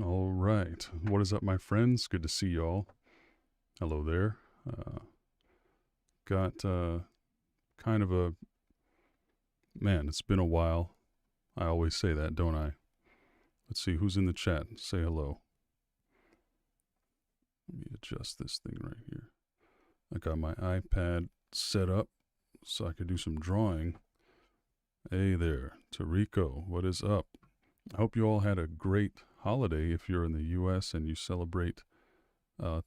All right. What is up, my friends? Good to see y'all. Hello there. Got kind of a man, it's been a while. I always say that, don't I? Let's see who's in the chat. Say hello. Let me adjust this thing right here. I got my iPad set up so I could do some drawing. Hey there, Tariko. What is up? I hope you all had a great holiday if you're in the U.S. and you celebrate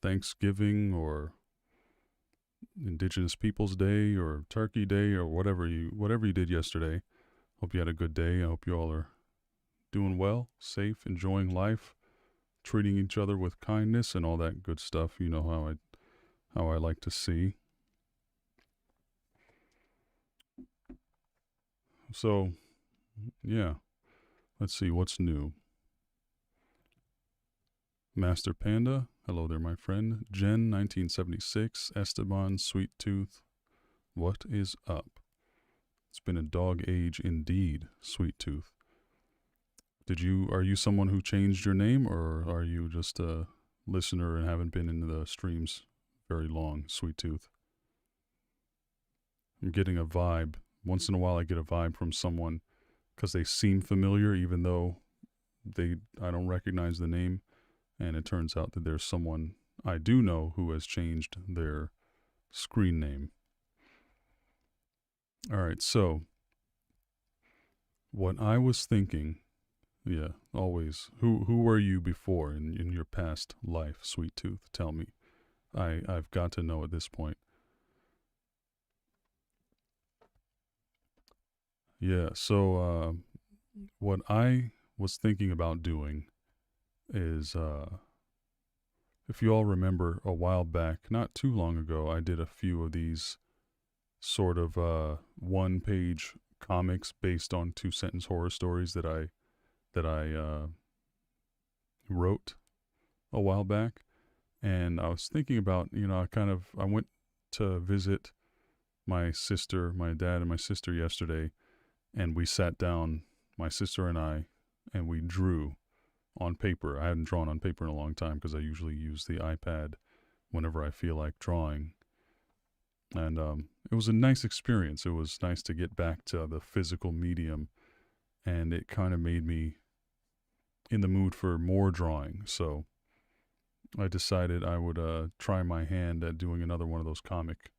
Thanksgiving or Indigenous Peoples Day or Turkey Day or whatever you did yesterday. Hope you had a good day. I hope you all are doing well, safe, enjoying life, treating each other with kindness and all that good stuff. You know how I like to see. So, yeah. Let's see what's new. Master Panda, hello there, my friend. Jen, 1976. Esteban, Sweet Tooth. What is up? It's been a dog age indeed, Sweet Tooth. Are you someone who changed your name, or are you just a listener and haven't been in the streams very long, Sweet Tooth? I'm getting a vibe. Once in a while I get a vibe from someone because they seem familiar even though I don't recognize the name. And it turns out that there's someone I do know who has changed their screen name. All right, so what I was thinking, yeah, always, who were you before in your past life, Sweet Tooth? Tell me. I've got to know at this point. Yeah, so what I was thinking about doing is if you all remember a while back, not too long ago, I did a few of these sort of one-page comics based on two-sentence horror stories that I wrote a while back. And I was thinking about, I went to visit my dad and my sister yesterday, and we sat down, my sister and I, and we drew on paper. I hadn't drawn on paper in a long time because I usually use the iPad whenever I feel like drawing. And it was a nice experience. It was nice to get back to the physical medium, and it kind of made me in the mood for more drawing. So I decided I would try my hand at doing another one of those comic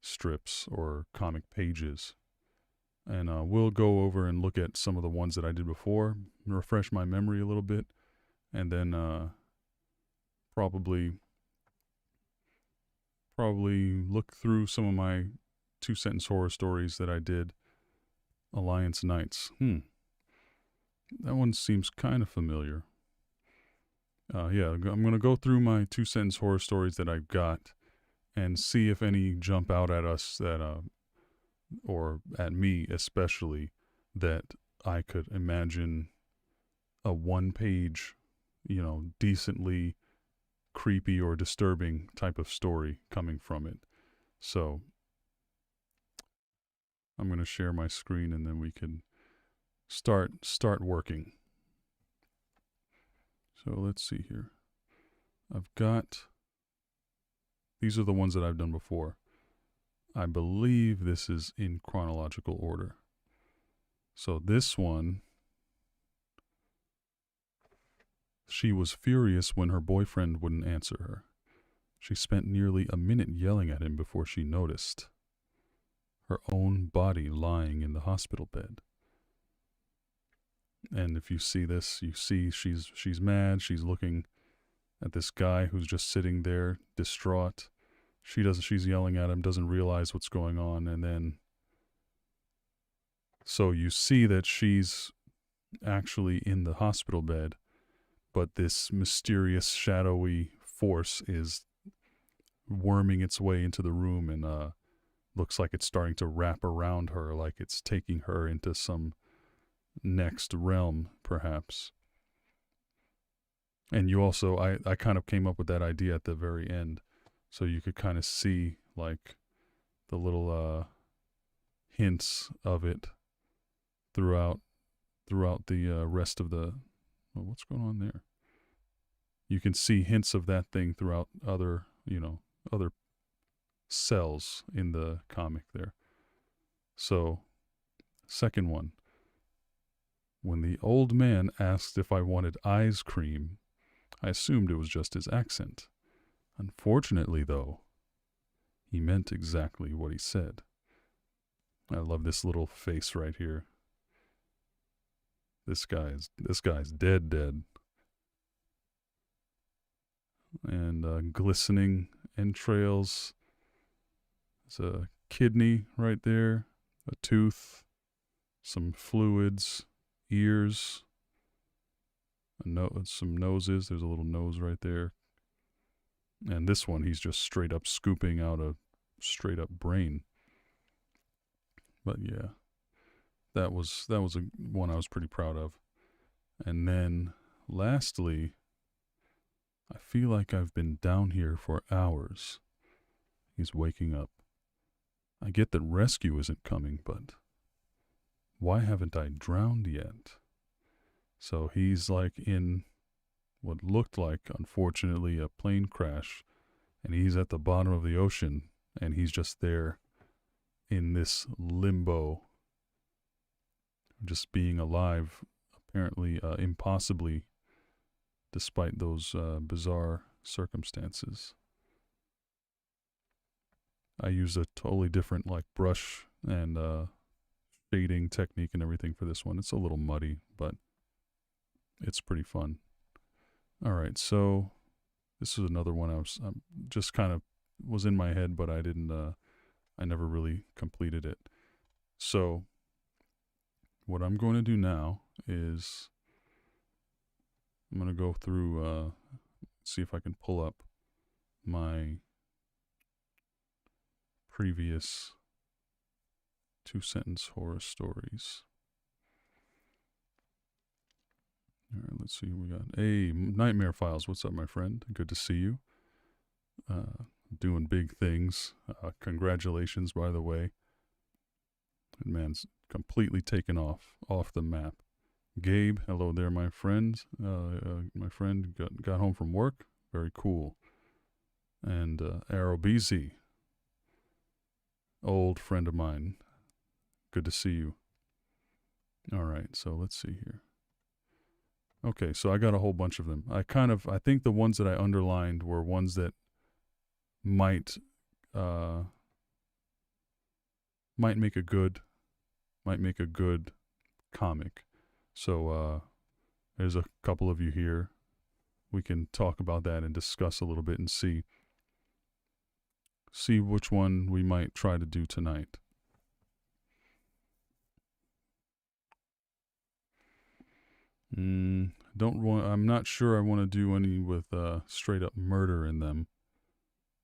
strips or comic pages. And we'll go over and look at some of the ones that I did before, refresh my memory a little bit, and then probably look through some of my two-sentence horror stories that I did. Alliance Nights. That one seems kind of familiar. Yeah, I'm going to go through my two-sentence horror stories that I've got and see if any jump out at us that or at me especially, that I could imagine a one-page, decently creepy or disturbing type of story coming from it. So I'm going to share my screen and then we can start working. So let's see here. These are the ones that I've done before. I believe this is in chronological order. So this one, she was furious when her boyfriend wouldn't answer her. She spent nearly a minute yelling at him before she noticed her own body lying in the hospital bed. And if you see this, you see she's mad. She's looking at this guy who's just sitting there distraught. She's yelling at him, doesn't realize what's going on. And then, so you see that she's actually in the hospital bed, but this mysterious, shadowy force is worming its way into the room and looks like it's starting to wrap around her, like it's taking her into some next realm, perhaps. And you also, I kind of came up with that idea at the very end. So you could kind of see like the little hints of it throughout the rest of the. Well, what's going on there? You can see hints of that thing throughout other, other cells in the comic there. So, second one. When the old man asked if I wanted eyes cream, I assumed it was just his accent. Unfortunately, though, he meant exactly what he said. I love this little face right here. This guy's dead. And glistening entrails. There's a kidney right there, a tooth, some fluids, ears, some noses. There's a little nose right there. And this one, he's just straight up scooping out a straight up brain. But yeah, that was a one I was pretty proud of. And then lastly, I feel like I've been down here for hours. He's waking up. I get that rescue isn't coming, but why haven't I drowned yet? So he's like in what looked like, unfortunately, a plane crash, and he's at the bottom of the ocean, and he's just there in this limbo, just being alive, apparently impossibly, despite those bizarre circumstances. I used a totally different like brush and shading technique and everything for this one. It's a little muddy, but it's pretty fun. All right, so this is another one I just kind of was in my head, but I didn't. I never really completed it. So what I'm going to do now is I'm going to go through, see if I can pull up my previous 2-sentence horror stories. All right, let's see who we got. Hey, Nightmare Files, what's up, my friend? Good to see you. Doing big things. Congratulations, by the way. That man's completely taken off the map. Gabe, hello there, my friend. My friend got home from work. Very cool. And Arrow BZ, old friend of mine. Good to see you. All right, so let's see here. Okay, so I got a whole bunch of them. I think the ones that I underlined were ones that might make a good comic. So there's a couple of you here. We can talk about that and discuss a little bit and see which one we might try to do tonight. I'm not sure I want to do any with straight up murder in them.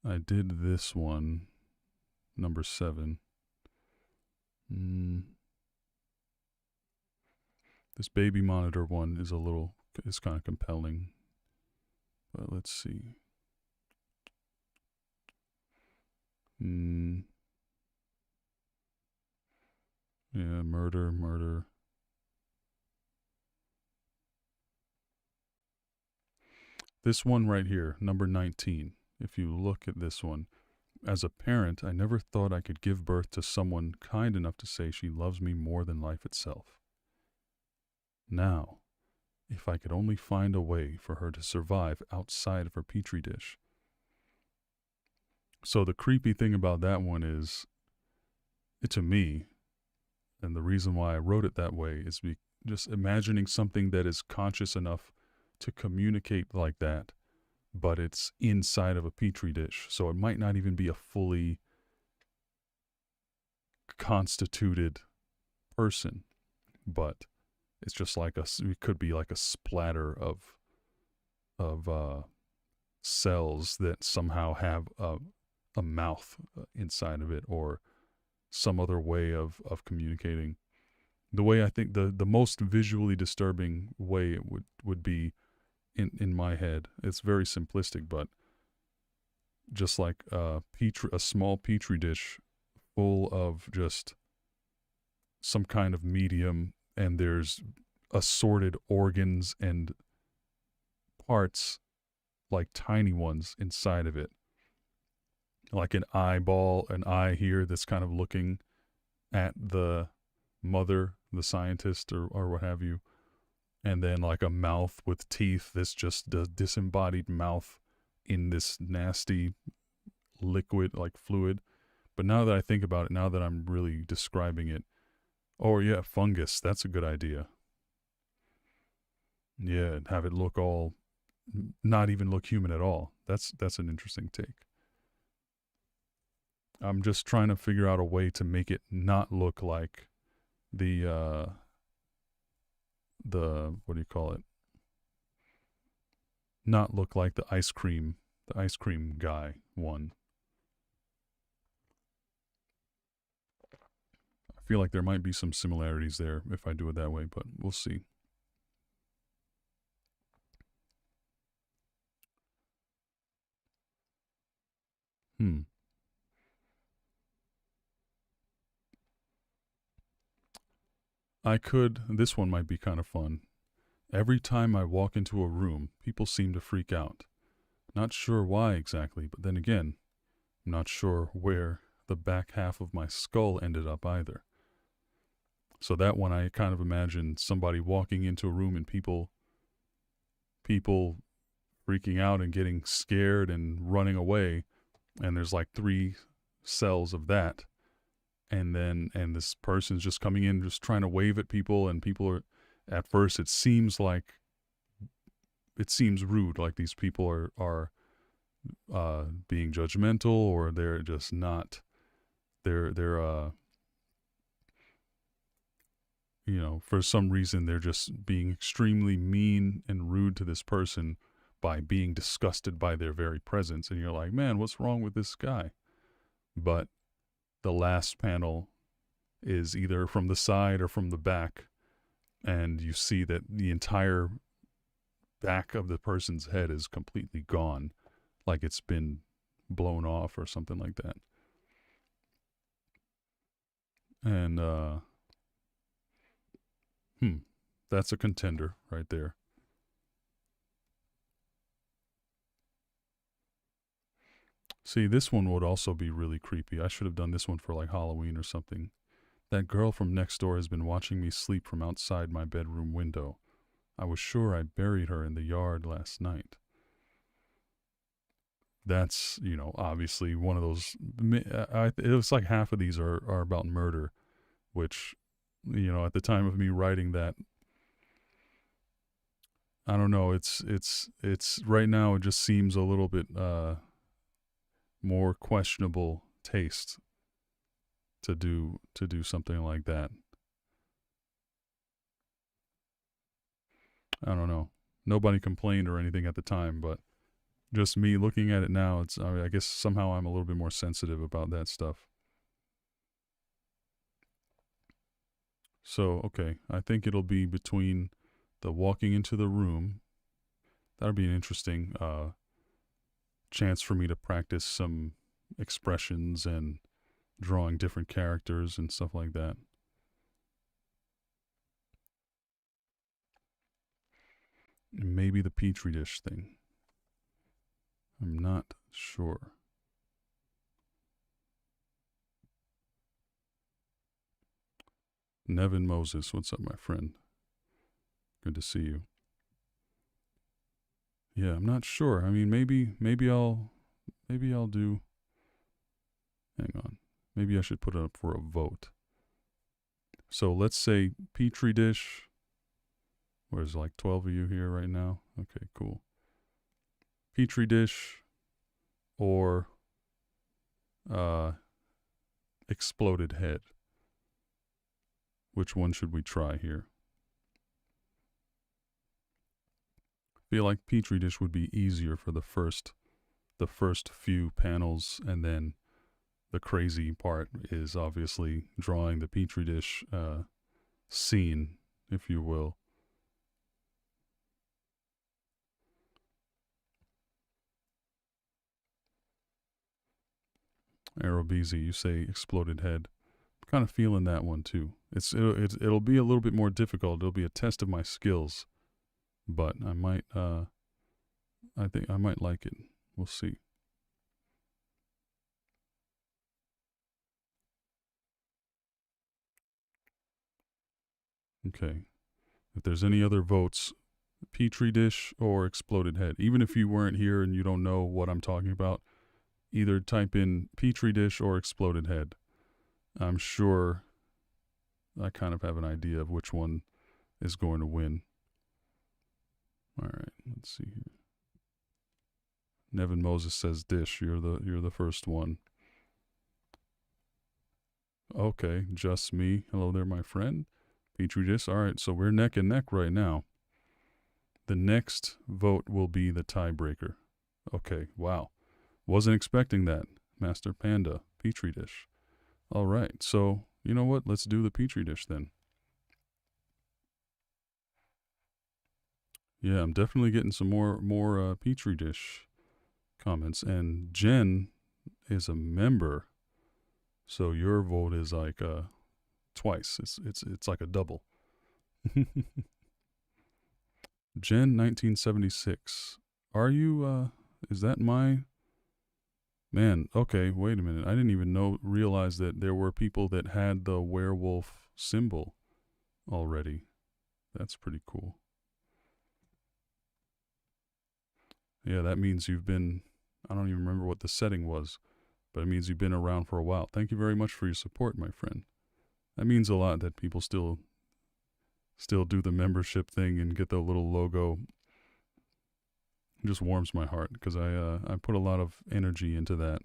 I did this one, number 7. This baby monitor one is kind of compelling. But let's see. Yeah, murder. This one right here, number 19. If you look at this one, as a parent, I never thought I could give birth to someone kind enough to say she loves me more than life itself. Now, if I could only find a way for her to survive outside of her petri dish. So the creepy thing about that one is, to me, and the reason why I wrote it that way is just imagining something that is conscious enough to communicate like that, but it's inside of a petri dish. So it might not even be a fully constituted person, but it's just like it could be like a splatter of cells that somehow have a mouth inside of it, or some other way of communicating. The way I think the most visually disturbing way it would be in my head. It's very simplistic, but just like a small petri dish full of just some kind of medium, and there's assorted organs and parts like tiny ones inside of it, like an eyeball, an eye here that's kind of looking at the mother, the scientist, or what have you, and then like a mouth with teeth that's just a disembodied mouth in this nasty liquid, like fluid. But now that I think about it, now that I'm really describing it, oh yeah, fungus, that's a good idea. Yeah, have it look all, not even look human at all. That's an interesting take. I'm just trying to figure out a way to make it not look like the the what do you call it? Not look like the ice cream guy one. I feel like there might be some similarities there if I do it that way, but we'll see. Hmm. This one might be kind of fun. Every time I walk into a room, people seem to freak out. Not sure why exactly, but then again, I'm not sure where the back half of my skull ended up either. So that one I kind of imagine somebody walking into a room and people freaking out and getting scared and running away, and there's like three cells of that, and this person's just coming in just trying to wave at people, and people are, at first it seems rude, like these people are being judgmental, or they're just not, they're for some reason they're just being extremely mean and rude to this person by being disgusted by their very presence. And you're like, man, what's wrong with this guy? But the last panel is either from the side or from the back, and you see that the entire back of the person's head is completely gone, like it's been blown off or something like that. And that's a contender right there. See, this one would also be really creepy. I should have done this one for like Halloween or something. That girl from next door has been watching me sleep from outside my bedroom window. I was sure I buried her in the yard last night. That's, obviously one of those. It looks like half of these are about murder, which, at the time of me writing that, I don't know. It's right now. It just seems a little bit more questionable taste to do something like that. I don't know. Nobody complained or anything at the time, but just me looking at it now, I guess somehow I'm a little bit more sensitive about that stuff. So, okay, I think it'll be between the walking into the room. That'll be an interesting chance for me to practice some expressions and drawing different characters and stuff like that. And maybe the petri dish thing. I'm not sure. Nevin Moses, what's up, my friend? Good to see you. Yeah, I'm not sure. I mean, maybe I'll do. Hang on. Maybe I should put it up for a vote. So let's say petri dish. There's like 12 of you here right now. Okay, cool. Petri dish or exploded head. Which one should we try here? I feel like petri dish would be easier for the first few panels, and then the crazy part is obviously drawing the petri dish scene, if you will. Aerobeezy, you say exploded head. I'm kind of feeling that one too. It'll be a little bit more difficult. It'll be a test of my skills, but I might I think I might like it. We'll see. Okay. If there's any other votes, Petri dish or exploded head. Even if you weren't here and you don't know what I'm talking about, either type in Petri dish or exploded head. I'm sure I kind of have an idea of which one is going to win. All right, let's see here. Nevin Moses says dish. You're the first one. Okay, just me. Hello there, my friend. Petri dish. All right, so we're neck and neck right now. The next vote will be the tiebreaker. Okay, wow. Wasn't expecting that. Master Panda, Petri dish. All right, so you know what? Let's do the Petri dish then. Yeah, I'm definitely getting some more Petri dish comments. And Jen is a member, so your vote is like twice. It's like a double. Jen 1976. Are you is that my man? Okay, wait a minute. I didn't even realize that there were people that had the werewolf symbol already. That's pretty cool. Yeah, that means you've been I don't even remember what the setting was, but it means you've been around for a while. Thank you very much for your support, my friend. That means a lot that people still do the membership thing and get the little logo. It just warms my heart because I put a lot of energy into that.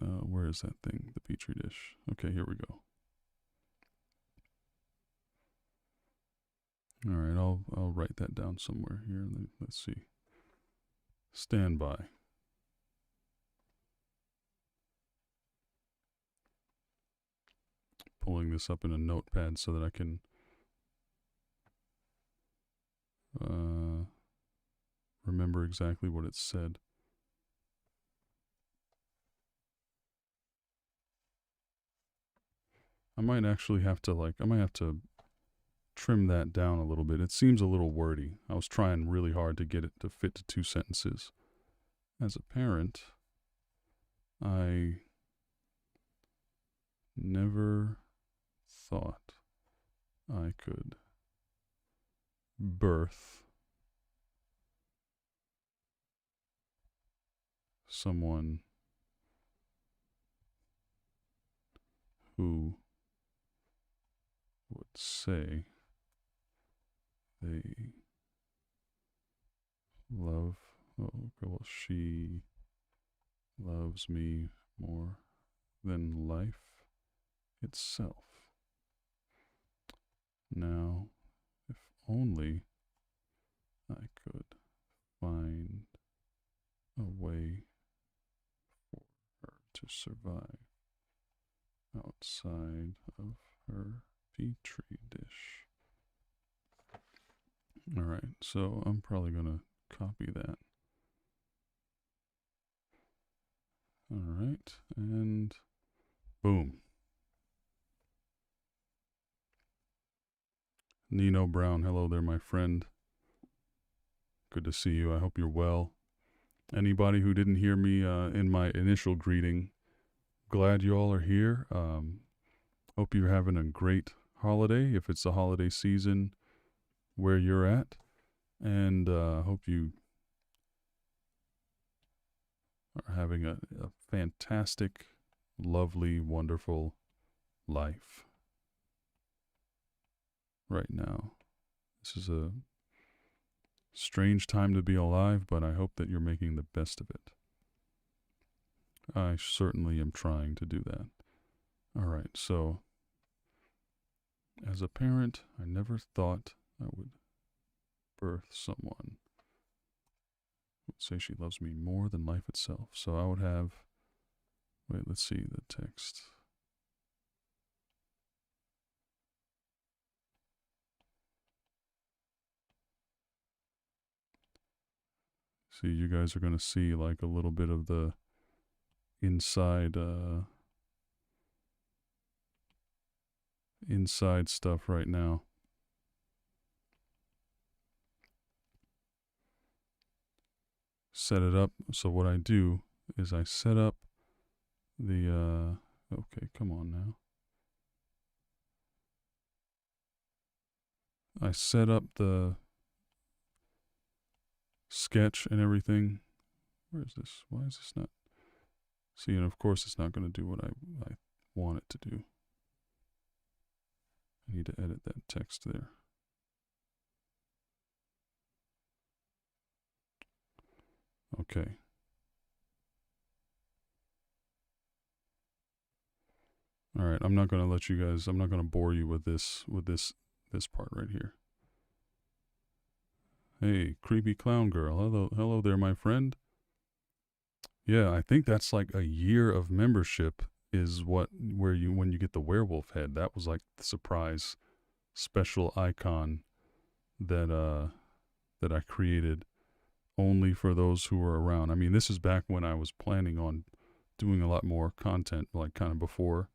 Where is that thing? The Petri dish. Okay, here we go. All right, I'll write that down somewhere here. Let's see. Stand by. Pulling this up in a notepad so that I can remember exactly what it said. I might actually have to trim that down a little bit. It seems a little wordy. I was trying really hard to get it to fit to 2 sentences. As a parent, I never thought I could birth someone who would say they love, well, she loves me more than life itself. Now, if only I could find a way for her to survive outside of her petri dish. All right, so I'm probably going to copy that. All right, and boom. Nino Brown, hello there, my friend. Good to see you. I hope you're well. Anybody who didn't hear me in my initial greeting, glad you all are here. Hope you're having a great holiday, if it's the holiday season where you're at. And hope you are having a fantastic, lovely, wonderful life right now. This is a strange time to be alive, but I hope that you're making the best of it. I certainly am trying to do that. All right, so as a parent, I never thought I would birth someone who would say she loves me more than life itself. So I would have, wait, let's see the text. See, you guys are going to see like a little bit of the inside stuff right now. set it up. So what I do is I set up the, okay, come on now. I set up the sketch and everything. Where is this? Why is this not? See, and of course it's not going to do what I want it to do. I need to edit that text there. Okay. All right, I'm not going to let you guys, I'm not going to bore you with this part right here. Hey, creepy clown girl. Hello there, my friend. Yeah, I think that's like a year of membership is when you get the werewolf head. That was like the surprise special icon that I created only for those who were around. I mean, this is back when I was planning on doing a lot more content, like kind of before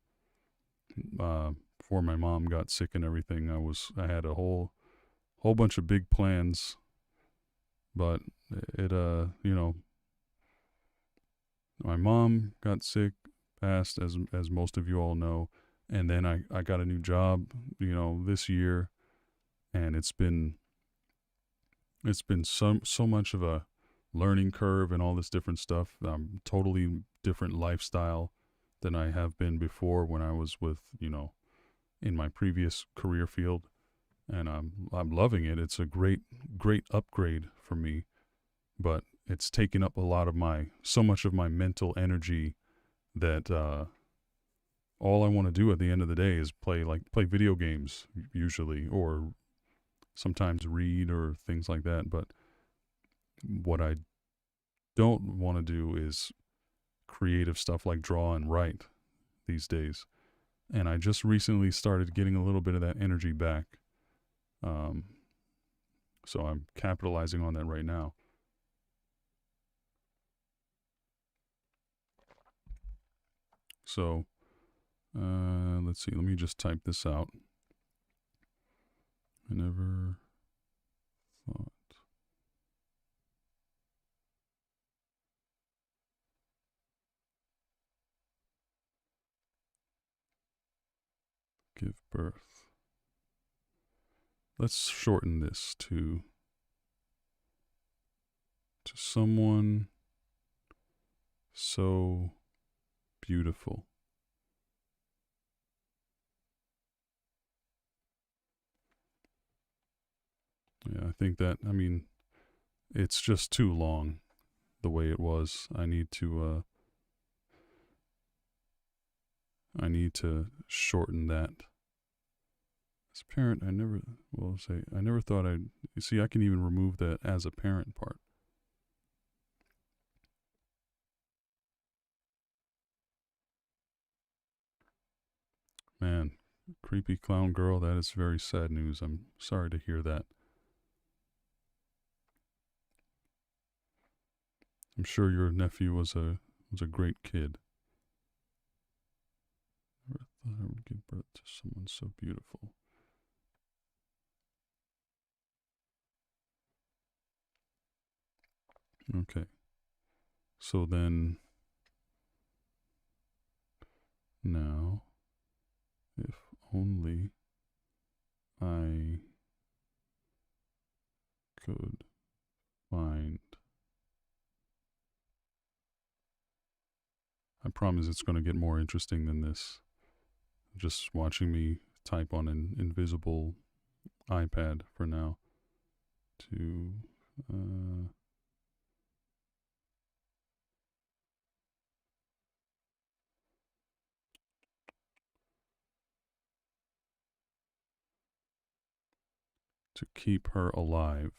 my mom got sick and everything. I had a whole bunch of big plans, but it my mom got sick, passed, as most of you all know, and then I got a new job, this year, and it's been so much of a learning curve and all this different stuff. Totally different lifestyle than I have been before when I was with, in my previous career field, and I'm loving it. It's a great upgrade for me, but it's taken up so much of my mental energy that all I want to do at the end of the day is play video games usually, or sometimes read or things like that. But what I don't want to do is creative stuff like draw and write these days. And I just recently started getting a little bit of that energy back. So I'm capitalizing on that right now. So, let's see. Let me just type this out. I never thought. Give birth. Let's shorten this to someone so beautiful. Yeah, I think that, it's just too long the way it was. I need to shorten that. As a parent, I never thought you see, I can even remove that as a parent part. Man, creepy clown girl, that is very sad news. I'm sorry to hear that. I'm sure your nephew was a great kid. Never thought I would give birth to someone so beautiful. Okay. So then, now, if only I could find. I promise it's going to get more interesting than this. Just watching me type on an invisible iPad for now. To keep her alive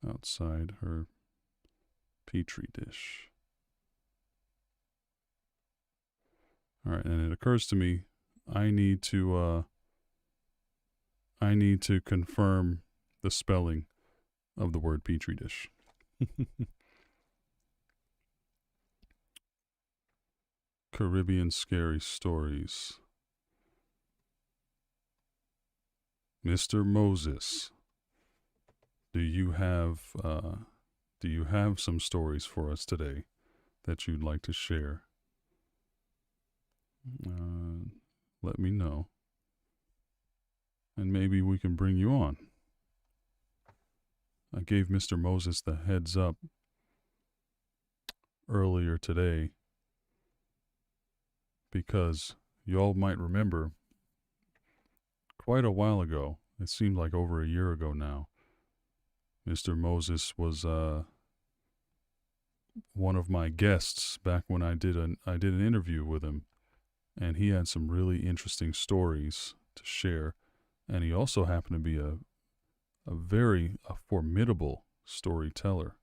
outside her petri dish. All right, and it occurs to me I need to confirm the spelling of the word petri dish. Caribbean scary stories. Mr. Moses. Do you have some stories for us today that you'd like to share? Uh, Let me know, and maybe we can bring you on. I gave Mr. Moses the heads up earlier today because y'all might remember quite a while ago, it seemed like over a year ago now, Mr. Moses was one of my guests back when I did an interview with him, and he had some really interesting stories to share, and he also happened to be a formidable storyteller.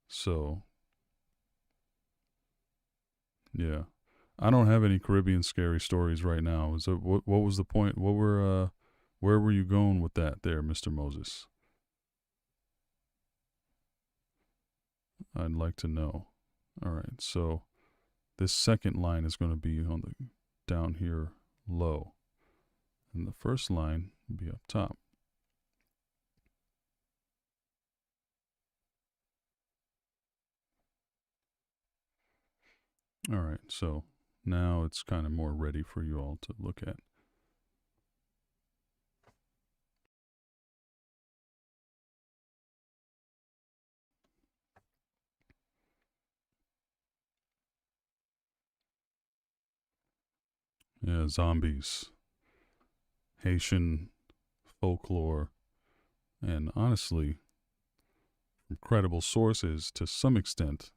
So, yeah. I don't have any Caribbean scary stories right now. What was the point? Where were you going with that there, Mr. Moses? I'd like to know. All right. So, this second line is going to be on the down here low, and the first line will be up top. All right. So, now it's kind of more ready for you all to look at. Yeah, zombies, Haitian folklore, and honestly, from credible sources to some extent,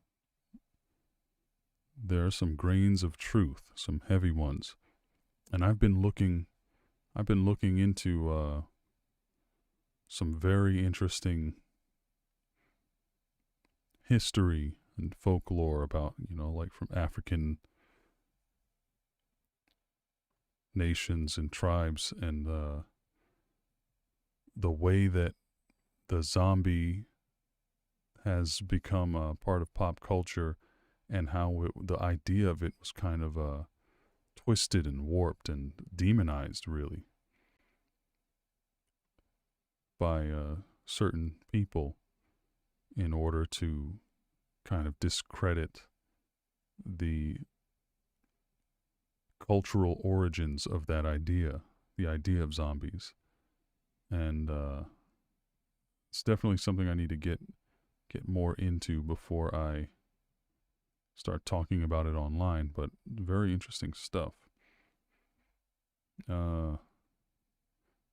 there are some grains of truth, some heavy ones. And I've been looking into some very interesting history and folklore about, like from African nations and tribes, and the way that the zombie has become a part of pop culture, and how the idea of it was kind of twisted and warped and demonized, really, by certain people in order to kind of discredit the cultural origins of that idea, the idea of zombies. And it's definitely something I need to get more into before I start talking about it online, but very interesting stuff.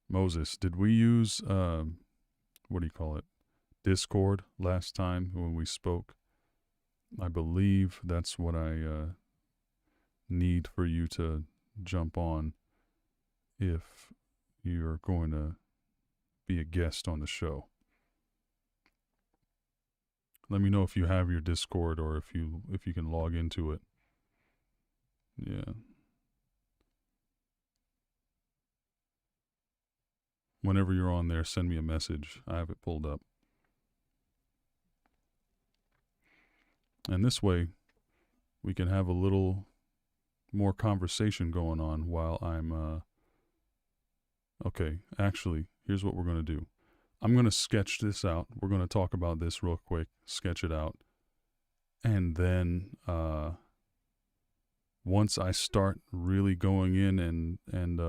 Moses, did we use, what do you call it, Discord last time when we spoke? I believe that's what I need for you to jump on if you're going to be a guest on the show. Let me know if you have your Discord, or if you can log into it. Yeah. Whenever you're on there, send me a message. I have it pulled up. And this way, we can have a little more conversation going on while I'm, okay, actually, here's what we're going to do. I'm going to sketch this out. We're going to talk about this real quick, sketch it out. And then, once I start really going in and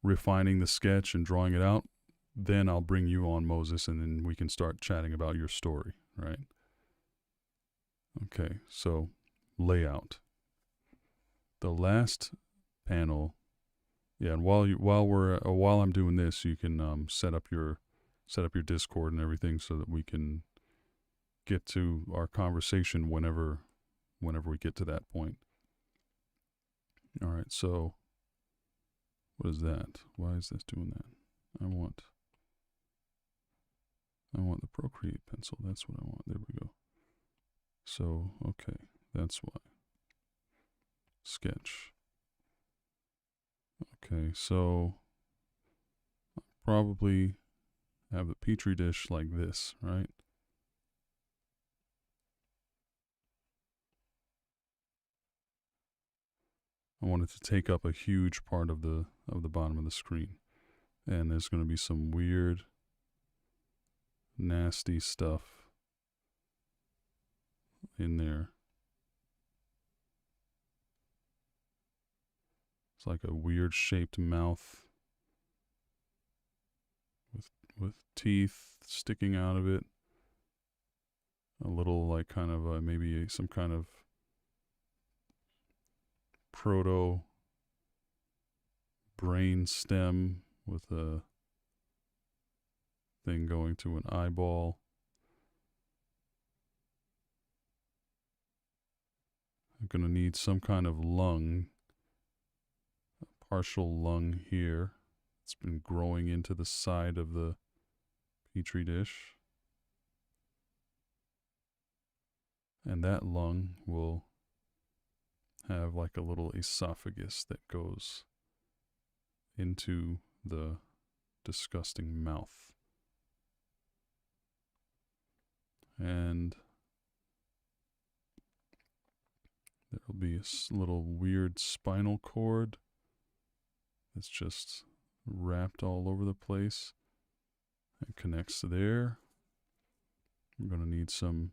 refining the sketch and drawing it out, then I'll bring you on, Moses, and then we can start chatting about your story, right? Okay, so layout. The last panel, yeah. And while I'm doing this, you can set up your Discord and everything so that we can get to our conversation whenever we get to that point. All right, so what is that? Why is this doing that? I want the Procreate pencil. That's what I want. There we go. So, okay, that's why. Sketch. Okay, so I'll probably have the petri dish like this, right? I want it to take up a huge part of the bottom of the screen. And there's going to be some weird nasty stuff in there. It's like a weird shaped mouth with teeth sticking out of it. A little like kind of maybe some kind of proto brain stem with a thing going to an eyeball. I'm going to need some kind of lung, a partial lung here. It's been growing into the side of the petri dish. And that lung will have like a little esophagus that goes into the disgusting mouth. And there'll be a little weird spinal cord that's just wrapped all over the place and connects there. I'm going to need some,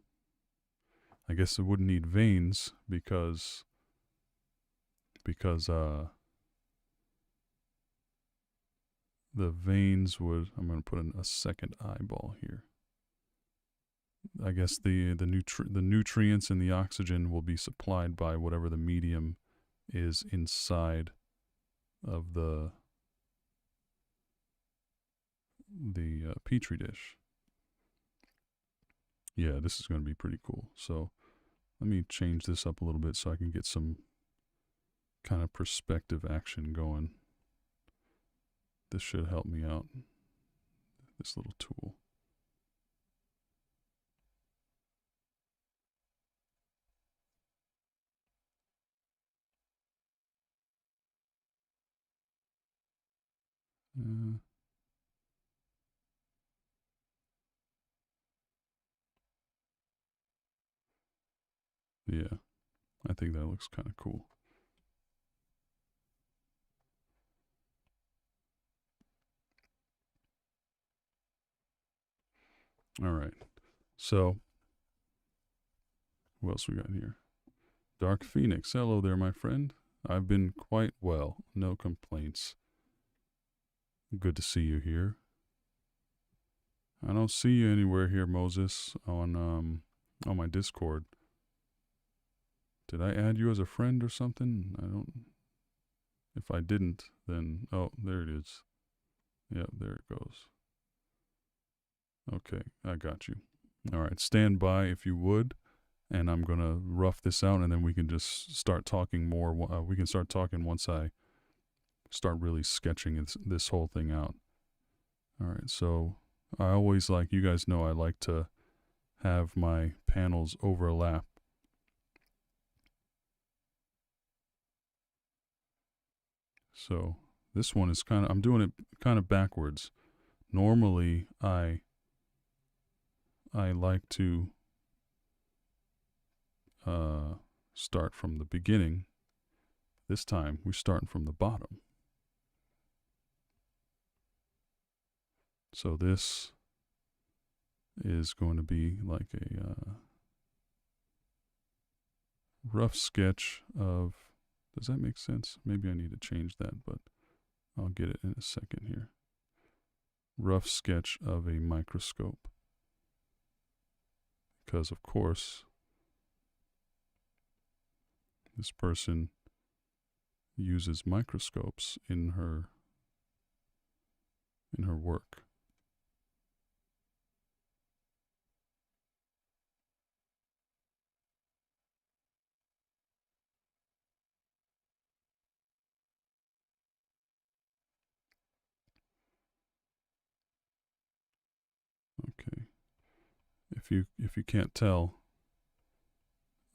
I guess it wouldn't need veins because the veins would, I'm going to put in a second eyeball here. I guess the nutrients and the oxygen will be supplied by whatever the medium is inside of the petri dish. Yeah, this is going to be pretty cool. So let me change this up a little bit so I can get some kind of perspective action going. This should help me out, this little tool. Yeah, I think that looks kind of cool. All right. So, what else we got here? Dark Phoenix. Hello there, my friend. I've been quite well. No complaints. Good to see you here. I don't see you anywhere here, Moses, on my Discord. Did I add you as a friend or something? I don't. If I didn't, then oh, there it is. Yep, there it goes. Okay, I got you. All right, stand by if you would, and I'm gonna rough this out, and then we can just start talking more. We can start talking once I start really sketching this whole thing out. All right, so I always like, you guys know I like to have my panels overlap. So this one is I'm doing it kind of backwards. Normally I like to start from the beginning. This time we're starting from the bottom. So this is going to be like a rough sketch of, does that make sense? Maybe I need to change that, but I'll get it in a second here. Rough sketch of a microscope. Because of course, this person uses microscopes in her work. Okay. If you can't tell,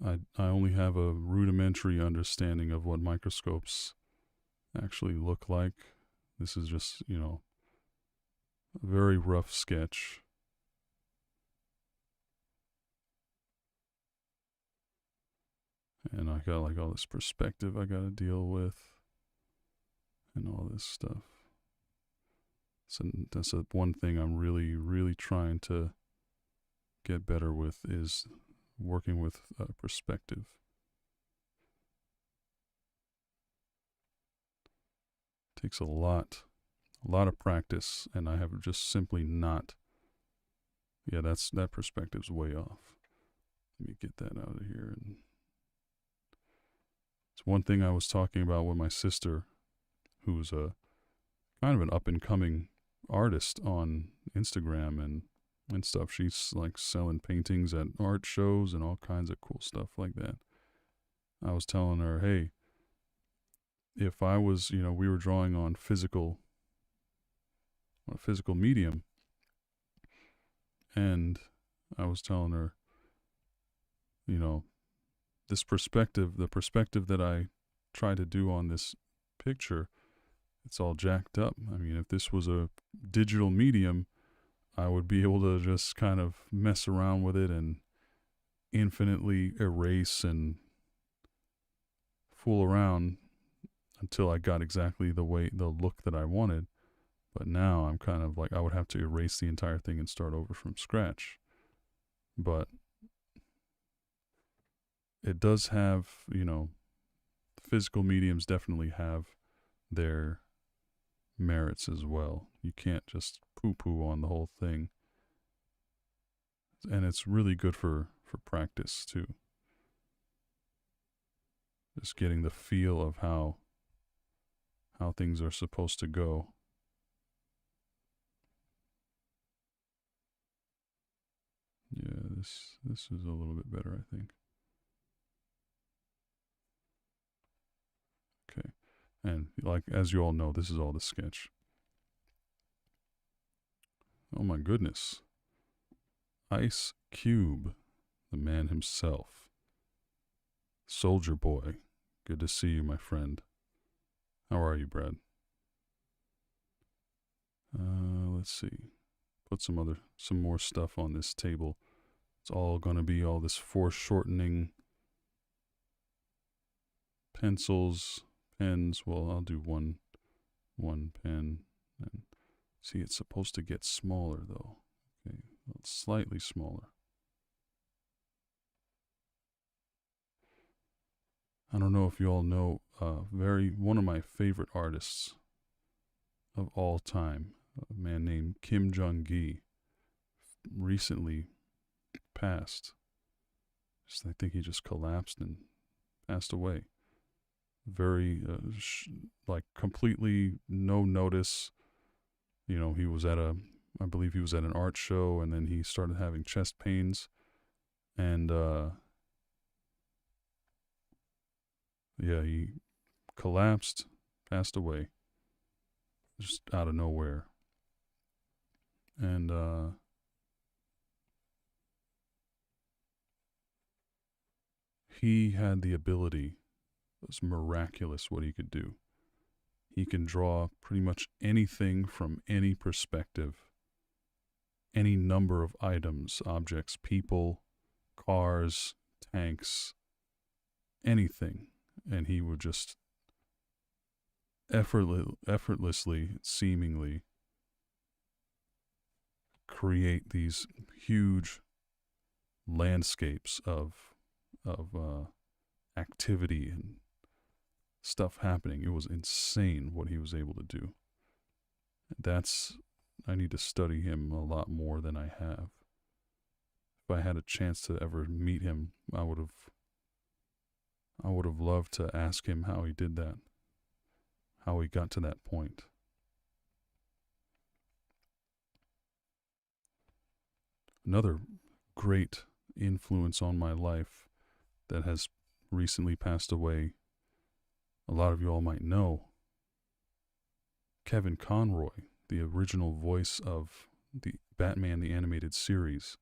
I only have a rudimentary understanding of what microscopes actually look like. This is just, a very rough sketch. And I got like all this perspective I got to deal with and all this stuff. So that's one thing I'm really, really trying to get better with is working with perspective. It takes a lot of practice, and I have just simply not. Yeah, that perspective's way off. Let me get that out of here. And it's one thing I was talking about with my sister, who's a kind of an up and coming artist on Instagram and stuff. She's like selling paintings at art shows and all kinds of cool stuff like that. I was telling her, hey, if I was, we were drawing on a physical medium, and I was telling her, this perspective, the perspective that I try to do on this picture, it's all jacked up. I mean, if this was a digital medium, I would be able to just kind of mess around with it and infinitely erase and fool around until I got exactly the look that I wanted. But now I'm kind of like, I would have to erase the entire thing and start over from scratch. But it does have, physical mediums definitely have their merits as well. You can't just poo-poo on the whole thing. And it's really good for practice too. Just getting the feel of how things are supposed to go. Yeah, this is a little bit better, I think. Okay. And like, as you all know, this is all the sketch. Oh my goodness. Ice Cube, the man himself. Soldier Boy, good to see you, my friend. How are you, Brad? Let's see. Put some more stuff on this table. It's all going to be all this foreshortening. Pencils, pens. Well, I'll do one pen. And see, it's supposed to get smaller though. Okay, well, slightly smaller. I don't know if you all know, one of my favorite artists of all time, a man named Kim Jong-gi, recently passed. I think he just collapsed and passed away. Very, completely no notice. He was I believe he was at an art show, and then he started having chest pains, and he collapsed, passed away, just out of nowhere. And he had the ability, it was miraculous what he could do. He can draw pretty much anything from any perspective, any number of items, objects, people, cars, tanks, anything. And he would just effortlessly, seemingly, create these huge landscapes of activity and stuff happening. It was insane what he was able to do. I need to study him a lot more than I have. If I had a chance to ever meet him, I would have loved to ask him how he did that, how he got to that point. Another great influence on my life that has recently passed away, a lot of you all might know, Kevin Conroy, the original voice of the Batman the Animated Series.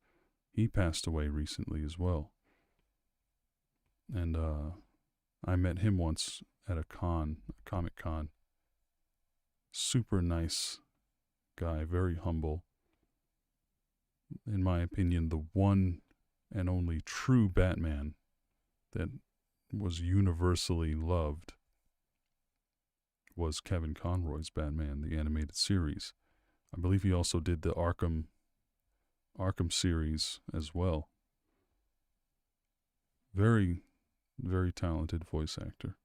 He passed away recently as well. And I met him once at a Comic Con. Super nice guy, very humble. In my opinion, the one and only true Batman that was universally loved was Kevin Conroy's Batman, the Animated Series. I believe he also did the Arkham Arkham series as well. Very, very talented voice actor.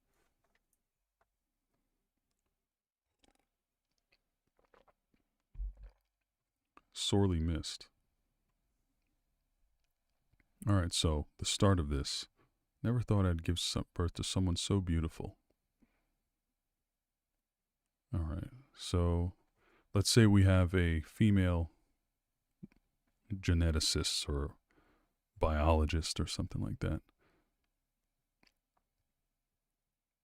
Sorely missed. All right, so the start of this. Never thought I'd give birth to someone so beautiful. All right, so let's say we have a female geneticist or biologist or something like that.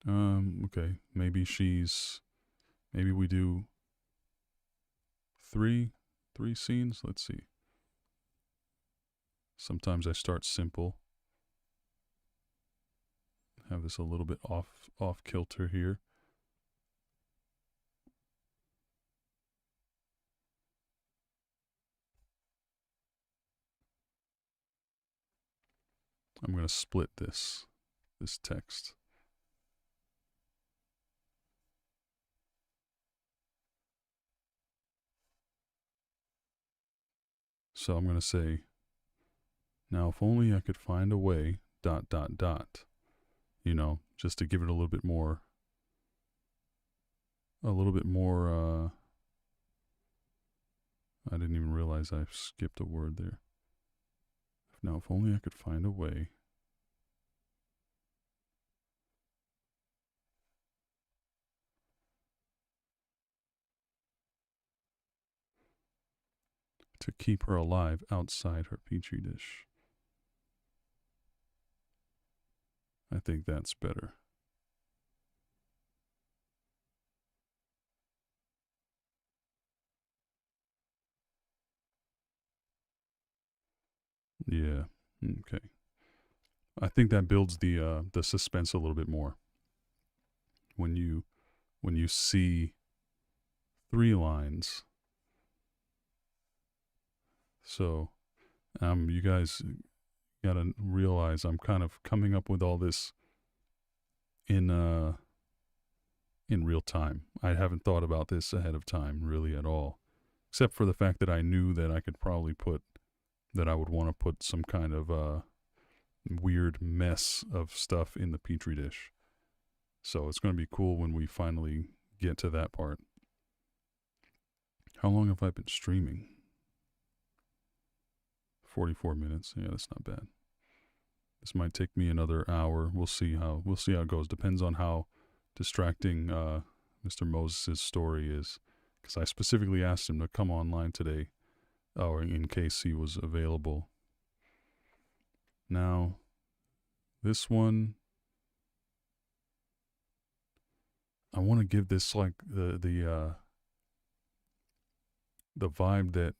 Okay, maybe we do three scenes. Let's see. Sometimes I start simple. Have this a little bit off kilter here. I'm going to split this text. So I'm going to say, now if only I could find a way, ... You know, just to give it a little bit more, I didn't even realize I skipped a word there. Now if only I could find a way to keep her alive outside her petri dish. I think that's better. Yeah. Okay. I think that builds the suspense a little bit more. When you see 3 lines. So, you guys gotta realize I'm kind of coming up with all this in real time. I haven't thought about this ahead of time really at all, except for the fact that I knew that I could probably I would want to put some kind of weird mess of stuff in the petri dish. So it's going to be cool when we finally get to that part. How long have I been streaming? 44 minutes. Yeah, that's not bad. This might take me another hour. We'll see how it goes. Depends on how distracting Mr. Moses' story is, because I specifically asked him to come online today, or in case he was available. Now, this one, I want to give this like the vibe that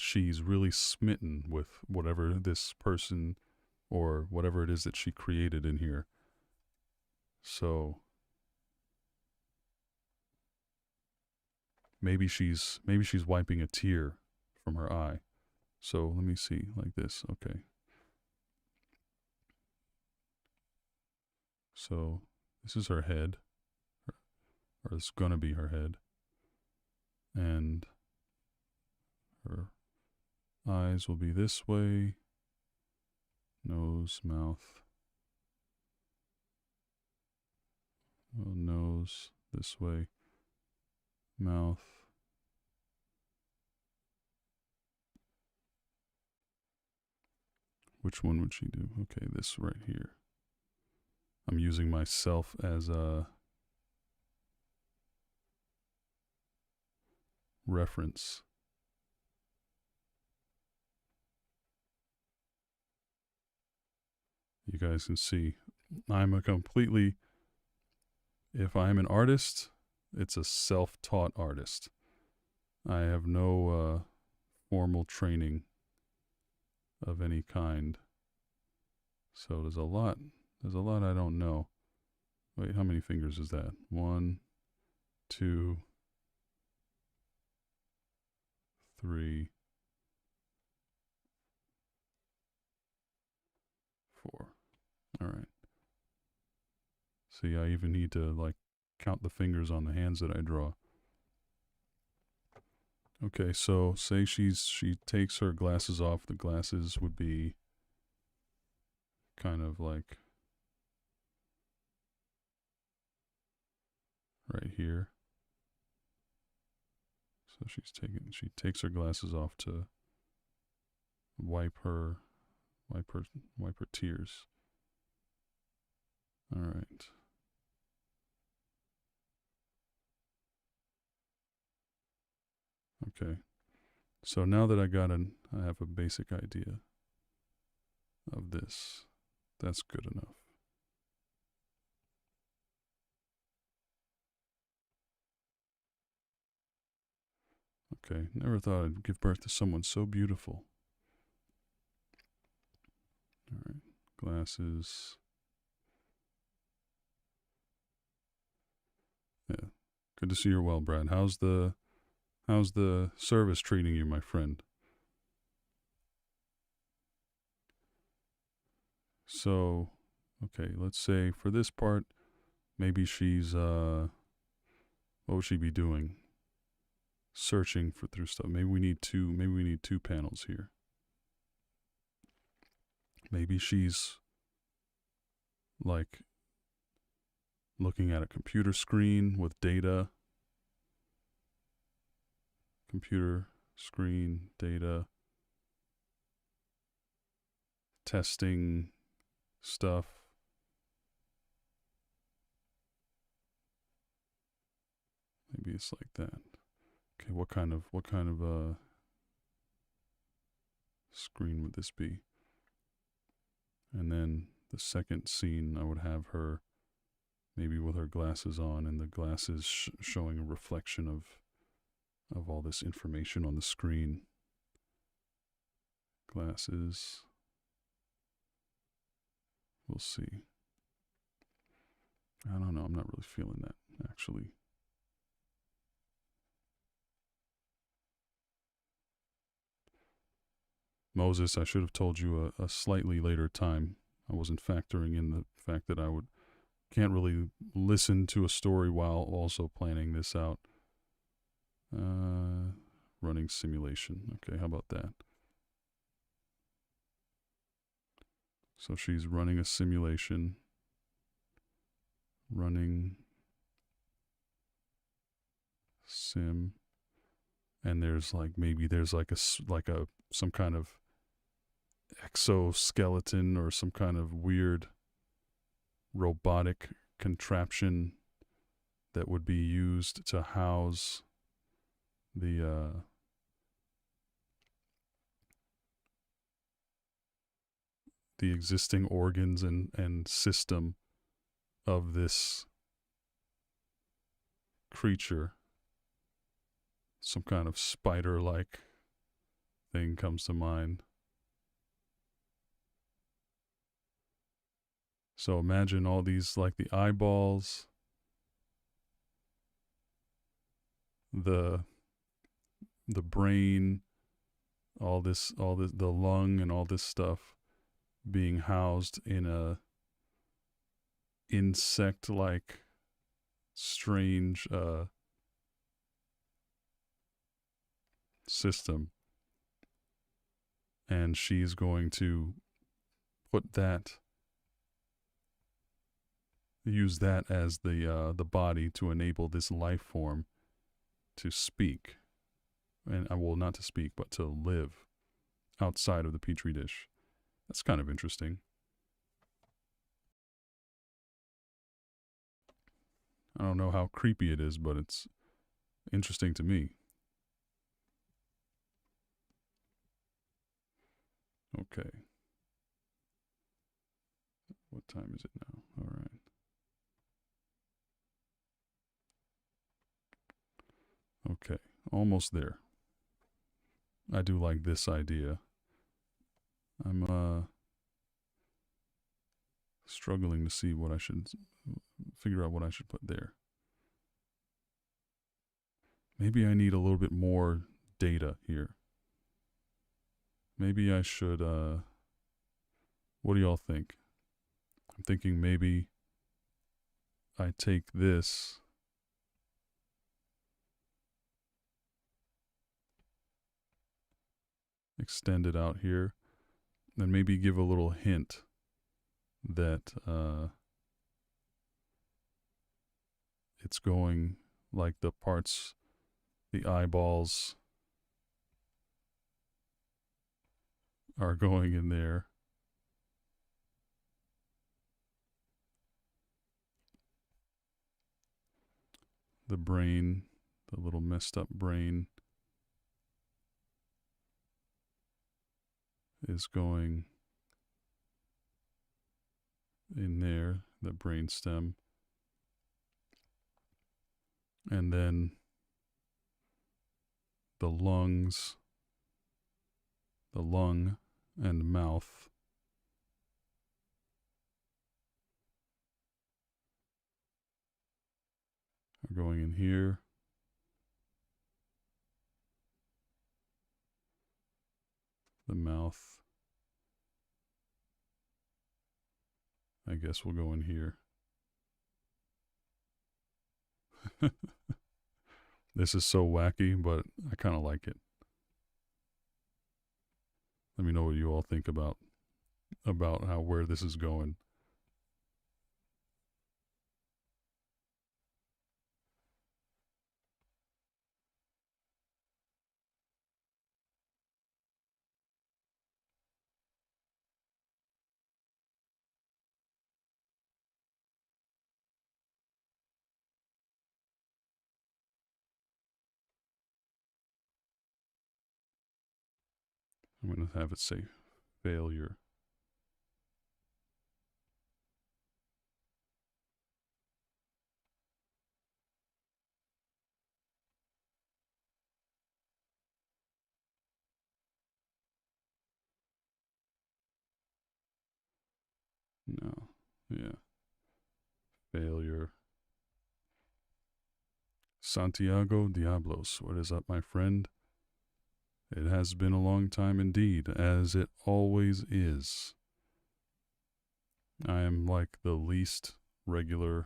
she's really smitten with whatever this person or whatever it is that she created in here. So maybe she's wiping a tear from her eye. So let me see, like this. Okay. So this is her head, or it's gonna be her head, and her eyes will be this way. Nose, mouth. Nose this way. Mouth. Which one would she do? Okay, this right here. I'm using myself as a reference. You guys can see I'm if I'm an artist, it's a self-taught artist. I have no formal training of any kind. So there's a lot I don't know. Wait, how many fingers is that? 1, 2, 3, 4. All right. See, I even need to like count the fingers on the hands that I draw. Okay, so say she takes her glasses off. The glasses would be kind of like right here. So she takes her glasses off to wipe her wipe her wipe her tears. All right. Okay. So now that I have a basic idea of this. That's good enough. Okay. Never thought I'd give birth to someone so beautiful. All right. Glasses. Yeah. Good to see you're well, Brad. How's the service treating you, my friend? So, okay, let's say for this part, maybe she's what would she be doing? Searching for through stuff. Maybe we need two panels here. Maybe she's like looking at a computer screen with data. Computer screen, data, testing stuff. Maybe it's like that. Okay, what kind of screen would this be? And then the second scene, I would have her maybe with her glasses on, and the glasses showing a reflection of all this information on the screen. Glasses. We'll see. I don't know. I'm not really feeling that, actually. Moses, I should have told you a slightly later time. I wasn't factoring in the fact that can't really listen to a story while also planning this out. Running simulation. Okay, how about that? So she's running a simulation. Running sim. And there's some kind of exoskeleton or some kind of weird robotic contraption that would be used to house the existing organs and system of this creature. Some kind of spider-like thing comes to mind. So imagine all these, like the eyeballs, the brain, the lung and all this stuff being housed in a insect-like strange system. And she's going to use that as the body to enable this life form to speak, and not to speak, but to live outside of the petri dish. That's kind of interesting. I don't know how creepy it is, but it's interesting to me. Okay. What time is it now? All right. Okay, almost there. I do like this idea. I'm struggling to see what I should figure out what I should put there. Maybe I need a little bit more data here. Maybe I should what do y'all think? I'm thinking maybe I take this extend it out here, and maybe give a little hint that it's going like the parts, the eyeballs are going in there. The brain, the little messed up brain, is going in there, the brain stem. And then the lungs, the lung and mouth are going in here. The mouth, I guess, will go in here. This is so wacky, but I kind of like it. Let me know what you all think about where this is going. I'm going to have it say failure. No. Yeah. Failure. Santiago Diablos, what is up, my friend? It has been a long time indeed, as it always is. I am like the least regularly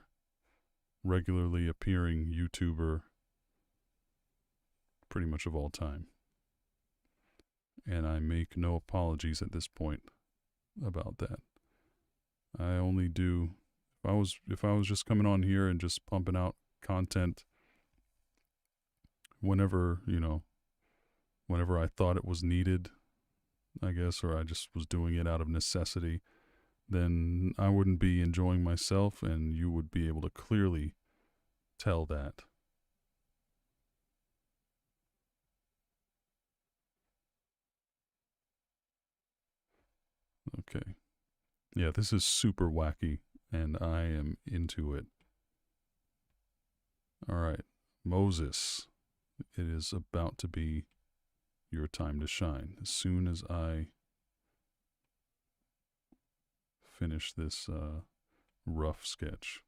appearing YouTuber pretty much of all time. And I make no apologies at this point about that. I only do, if I was just coming on here and just pumping out content whenever, whenever I thought it was needed, I guess, or I just was doing it out of necessity, then I wouldn't be enjoying myself, and you would be able to clearly tell that. Okay. Yeah, this is super wacky, and I am into it. All right. Moses, it is about to be your time to shine. As soon as I finish this rough sketch.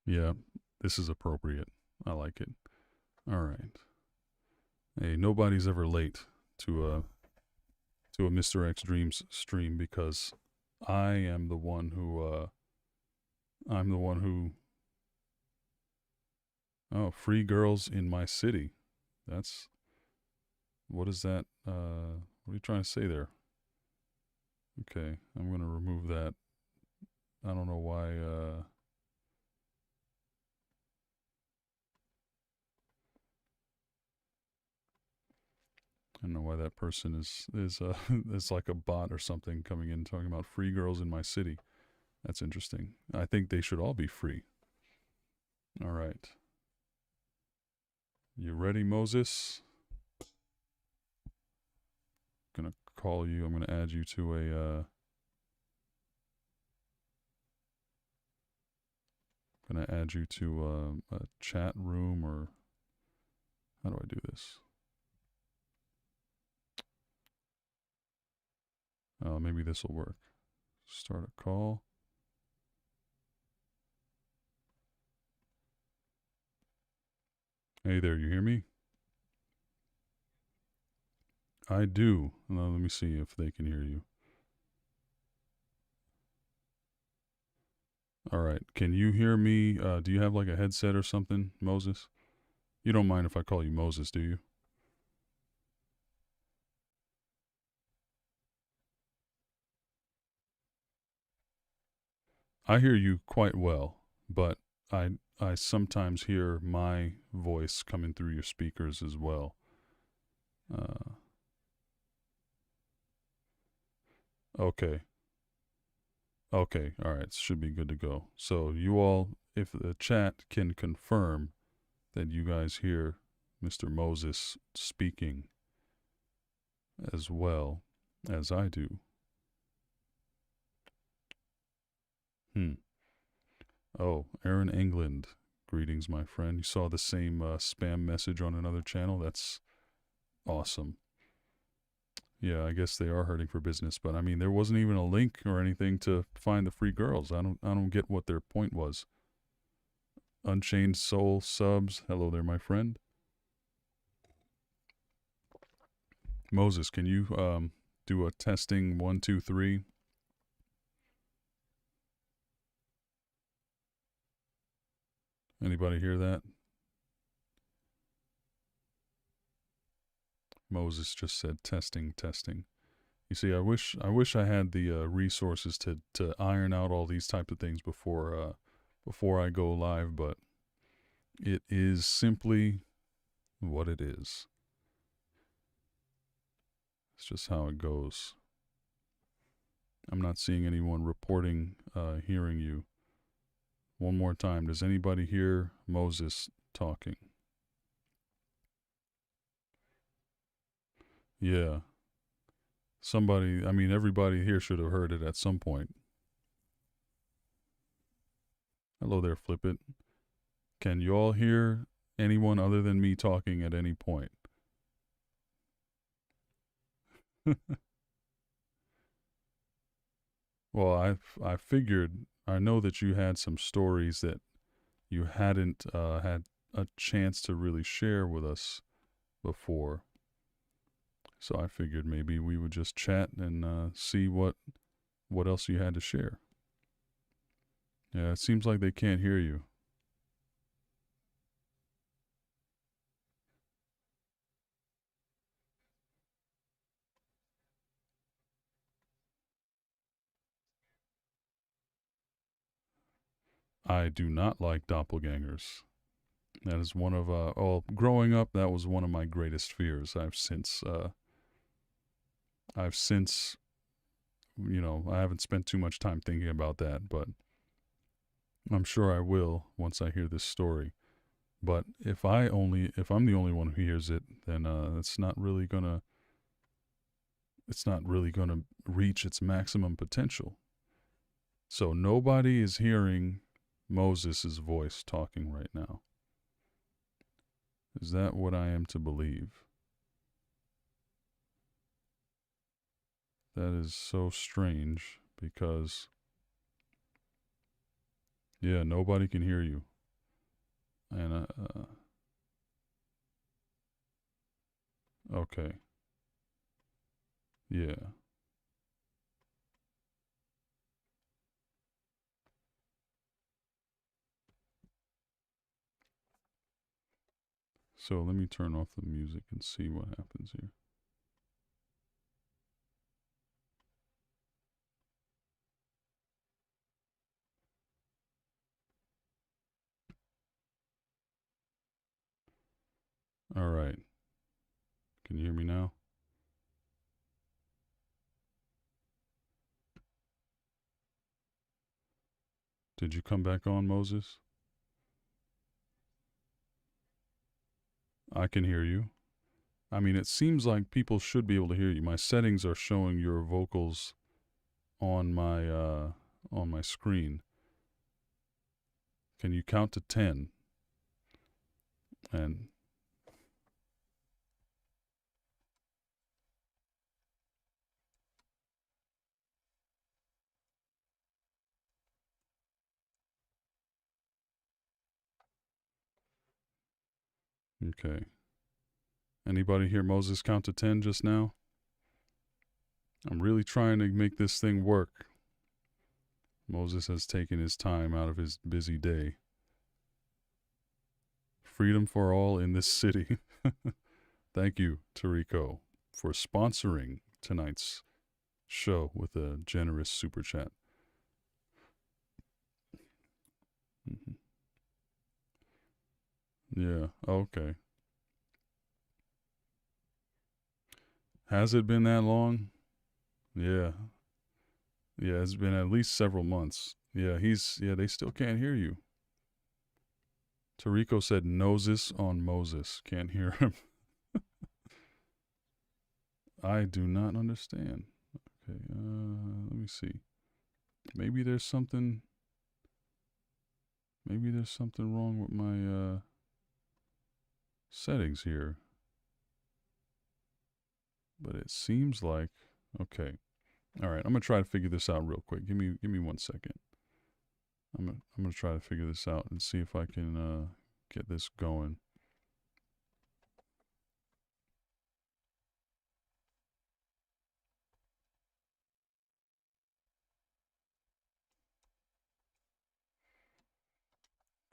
Yeah, this is appropriate. I like it. All right. Hey, nobody's ever late to a Mr. X Dreams stream, because I am the one who oh, free girls in my city. That's, what is that? What are you trying to say there? Okay, I'm going to remove that. I don't know why I don't know why that person is is like a bot or something coming in talking about free girls in my city. That's interesting. I think they should all be free. All right. You ready, Moses? I'm gonna call you. I'm gonna add you to a chat room, or how do I do this? Maybe this will work. Start a call. Hey there, you hear me? I do. Now, let me see if they can hear you. All right. Can you hear me? Do you have like a headset or something, Moses? You don't mind if I call you Moses, do you? I hear you quite well, but I sometimes hear my voice coming through your speakers as well. Uh, okay. Okay. All right. Should be good to go. So you all, if the chat can confirm that you guys hear Mr. Moses speaking as well as I do. Hmm. Oh, Aaron England. Greetings, my friend. You saw the same spam message on another channel? That's awesome. Yeah, I guess they are hurting for business, but I mean, there wasn't even a link or anything to find the free girls. I don't get what their point was. Unchained Soul subs. Hello there, my friend. Moses, can you do a testing 1, 2, 3? Anybody hear that? Moses just said testing, testing. You see, I wish I had the resources to iron out all these types of things before I go live, but it is simply what it is. It's just how it goes. I'm not seeing anyone reporting hearing you. One more time, does anybody hear Moses talking? Yeah, somebody. I mean, everybody here should have heard it at some point. Hello there, Flip It. Can you all hear anyone other than me talking at any point? Well, I figured I know that you had some stories that you hadn't had a chance to really share with us before. So I figured maybe we would just chat and see what else you had to share. Yeah, it seems like they can't hear you. I do not like doppelgangers. That is one of growing up, that was one of my greatest fears. I've since I haven't spent too much time thinking about that, but I'm sure I will once I hear this story. But if I'm the only one who hears it, then it's not really gonna reach its maximum potential. So nobody is hearing Moses' voice talking right now. Is that what I am to believe? That is so strange because, yeah, nobody can hear you. And, okay. Yeah. So let me turn off the music and see what happens here. All right. Can you hear me now? Did you come back on, Moses? I can hear you. I mean, it seems like people should be able to hear you. My settings are showing your vocals on my screen. Can you count to 10? And okay. Anybody hear Moses count to 10 just now? I'm really trying to make this thing work. Moses has taken his time out of his busy day freedom for all in this city. Thank you, Tariko, for sponsoring tonight's show with a generous super chat. Mm-hmm. Yeah, okay. Has it been that long? Yeah. Yeah, it's been at least several months. Yeah, they still can't hear you. Tariko said noses on Moses. Can't hear him. I do not understand. Okay, let me see. Maybe there's something wrong with my settings here. But it seems like okay. All right, I'm gonna try to figure this out real quick. Give me 1 second. I'm gonna try to figure this out and see if I can get this going.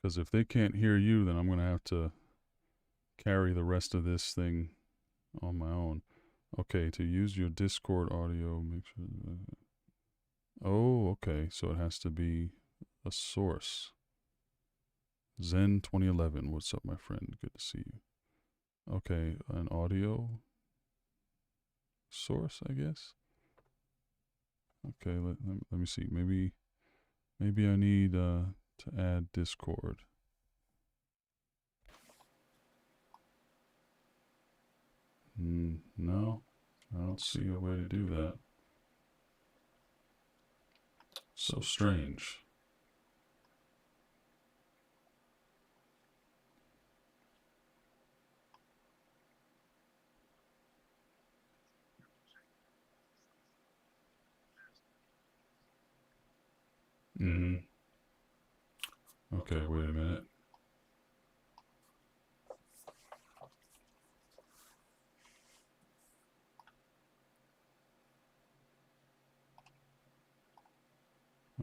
Because if they can't hear you, then I'm gonna have to carry the rest of this thing on my own. Okay, to use your Discord audio, make sure. Oh, okay. So it has to be a source. Zen 2011. What's up, my friend? Good to see you. Okay, an audio source, I guess. Okay, let me see. Maybe I need to add Discord. No, I don't see a way to do that. So strange. Mm-hmm. Okay, wait a minute.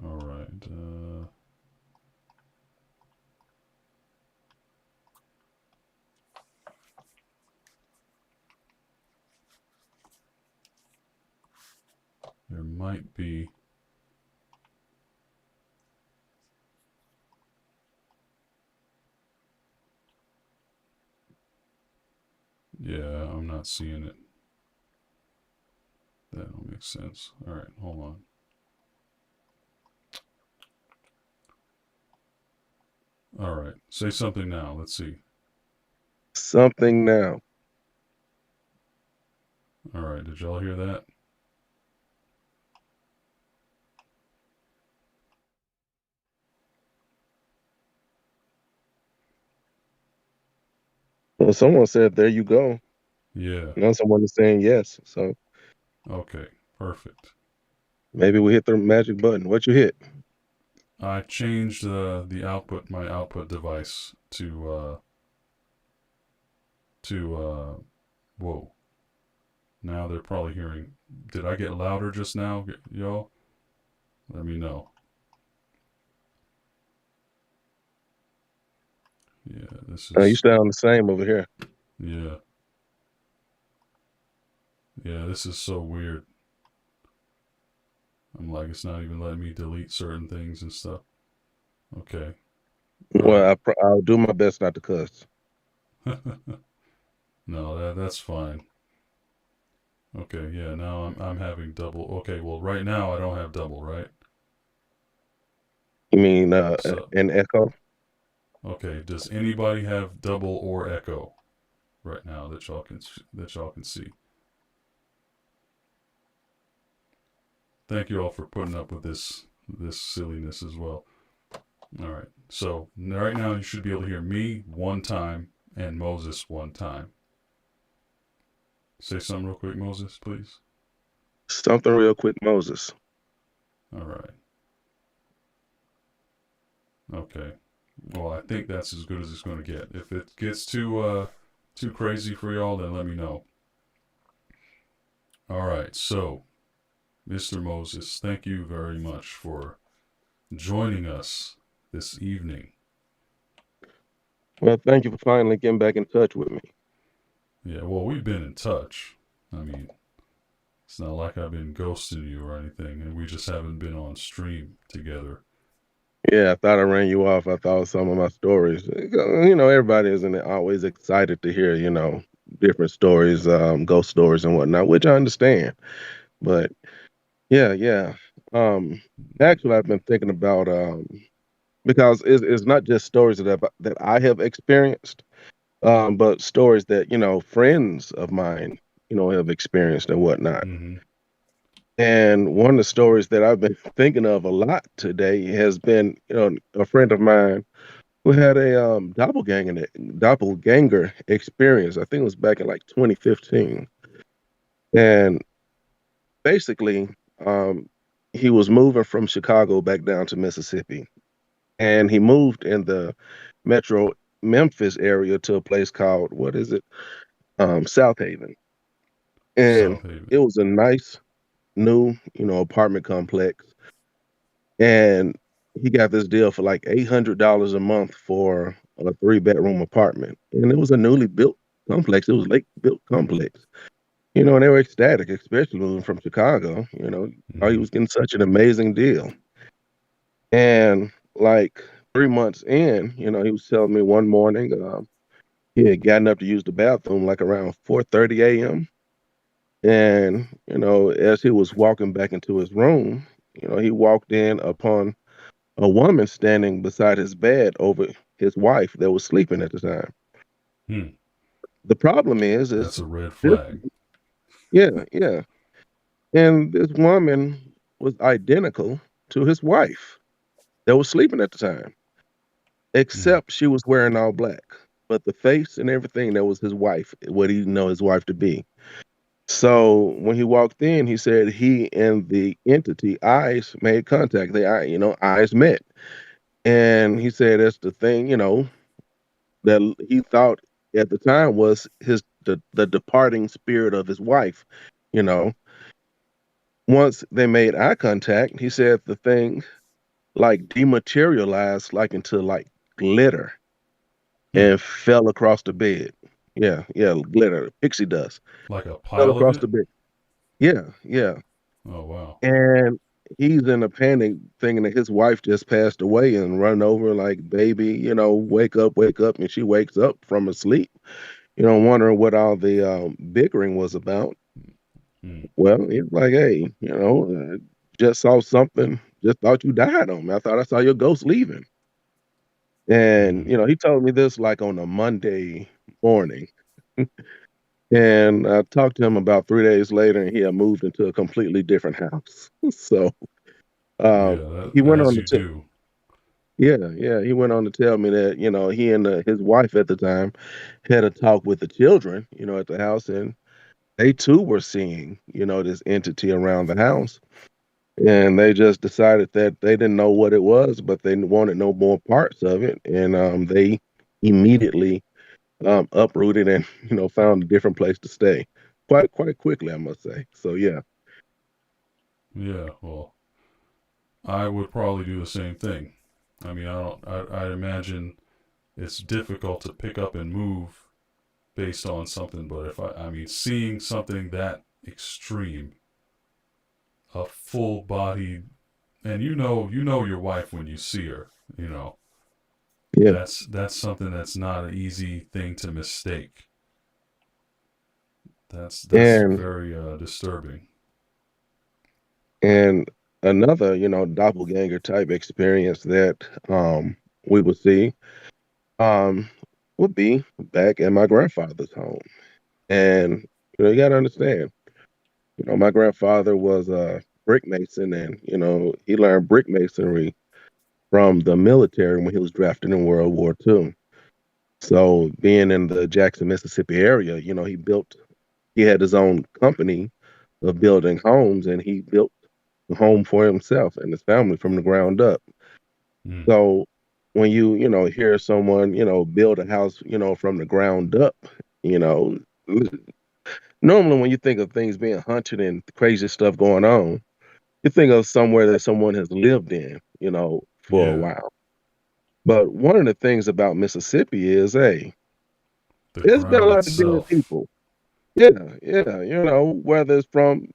All right. There might be. Yeah, I'm not seeing it. That don't make sense. All right, hold on. All right, say something now. Let's see. Something now. All right, did y'all hear that? Well, someone said, there you go. Yeah. Now someone is saying yes. So Okay, perfect. maybe we hit the magic button. What you hit? I changed the output, my output device to whoa. Now they're probably hearing. Did I get louder just now, y'all? Let me know. Yeah, this You is. sound the same over here. Yeah. Yeah, this is so weird. I'm like, it's not even letting me delete certain things and stuff. Okay. All right. Well, I'll do my best not to cuss. No, that's fine. Okay, yeah, now I'm having double. Okay, well, right now I don't have double, right? You mean So, an echo? okay, does anybody have double or echo right now that y'all can see? Thank you all for putting up with this silliness as well. All right. So, right now you should be able to hear me one time and Moses one time. Say something real quick, Moses, please. Something real quick, Moses. All right. Okay. Well, I think that's as good as it's going to get. If it gets too crazy for y'all, then let me know. All right. So, Mr. Moses, thank you very much for joining us this evening. Well, thank you for finally getting back in touch with me. Yeah, well, we've been in touch. I mean, it's not like I've been ghosting you or anything, and we just haven't been on stream together. Yeah, I thought I ran you off. I thought some of my stories. Everybody isn't always excited to hear, different stories, ghost stories and whatnot, which I understand. But yeah, yeah. Um, Actually, I've been thinking about because it's not just stories that I have experienced, but stories that friends of mine, have experienced and whatnot. Mm-hmm. And one of the stories that I've been thinking of a lot today has been, a friend of mine who had a doppelganger experience. I think it was back in like 2015, and basically, um, he was moving from Chicago back down to Mississippi, and he moved in the Metro Memphis area to a place called what is it, South Haven, and South Haven. it was a nice new, apartment complex. And he got this deal for like $800 a month for a three-bedroom apartment, and it was a newly built complex. It was late built complex, and they were ecstatic, especially moving from Chicago. Thought he Mm-hmm. was getting such an amazing deal. And like 3 months in, he was telling me one morning he had gotten up to use the bathroom like around 4:30 a.m. And as he was walking back into his room, he walked in upon a woman standing beside his bed over his wife that was sleeping at the time. Hmm. The problem is That's a red this, flag. yeah, yeah. And this woman was identical to his wife that was sleeping at the time, Hmm. except she was wearing all black. But the face and everything, that was his wife, what he know his wife to be. So when he walked in, he said he and the entity eyes made contact. Eyes met. And he said that's the thing, that he thought at the time was the departing spirit of his wife, you know. Once they made eye contact, he said the thing like dematerialized like into like glitter Hmm. and fell across the bed. Yeah, yeah, glitter, pixie dust Like a fell pile of across it? the bed. Yeah, yeah. Oh, wow. And he's in a panic thinking that his wife just passed away and run over like, baby, wake up. And she wakes up from her sleep, wondering what all the bickering was about. Hmm. Well, it's like, hey, just saw something, just thought you died on me. I thought I saw your ghost leaving. And, Hmm. he told me this like on a Monday morning. And I talked to him about 3 days later, and he had moved into a completely different house. So Yeah, he that, went as on you to do. yeah, yeah, he went on to tell me that, he and his wife at the time had a talk with the children, at the house, and they too were seeing, this entity around the house. And they just decided that they didn't know what it was, but they wanted no more parts of it. And they immediately uprooted and, found a different place to stay. Quite quickly, I must say. So yeah. Yeah, well, I would probably do the same thing. I mean, I imagine it's difficult to pick up and move based on something, but I mean, seeing something that extreme, a full body, and you know your wife when you see her, you know, Yeah. that's something that's not an easy thing to mistake. That's And very disturbing. and another, doppelganger type experience that we would see um, would be back at my grandfather's home. And, you got to understand, my grandfather was a brick mason and, he learned brick masonry from the military when he was drafted in World War II. So being in the Jackson, Mississippi area, he had his own company of building homes, and he built a home for himself and his family from the ground up. Mm. So when hear someone, build a house, from the ground up, you know, normally when you think of things being haunted and crazy stuff going on, you think of somewhere that someone has lived in, for a Yeah, while. But one of the things about Mississippi is, hey, The there's been a ground lot of dead itself. people. Yeah, yeah, whether it's from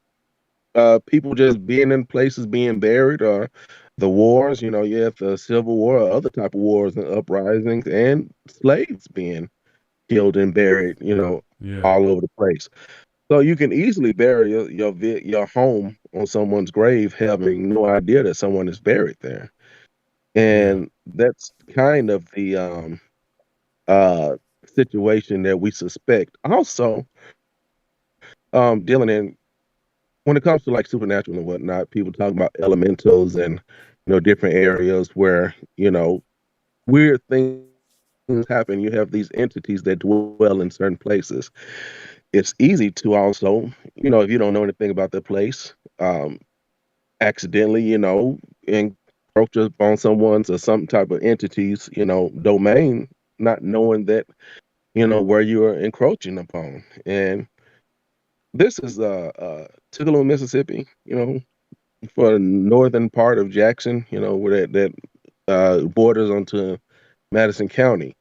people just being in places being buried or the wars, you have the Civil War or other type of wars and uprisings and slaves being killed and buried, Yeah. all over the place. So you can easily bury your home on someone's grave having no idea that someone is buried there. Yeah. And that's kind of the uh situation that we suspect. Also, dealing in when it comes to like supernatural and whatnot, people talk about elementals and different areas where weird things happen. You have these entities that dwell in certain places. It's easy to also, if you don't know anything about the place, um, accidentally, encroach upon someone's or some type of entity's, domain, not knowing that, where you are encroaching upon. And this is Tigaloo, Mississippi, for the northern part of Jackson, where that borders onto Madison County.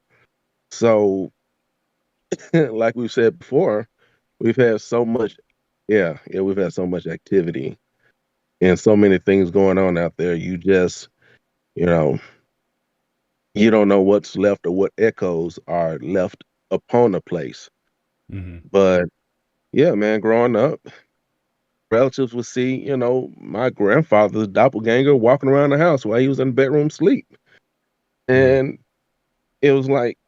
So, like we've said before, we've had so much, yeah, yeah, we've had so much activity and so many things going on out there. You know, you don't know what's left or what echoes are left upon a place. Hmm. But yeah, man, growing up, relatives would see, my grandfather's doppelganger walking around the house while he was in the bedroom sleep. Yeah. And it was like,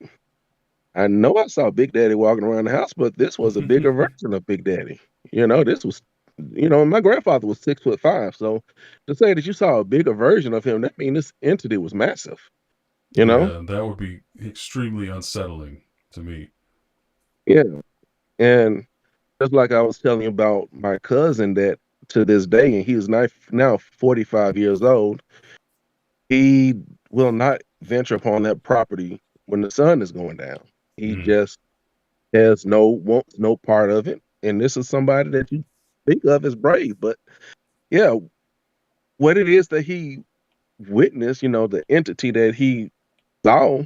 I know I saw Big Daddy walking around the house, but this was a bigger version of Big Daddy. This was, my grandfather was 6'5". So to say that you saw a bigger version of him, that means this entity was massive, you know? Yeah, that would be extremely unsettling to me. Yeah. And just like I was telling you about my cousin that to this day, and he is now 45 years old, he will not venture upon that property when the sun is going down. He Mm. just wants no part of it. And this is somebody that you think of as brave. But yeah, what it is that he witnessed, the entity that he saw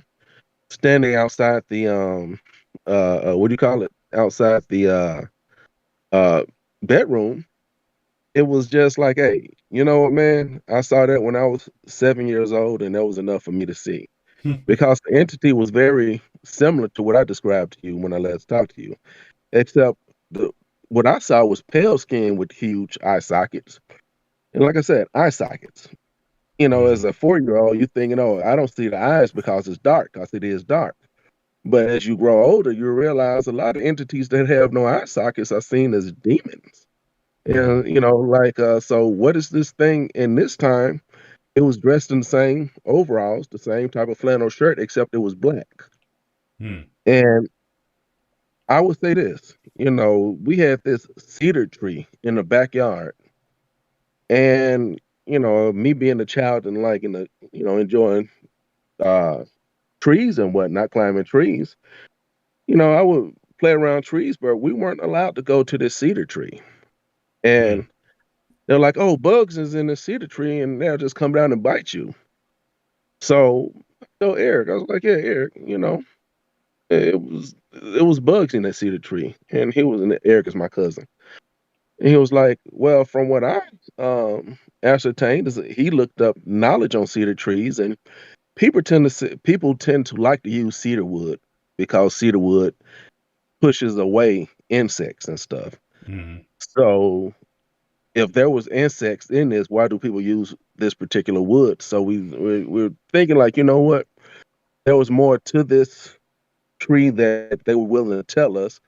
standing outside the what do you call it? Outside the uh bedroom, it was just like, hey, you know what, man? I saw that when I was 7 years old, and that was enough for me to see. Because the entity was very similar to what I described to you when I last talked to you. Except the what I saw was pale skin with huge eye sockets. And like I said, eye sockets. As Hmm. a 4-year-old, you thinking, "Oh, I don't see the eyes because it's dark, because it is dark." But as you grow older, you realize a lot of entities that have no eye sockets are seen as demons. Yeah. And, so what is this thing in this time? It was dressed in the same overalls, the same type of flannel shirt, except it was black. Hmm. And I would say this, we had this cedar tree in the backyard. And, me being a child and liking to, enjoying uh trees and whatnot, climbing trees, I would play around trees, but we weren't allowed to go to this cedar tree. Hmm. And they're like, oh, bugs is in the cedar tree and they'll just come down and bite you. So Eric, I was like, yeah, Eric, it was bugs in that cedar tree. And Eric is my cousin. And he was like, well, from what I ascertained is that he looked up knowledge on cedar trees, and people tend to like to use cedar wood because cedar wood pushes away insects and stuff. Hmm. So if there was insects in this, why do people use this particular wood? So we're thinking like, you know what? There was more to this tree that they were willing to tell us.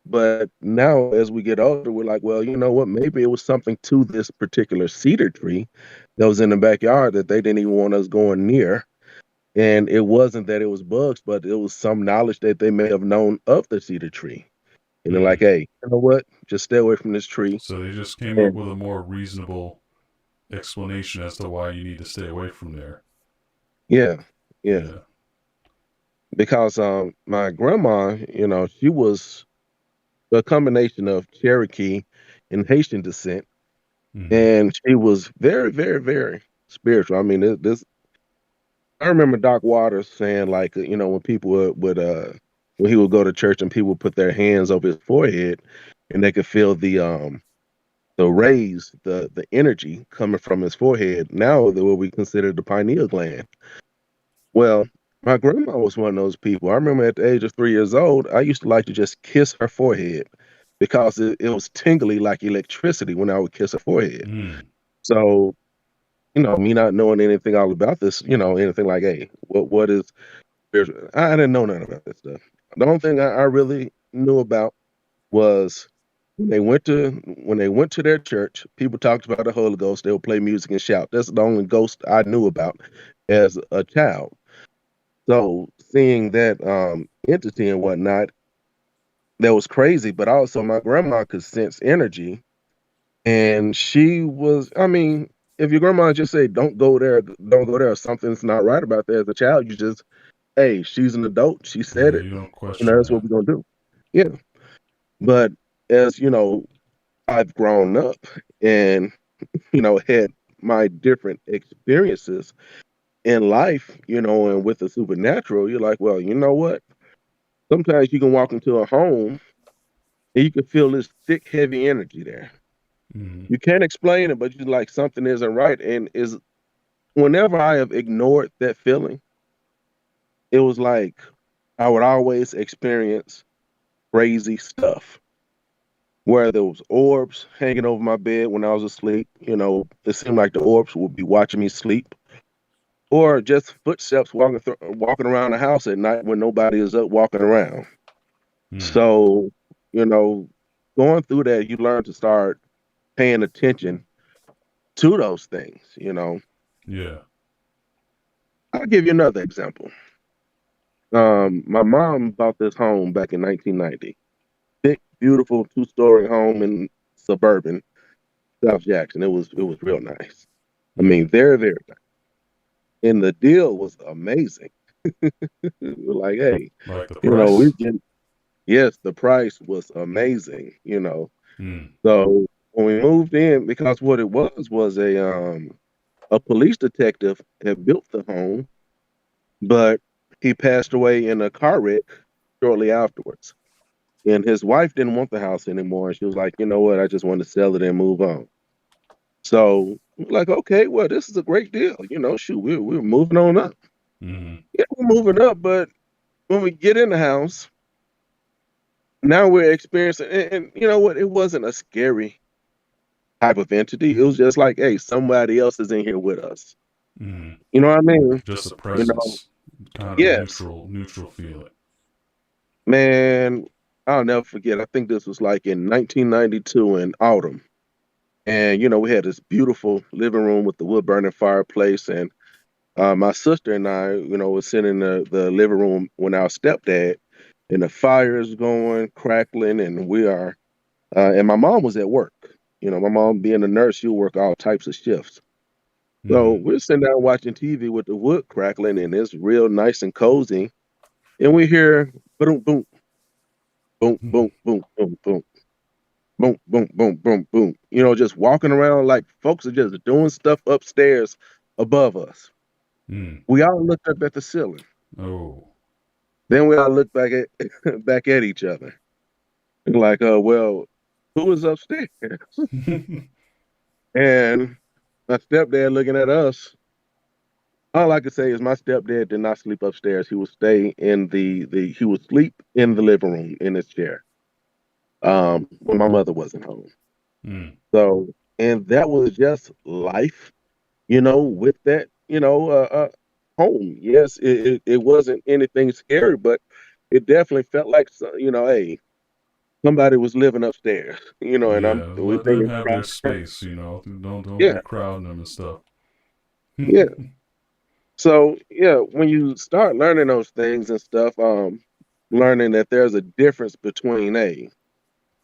But now as we get older, we're like, well, you know what? Maybe it was something to this particular cedar tree that was in the backyard that they didn't even want us going near. And it wasn't that it was bugs, but it was some knowledge that they may have known of the cedar tree. And they're like, Hmm. hey, you know what? Just stay away from this tree. So they just came up And with a more reasonable explanation as to why you need to stay away from there. yeah, yeah. Yeah. Because my grandma, she was a combination of Cherokee and Haitian descent. Hmm. And she was very, very, very spiritual. I mean, this. I remember Doc Waters saying, like, when people when he would go to church and people would put their hands over his forehead and they could feel the rays, the energy coming from his forehead. Now what we consider the pineal gland. Well, my grandma was one of those people. I remember at the age of 3 years old, I used to like to just kiss her forehead because it was tingly like electricity when I would kiss her forehead. Mm. So, me not knowing anything all about this, anything like, hey, what is spiritual? I didn't know nothing about that stuff. The only thing I really knew about was when they went to their church, people talked about the Holy Ghost. They would play music and shout. That's the only ghost I knew about as a child. So seeing that entity and whatnot, that was crazy. But also, my grandma could sense energy, and she was. I mean, if your grandma just say, don't go there," or something's not right about there as a child, you just, hey, she's an adult. She Yeah, said it. you don't question That's what that. we're gonna do. Yeah. But as I've grown up and had my different experiences in life, and with the supernatural, you're like, well, you know what? Sometimes you can walk into a home and you can feel this thick, heavy energy there. Mm. You can't explain it, but you like something isn't right. And is whenever I have ignored that feeling, it was like I would always experience crazy stuff. Where there was orbs hanging over my bed when I was asleep, it seemed like the orbs would be watching me sleep, or just footsteps walking around the house at night when nobody is up walking around. Mm. So, you know, going through that, you learn to start paying attention to those things. Yeah. I'll give you another example. My mom bought this home back in 1990. Big, beautiful two-story home in suburban South Jackson. It was real nice. I Mm. mean, very nice. And the deal was amazing. We're like, hey, Like the we price? get yes, the price was amazing. Mm. So when we moved in, because what it was a police detective had built the home, but he passed away in a car wreck shortly afterwards. And his wife didn't want the house anymore. And she was like, you know what? I just want to sell it and move on. So we're like, okay, well, this is a great deal. Shoot, we're moving on up. Mm. Yeah, we're moving up, but when we get in the house, now we're experiencing, and you know what? It wasn't a scary type of entity. It was just like, hey, somebody else is in here with us. Mm. You know what I mean? Just a You know, presence. Kind of yes, neutral feeling. man. I'll never forget. I think this was like in 1992 in autumn, and we had this beautiful living room with the wood burning fireplace, and my sister and I, was sitting in the living room when our stepdad, and the fire is going, crackling, and and my mom was at work. My mom being a nurse, she'll work all types of shifts. So Mm. we're sitting down watching TV with the wood crackling, and it's real nice and cozy. And we hear boom, boom, boom, boom, boom, boom, boom, boom, boom, boom, boom, boom. Just walking around like folks are just doing stuff upstairs above us. Mm. We all looked up at the ceiling. Oh. Then we all looked back at back at each other. Like, well, who is upstairs? And my stepdad looking at us. All I can say is my stepdad did not sleep upstairs. He would stay in he would sleep in the living room in his chair. When my mother wasn't home. Mm. So, and that was just life, with that, home. Yes, it wasn't anything scary, but it definitely felt like, hey, somebody was living upstairs, and Yeah, we let them thinking, have their space, Don't yeah, be crowding them and stuff. yeah. So yeah, when you start learning those things and stuff, learning that there's a difference between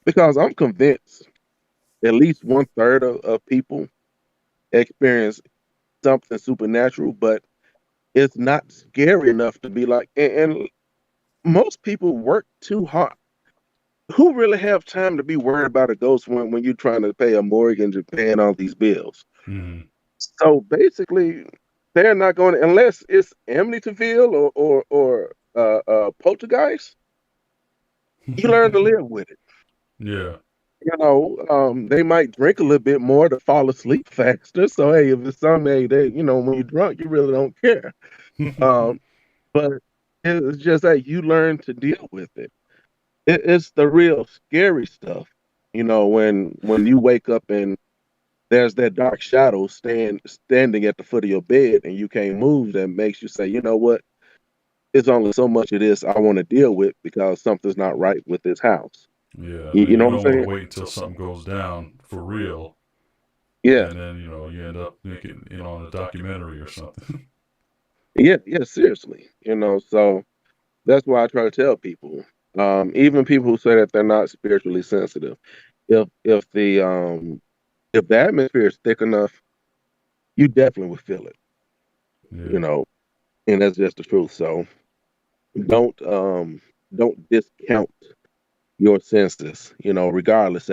because I'm convinced at least one third of people experience something supernatural, but it's not scary enough to be like, and most people work too hard. Who really have time to be worried about a ghost when you're trying to pay a mortgage and paying all these bills? Mm. So basically, they're not going to, unless it's Amityville or Poltergeist. You learn to live with it. Yeah. They might drink a little bit more to fall asleep faster. So hey, if it's Sunday, when you're drunk, you really don't care. Um, but it's just that you learn to deal with it. It's the real scary stuff. When you wake up and there's that dark shadow standing at the foot of your bed and you can't move, that makes you say, you know what? It's only so much of this I want to deal with because something's not right with this house. Yeah, You, and then you know you what I'm don't want to saying? wait until something goes down for real, Yeah, and then you end up making on a documentary or something. yeah, yeah. Seriously, so that's why I try to tell people, even people who say that they're not spiritually sensitive, if the atmosphere is thick enough, you definitely would feel it. You Yeah. know, and that's just the truth. So don't um don't discount your senses. Regardless,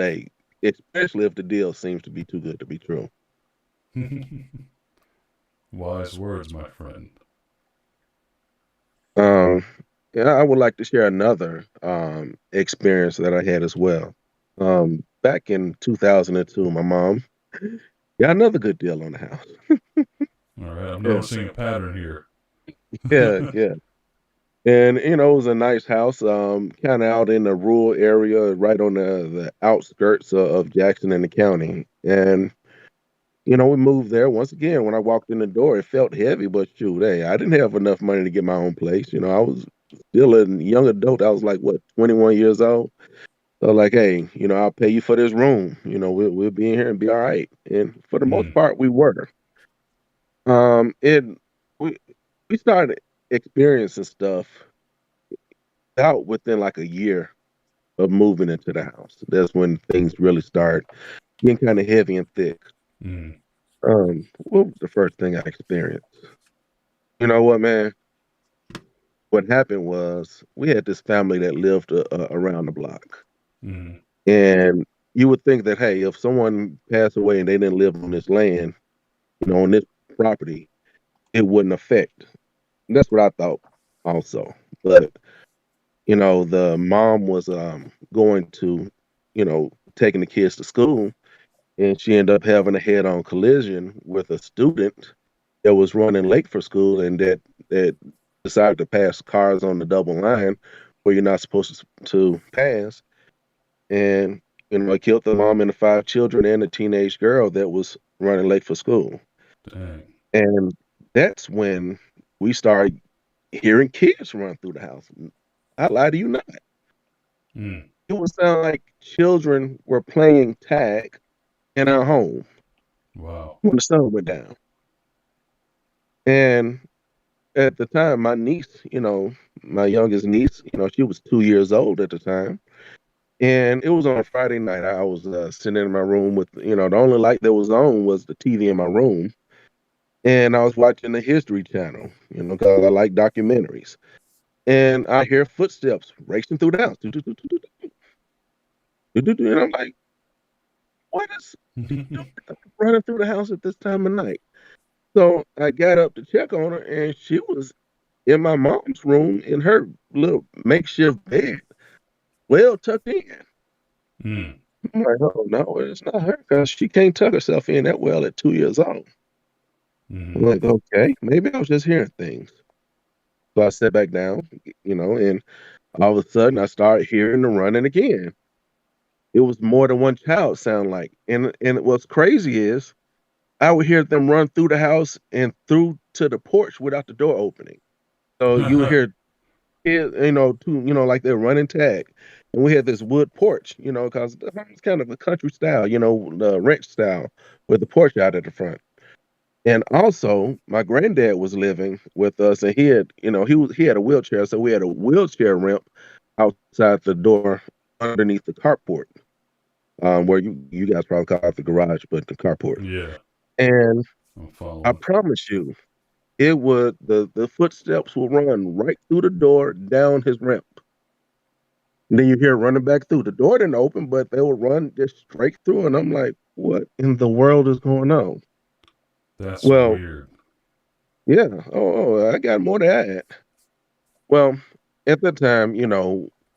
especially if the deal seems to be too good to be true. Wise words, my friend. Um, yeah, I would like to share another experience that I had as well. Back in 2002, my mom got another good deal on the house. All right, I'm Yeah, noticing a pattern here. yeah, yeah. And it was a nice house, kind of out in the rural area, right on the outskirts of Jackson in the county. And we moved there. Once again, when I walked in the door, it felt heavy, but shoot, hey, I didn't have enough money to get my own place. I was still a young adult. I was like, what, 21 years old? So like, hey, I'll pay you for this room. We'll be in here and be all right. And for the most Mm, part, we were. And we we started experiencing stuff out within like a year of moving into the house. That's when things really start getting kind of heavy and thick. mm, What was the first thing I experienced? You know what, man? What happened was we had this family that lived around the block, mm. and you would think that hey, if someone passed away and they didn't live on this land, on this property, it wouldn't affect. And that's what I thought, also. But the mom was going to, taking the kids to school, and she ended up having a head-on collision with a student that was running late for school and that decided to pass cars on the double line where you're not supposed to pass, and it killed the mom and the five children and a teenage girl that was running late for school. Dang. And that's when we started hearing kids run through the house. I lie to you not. Mm, It would sound like children were playing tag in our home wow. when the sun went down. And at the time, my niece, my youngest niece, she was 2 years old at the time. And it was on a Friday night. I was sitting in my room with, the only light that was on was the TV in my room. And I was watching the History Channel, because I like documentaries. And I hear footsteps racing through the house. Do, do, do, do, do, do, do, do. And I'm like, what is she doing running through the house at this time of night? So I got up to check on her, and she was in my mom's room in her little makeshift bed, well tucked in. mm, I'm like, oh no, it's not her because she can't tuck herself in that well at 2 years old. I'm mm. like, okay, maybe I was just hearing things. So I sat back down, and all of a sudden I started hearing the running again. It was more than one child sound like. And what's crazy is I would hear them run through the house and through to the porch without the door opening. So you would hear kids, like they're running tag. And we had this wood porch, because it's kind of a country style, the ranch style with the porch out at the front. And also, my granddad was living with us, and he had, he had a wheelchair, so we had a wheelchair ramp outside the door underneath the carport, where you guys probably call it the garage, but the carport. Yeah, And I'm I following. promise you, the footsteps will run right through the door down his ramp. And then you hear running back through. The door didn't open, but they will run just straight through, and I'm like, what in the world is going on? That's Well, weird. Yeah. I got more to add. Well, at the time,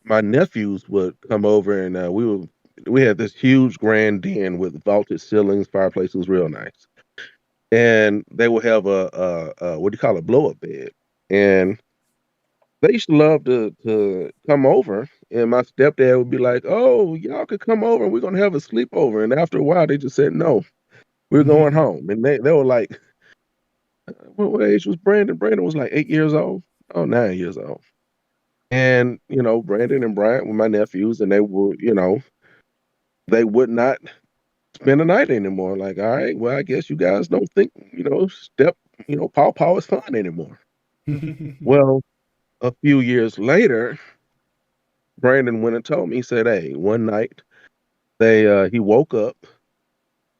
my nephews would come over and we had this huge grand den with vaulted ceilings, fireplace was real nice. And they would have a what do you call it, blow up bed. And they used to love to come over, and my stepdad would be like, "Oh, y'all could come over, and we're gonna have a sleepover." And after a while, they just said, "No, we're going home." And they were like, "What age was Brandon?" Brandon was like 8 years old. Oh, 9 years old. And Brandon and Bryant were my nephews, and they would not spend the night anymore. Like, all right, well, I guess you guys don't think Paw Paw is fun anymore. Well, a few years later, Brandon went and told me. He said, "Hey, one night." He woke up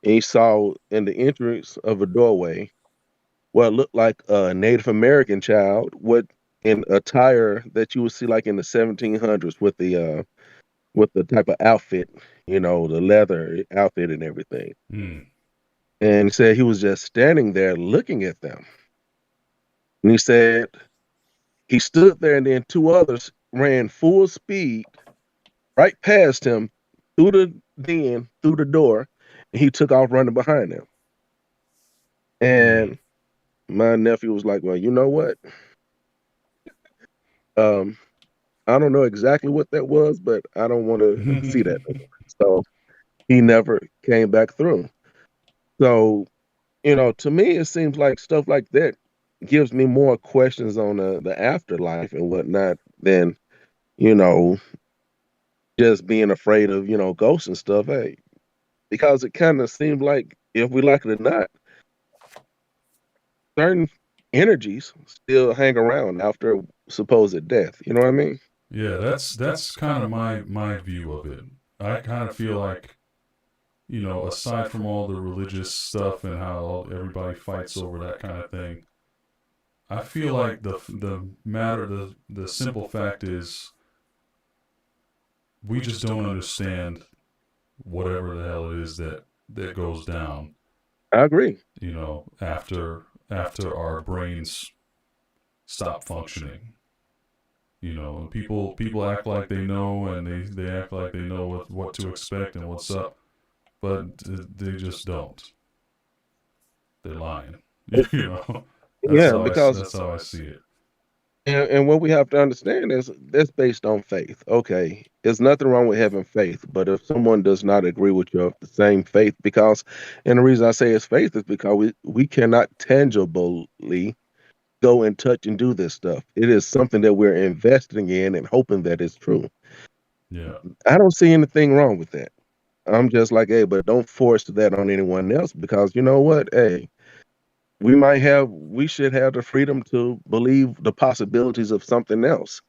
and he saw in the entrance of a doorway what looked like a Native American child with in attire that you would see like in the 1700s with the type of outfit, the leather outfit and everything. Hmm. And he said he was just standing there looking at them. And he said he stood there and then two others ran full speed right past him through the den, through the door, and he took off running behind them. Hmm. And my nephew was like, "Well, you know what? Um, I don't know exactly what that was, but I don't want to see that no more." So he never came back through. So, to me, it seems like stuff like that gives me more questions on the afterlife and whatnot than, you know, just being afraid of, ghosts and stuff. Hey, because it kind of seems like, if we like it or not, certain energies still hang around after supposed death. You know what I mean? Yeah, that's kind of my view of it. I kind of feel like, aside from all the religious stuff and how everybody fights over that kind of thing, I feel like the simple fact is we just don't understand whatever the hell it is that goes down. I agree. After our brains stop functioning. People act like they know, and they act like they know what to expect and what's up, but they just don't. They're lying. you know, Yeah, because that's how I see it. and what we have to understand is that's based on faith. Okay, there's nothing wrong with having faith, but if someone does not agree with your same faith, because and the reason I say it's faith is because we cannot tangibly go and touch and do this stuff. It is something that we're investing in and hoping that it's true. Yeah, I don't see anything wrong with that. I'm just like, hey, but don't force that on anyone else because you know what? Hey, we should have the freedom to believe the possibilities of something else.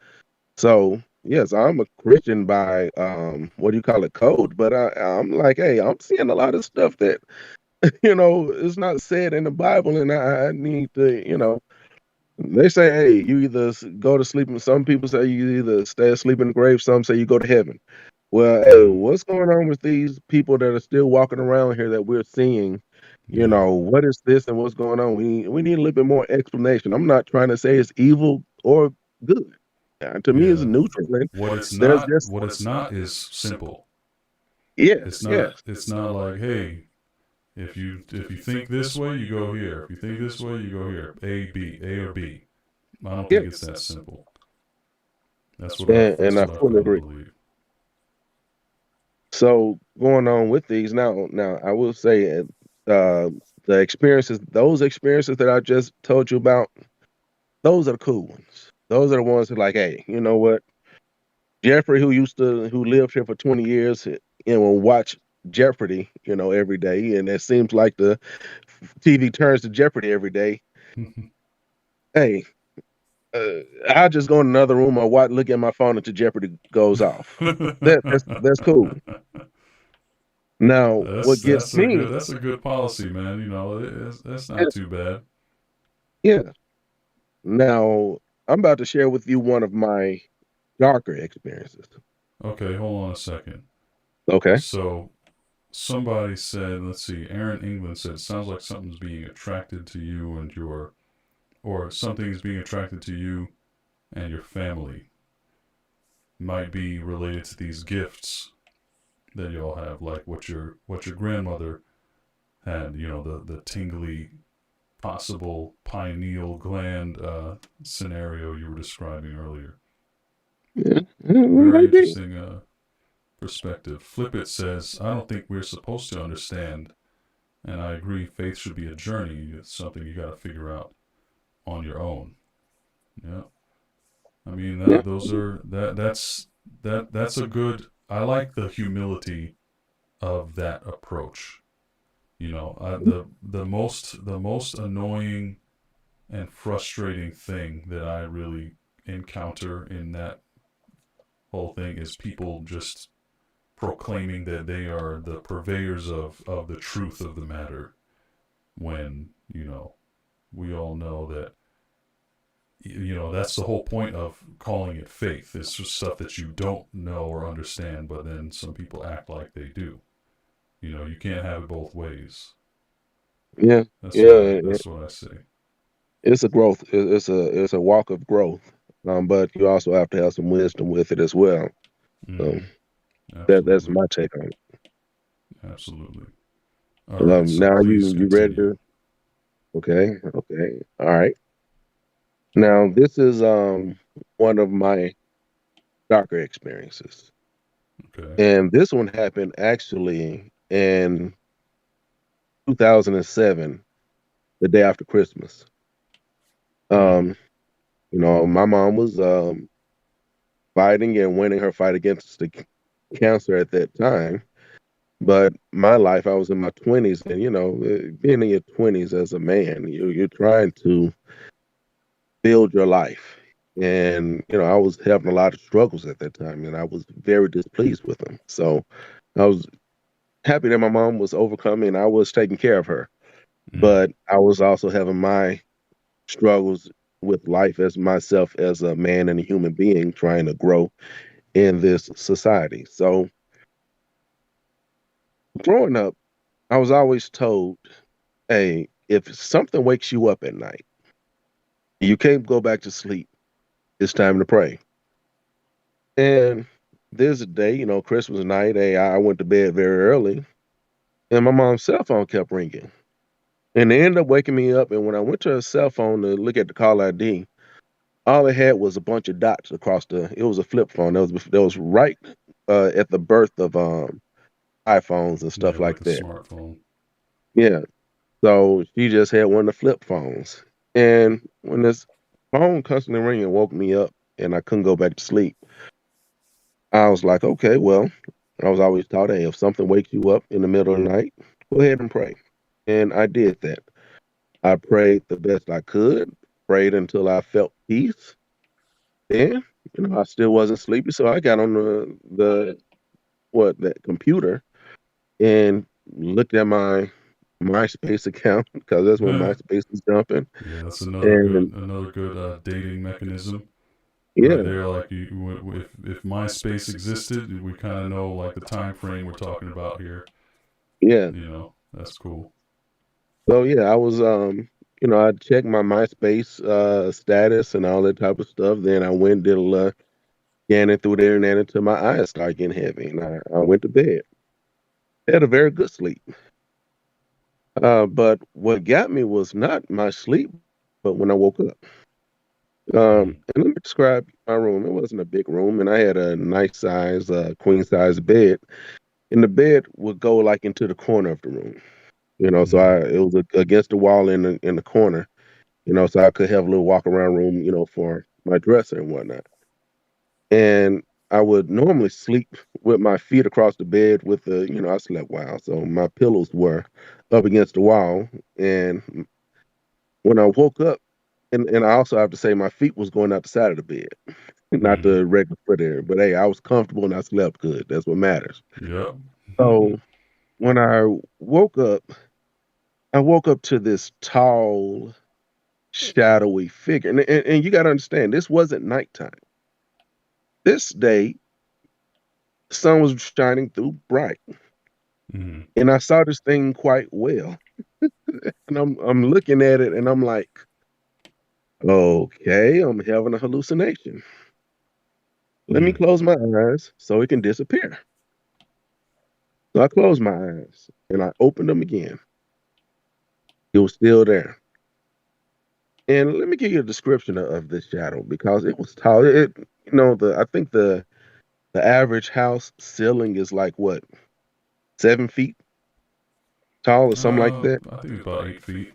So yes, I'm a Christian by what do you call it, code, but I'm like, hey, I'm seeing a lot of stuff that is not said in the Bible, and I need to, they say, hey, you either go to sleep, and some people say you either stay asleep in the grave, some say you go to heaven. Well, hey, mm, what's going on with these people that are still walking around here that we're seeing? yeah, What is this and what's going on? We need a little bit more explanation. I'm not trying to say it's evil or good. To me, it's yeah. neutral. Man. There's just What it's not is simple. yes, yes, It's not like, hey, if you think this way, you go here. If you think this way, you go here. A or B. I don't yeah, think it's that simple. and That's I what I've fully come to agree. believe. So going on with these now, I will say uh, those experiences that I just told you about, those are the cool ones. Those are the ones that like, hey, you know what? Jeffrey, who lived here for 20 years, will watch Jeopardy, every day, and it seems like the TV turns to Jeopardy every day. Hey, I just go in another room or look at my phone until Jeopardy goes off. That's cool. Now, what gets me, that's a good policy, man. That's not too bad. yeah. Now, I'm about to share with you one of my darker experiences. Okay, hold on a second. Okay. So somebody said, let's see, Aaron England said, sounds like something's being attracted to you and your or something is being attracted to you and your family might be related to these gifts that you all have, like what your grandmother had. The tingly possible pineal gland scenario you were describing earlier. Yeah, Very maybe. interesting perspective. Flip It says, I don't think we're supposed to understand, and I agree. Faith should be a journey. It's something you got to figure out on your own. Yeah, I mean Yeah, those are that's a good. I like the humility of that approach. The most annoying and frustrating thing that I really encounter in that whole thing is people just proclaiming that they are the purveyors of the truth of the matter when we all know that that's the whole point of calling it faith. It's just stuff that you don't know or understand, but then some people act like they do. You can't have it both ways. yeah, That's what I yeah. that's what I say. It's a growth. It's a walk of growth. But you also have to have some wisdom with it as well. So Mm-hmm. that's Absolutely. my take on it. Absolutely. All right, so Now please you ready continue. to? Okay, okay, all right. Now this is one of my darker experiences, Okay. and this one happened actually in 2007, the day after Christmas. Hmm. Um, my mom was fighting and winning her fight against the cancer at that time. But my life, I was in my 20s, and being in your 20s as a man, you're trying to build your life. And I was having a lot of struggles at that time, and I was very displeased with them. So I was happy that my mom was overcoming, and I was taking care of her. Mm. But I was also having my struggles with life as myself as a man and a human being trying to grow in this society. So growing up, I was always told, hey, if something wakes you up at night, you can't go back to sleep. It's time to pray. And this day, Christmas night, hey, I went to bed very early, and my mom's cell phone kept ringing. And they ended up waking me up. And when I went to her cell phone to look at the call ID, all it had was a bunch of dots across the. It was a flip phone. That was right at the birth of iPhones and Yeah, stuff like like a that. smartphone. Yeah. So she just had one of the flip phones. And when this phone constantly ringing woke me up and I couldn't go back to sleep, I was like, okay, well, I was always taught, hey, if something wakes you up in the middle of the night, go ahead and pray. And I did that. I prayed the best I could, prayed until I felt peace. Then, I still wasn't sleepy. So I got on that computer and looked at my MySpace account because that's when Yeah, MySpace was jumping. that's another good And another good dating mechanism right yeah, there. Like if MySpace existed, we kind of know like the time frame we're talking about here. yeah. That's cool. So yeah, I was I checked my MySpace status and all that type of stuff. Then I went and did a little scanning through the internet until my eyes started getting heavy, and I went to bed. Had a very good sleep. But what got me was not my sleep, but when I woke up. Mm. And let me describe my room. It wasn't a big room, and I had a nice size queen size bed. And the bed would go like into the corner of the room. So Mm. it was against the wall in the corner. So I could have a little walk around room, for my dresser and whatnot. And I would normally sleep with my feet across the bed with I slept wild. So my pillows were up against the wall. And when I woke up, and I also have to say my feet was going out the side of the bed, not Mm. the regular foot area. But hey, I was comfortable and I slept good. That's what matters. Yep. So when I woke up to this tall, shadowy figure. And you got to understand, this wasn't nighttime. This day, the sun was shining through bright, Mm. and I saw this thing quite well. And I'm looking at it, and I'm like, Okay, I'm having a hallucination. Let me Hmm. close my eyes so it can disappear. So I closed my eyes and I opened them again. It was still there. And let me give you a description of this shadow because it was tall. I think the average house ceiling is like what, 7 feet tall or something like that. I think it's about 8 feet.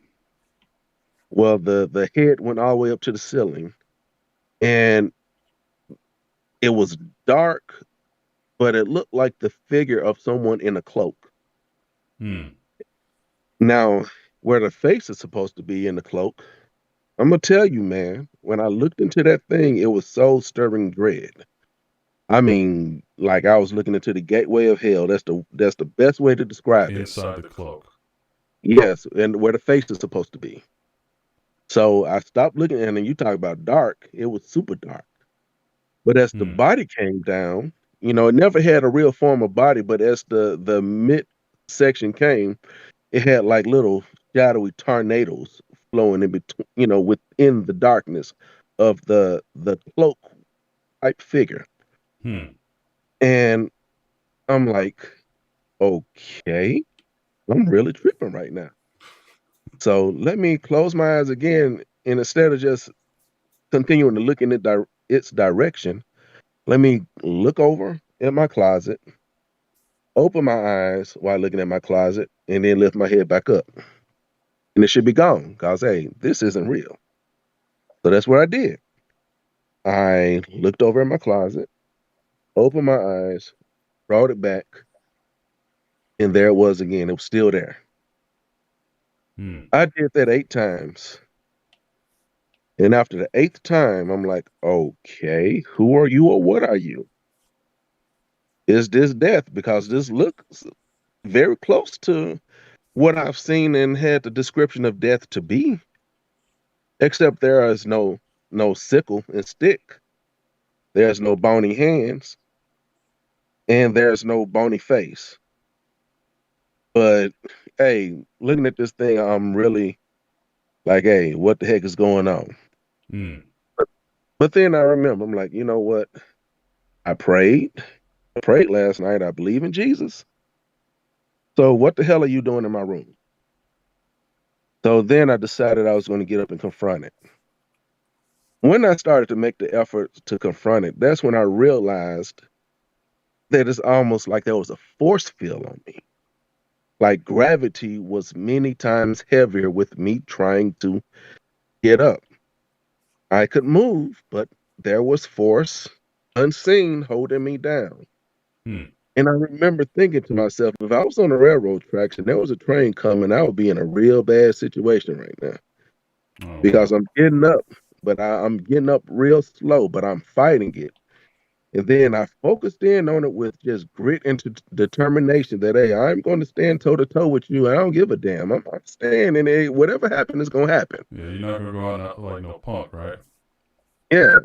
Well, the head went all the way up to the ceiling, and it was dark, but it looked like the figure of someone in a cloak. Hmm. Now, where the face is supposed to be in the cloak, I'm gonna tell you, man, when I looked into that thing, it was soul stirring dread. I mean, like I was looking into the gateway of hell. That's the best way to describe it. Inside the cloak. Yes, and where the face is supposed to be. So I stopped looking, and then you talk about dark. It was super dark. But as the Hmm. body came down, it never had a real form of body. But as the mid section came, it had like little shadowy tornadoes flowing in between, within the darkness of the cloak type figure. Hmm. And I'm like, okay, I'm really tripping right now. So let me close my eyes again, and instead of just continuing to look in its direction, let me look over in my closet, open my eyes while looking at my closet, and then lift my head back up. And it should be gone because, hey, this isn't real. So that's what I did. I looked over in my closet, opened my eyes, brought it back, and there it was again. It was still there. Hmm. I did that 8 times. And after the eighth time, I'm like, okay, who are you or what are you? Is this death? Because this looks very close to what I've seen and had the description of death to be, except there is no sickle and stick. There's no bony hands and there's no bony face. But hey, looking at this thing, I'm really like, hey, what the heck is going on? Hmm. But then I remember, I'm like, you know what? I prayed. I prayed last night. I believe in Jesus. So what the hell are you doing in my room? So then I decided I was going to get up and confront it. When I started to make the effort to confront it, that's when I realized that it's almost like there was a force field on me. Like gravity was many times heavier with me trying to get up. I could move, but there was force unseen holding me down. Hmm. And I remember thinking to myself, if I was on the railroad tracks and there was a train coming, I would be in a real bad situation right now Oh because wow. I'm getting up, but I'm getting up real slow, but I'm fighting it. And then I focused in on it with just grit and determination that, hey, I'm going to stand toe to toe with you. I don't give a damn. I'm standing. Hey, whatever happens is going to happen. Yeah, you're not gonna go out like no punk, right? Yeah.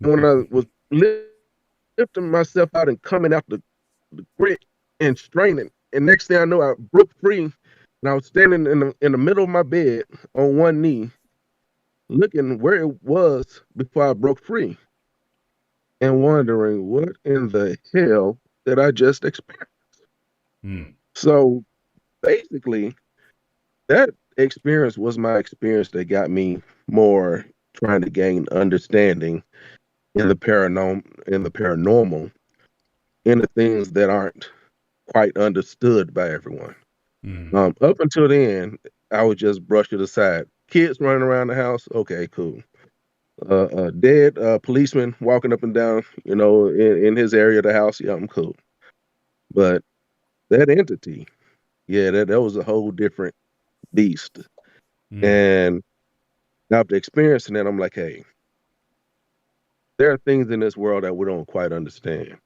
When I was lifting myself out and coming out the grit and straining, and next thing I know, I broke free. And I was standing in the middle of my bed on one knee, looking where it was before I broke free, and wondering what in the hell did I just experience. Hmm. So basically, that experience was my experience that got me more trying to gain understanding in the paranormal, in the things that aren't quite understood by everyone. Hmm. Up until then, I would just brush it aside. Kids running around the house, okay, cool. Dead policeman walking up and down, in his area of the house, yeah, I'm cool. But that entity, yeah, that was a whole different beast. Hmm. And after experiencing that, I'm like, hey, there are things in this world that we don't quite understand.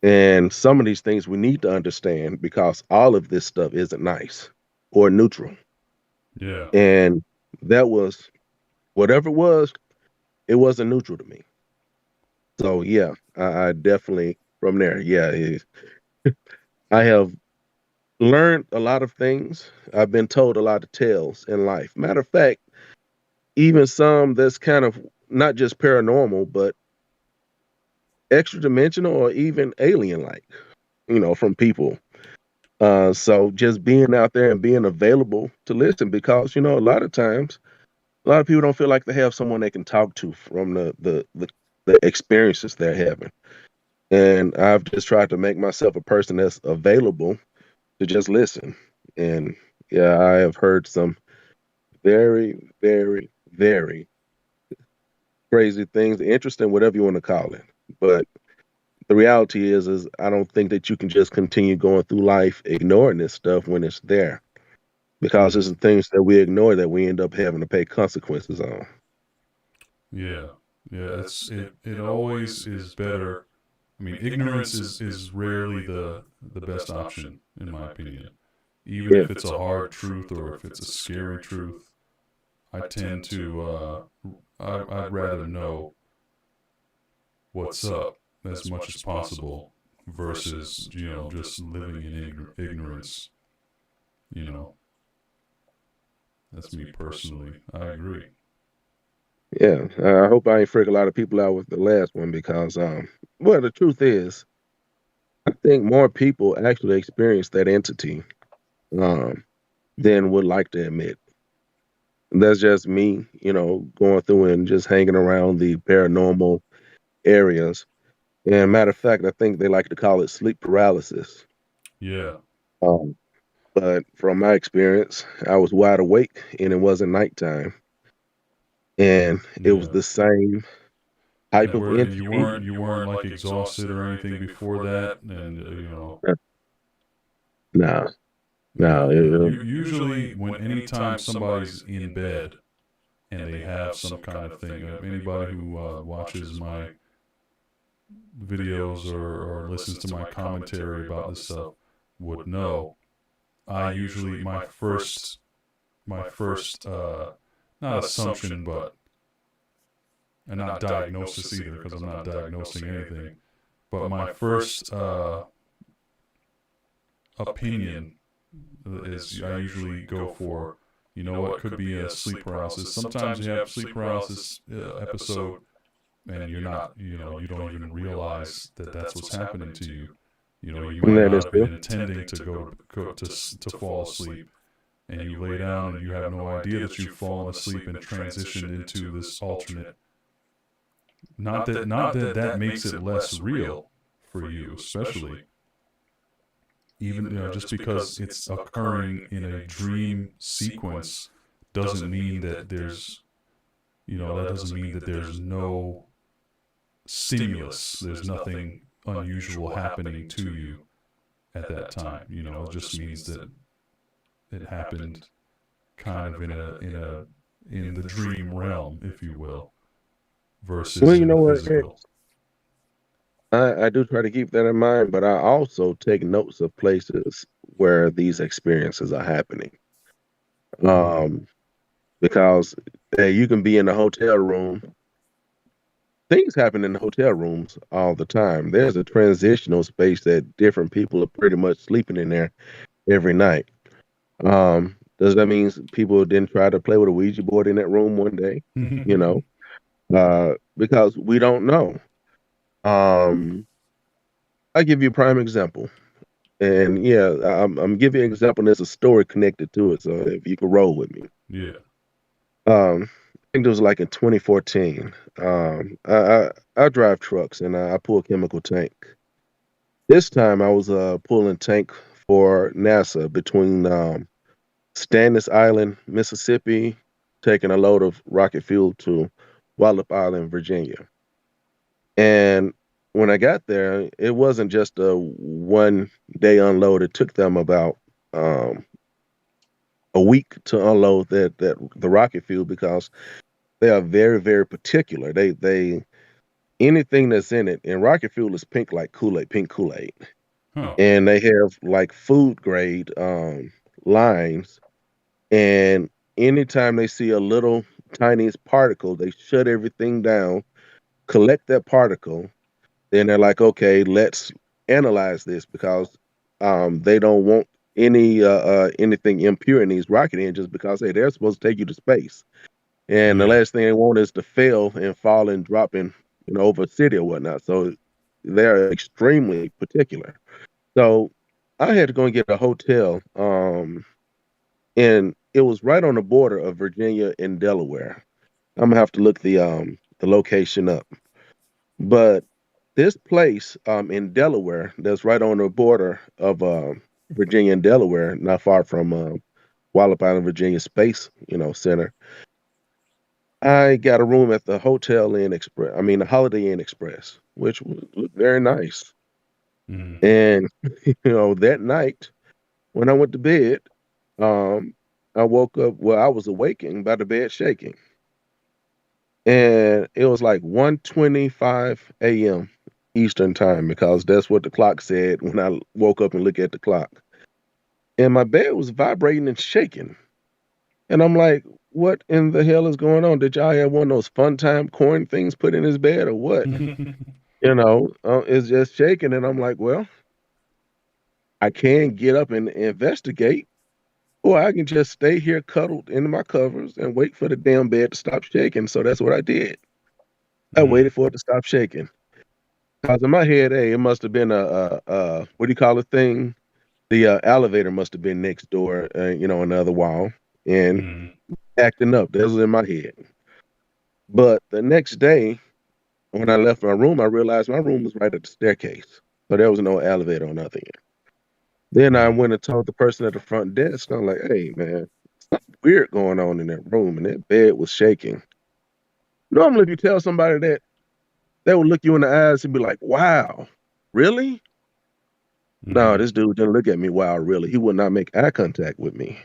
And some of these things we need to understand because all of this stuff isn't nice or neutral. Yeah. And that was whatever it wasn't neutral to me. So yeah, I definitely from there, yeah, I have learned a lot of things. I've been told a lot of tales in life. Matter of fact, even some that's kind of not just paranormal, but extra dimensional or even alien like, from people. So just being out there and being available to listen because, a lot of times, a lot of people don't feel like they have someone they can talk to from the experiences they're having. And I've just tried to make myself a person that's available to just listen. And yeah, I have heard some very, very, very crazy things, interesting, whatever you want to call it. But the reality is I don't think that you can just continue going through life ignoring this stuff when it's there because Mm. it's the things that we ignore that we end up having to pay consequences on. Yeah. Yeah, it always is better. I mean, ignorance is rarely the best option in my opinion. Even Yeah. if it's a hard truth or if it's a scary truth, I tend to I'd rather know what's up as much as possible versus just living in ignorance. You know, that's me personally. I agree. Yeah. I hope I ain't freak a lot of people out with the last one because, well, the truth is, I think more people actually experience that entity um, than would like to admit. That's just me, going through and just hanging around the paranormal areas. And matter of fact, I think they like to call it sleep paralysis. Yeah, Um, but from my experience, I was wide awake and it wasn't nighttime. And it was yeah. the same type of And entity. you weren't like exhausted or anything before that, and No, yeah, no. yeah. Usually when anytime somebody's in bed and they have some kind of thing, anybody who watches my videos or listens to my commentary about this stuff would know. I usually my first not assumption but and not diagnosis either because I'm not diagnosing anything, but my first opinion is I usually go for, what could be a sleep paralysis. Sometimes you have sleep paralysis episode and you're not, you don't even realize that that's what's happening to you. You And might that not is have been true. intending to to fall asleep, and you lay down and you have no idea that you've fallen asleep and transitioned into this alternate. Not that that makes it less real for you, especially even just because it's occurring in a dream sequence doesn't mean that that doesn't mean that there's no stimulus. There's nothing unusual happening to you at that time. It just means that it happened kind of in the dream realm, if you will, Well, versus you in the know what, physical. I do try to keep that in mind, but I also take notes of places where these experiences are happening. Mm. Um, because you can be in a hotel room. Things happen in the hotel rooms all the time. There's a transitional space that different people are pretty much sleeping in there every night. Does that mean people didn't try to play with a Ouija board in that room one day? You know, because we don't know. Um, I give you a prime example, and yeah, I'm giving you an example. And there's a story connected to it, so if you can roll with me. Yeah. I think it was like in 2014. I drive trucks and I pull a chemical tank. This time I was pulling tank for NASA between Stannis Island, Mississippi, taking a load of rocket fuel to Wallop Island, Virginia. And when I got there, it wasn't just a 1 day unload. It took them about um, a week to unload that the rocket fuel because they are very, very particular. They anything that's in it, and rocket fuel is pink like Kool-Aid, pink Kool-Aid. Huh. And they have like food grade lines. And anytime they see a little tiniest particle, they shut everything down, collect that particle. Then they're like, okay, let's analyze this because they don't want anything impure in these rocket engines because hey, they're supposed to take you to space. and the Yeah. last thing they want is to fail and fall and drop in, over a city or whatnot. So they're extremely particular. So I had to go and get a hotel, and it was right on the border of Virginia and Delaware. I'm gonna have to look the location up. But this place in Delaware that's right on the border of Virginia and Delaware, not far from Wallop Island, Virginia Space, Center. I got a room at the Hotel Inn Express. I mean, the Holiday Inn Express, which looked very nice. Mm. And that night when I went to bed, um, I woke up. Well, I was awakened by the bed shaking, and it was like 1:25 a.m. Eastern time because that's what the clock said when I woke up and looked at the clock. And my bed was vibrating and shaking. And I'm like, what in the hell is going on? Did y'all have one of those fun time corn things put in his bed or what? It's just shaking. And I'm like, well, I can get up and investigate, or I can just stay here cuddled in my covers and wait for the damn bed to stop shaking. So that's what I did. I Mm. waited for it to stop shaking. Cause in my head, hey, it must have been a what do you call it thing? The elevator must have been next door, another wall and Mm. acting up. That was in my head. But the next day, when I left my room, I realized my room was right at the staircase. So there was no elevator or nothing. Then I Mm. went and told the person at the front desk, I'm like, hey, man, something weird going on in that room, and that bed was shaking. Normally, if you tell somebody that, they would look you in the eyes and be like, wow, really? No, Mm. this dude didn't look at me, wow, really. He would not make eye contact with me.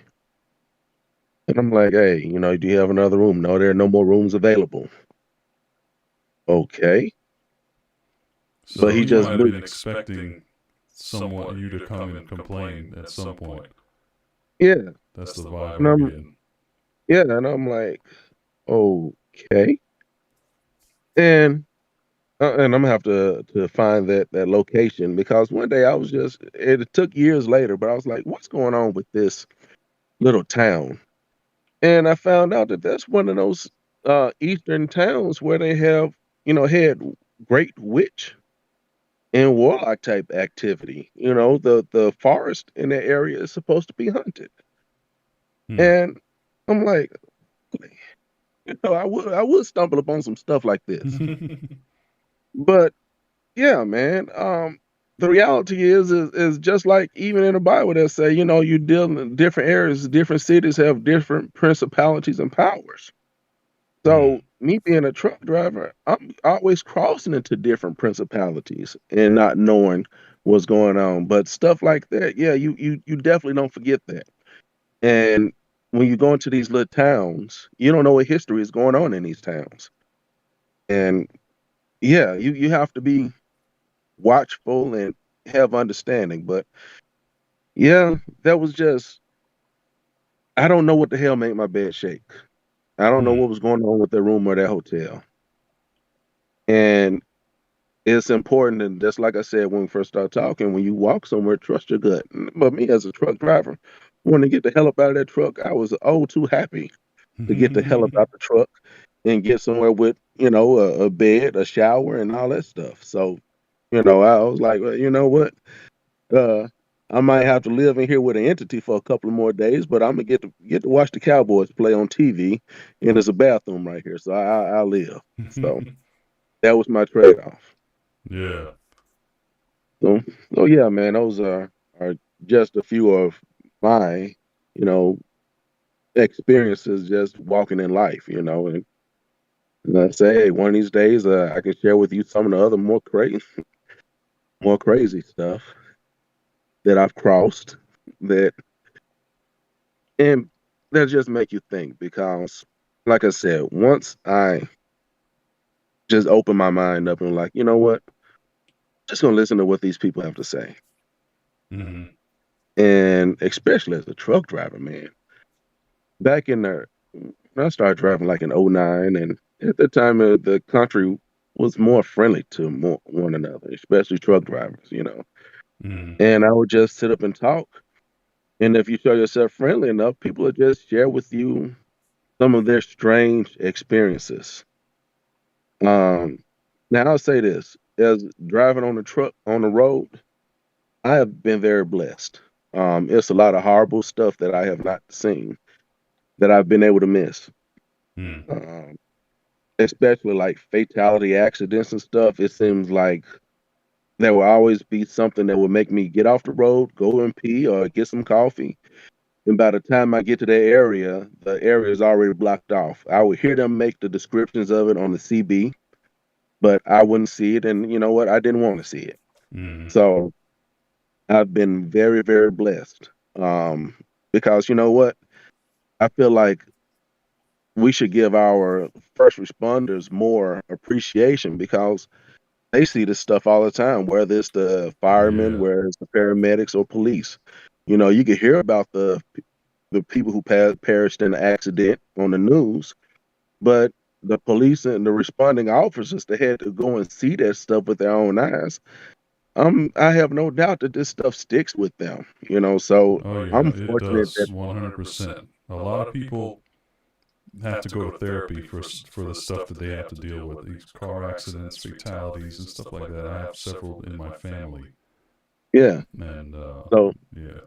And I'm like, hey, do you have another room? No, there are no more rooms available. Okay. But So he he just might have looked, been expecting somewhat you to come and complain at some point. yeah. That's the vibe And I'm I'm, getting. yeah. And I'm like, okay. And and I'm gonna have to find that location because one day I was just it took years later, but I was like, what's going on with this little town? And I found out that that's one of those eastern towns where they have, had great witch and warlock type activity. The forest in that area is supposed to be hunted. Hmm. And I'm like, I would stumble upon some stuff like this. But yeah, man. The reality is just like even in the Bible that say, you deal in different areas, different cities have different principalities and powers. Hmm. So me being a truck driver, I'm always crossing into different principalities and not knowing what's going on. But stuff like that, yeah, you definitely don't forget that. And when you go into these little towns, you don't know what history is going on in these towns. And yeah, you have to be watchful and have understanding. But yeah, that was just I don't know what the hell made my bed shake. I don't know Hmm. what was going on with that room or that hotel. And it's important, and just like I said when we first started talking, when you walk somewhere, trust your gut. But me as a truck driver, wanting to get the hell up out of that truck, I was too happy to get the hell up out the truck and get somewhere with, a bed, a shower, and all that stuff. So, I was like, well, you know what? Uh, I might have to live in here with an entity for a couple of more days, but I'm gonna get to watch the Cowboys play on TV, and there's a bathroom right here, so I'll live. So that was my trade off. Yeah. So, yeah, man, those are just a few of my, you know, experiences just walking in life, and I say, hey, one of these days, I can share with you some of the other more crazy stuff that I've crossed that and that just make you think because, like I said, once I just open my mind up and like, you know what, just gonna listen to what these people have to say, Hmm. and especially as a truck driver, man. Back in there, when I started driving like in '09, and at the time, the country was more friendly to one another, especially truck drivers. Hmm. And I would just sit up and talk. And if you show yourself friendly enough, people will just share with you some of their strange experiences. Um, Now I'll say this: as driving on the truck on the road, I have been very blessed. It's a lot of horrible stuff that I have not seen that I've been able to miss. Hmm. Um, Especially like fatality accidents and stuff. It seems like there will always be something that will make me get off the road, go and pee, or get some coffee. And by the time I get to the area is already blocked off. I would hear them make the descriptions of it on the CB, but I wouldn't see it. And you know what? I didn't want to see it. Hmm. So I've been very, very blessed. Um, because you know what? I feel like we should give our first responders more appreciation because they see this stuff all the time, whether it's the firemen, Yeah. whether it's the paramedics or police. You know, you can hear about the people who perished in the accident on the news, but the police and the responding officers that had to go and see that stuff with their own eyes, I have no doubt that this stuff sticks with them. You know, so Oh yeah, I'm it fortunate does. that 100%. A lot of people have to go to therapy for the stuff that they have to deal with. These car accidents, fatalities, and stuff like that. I have several in my family, yeah. and So yeah,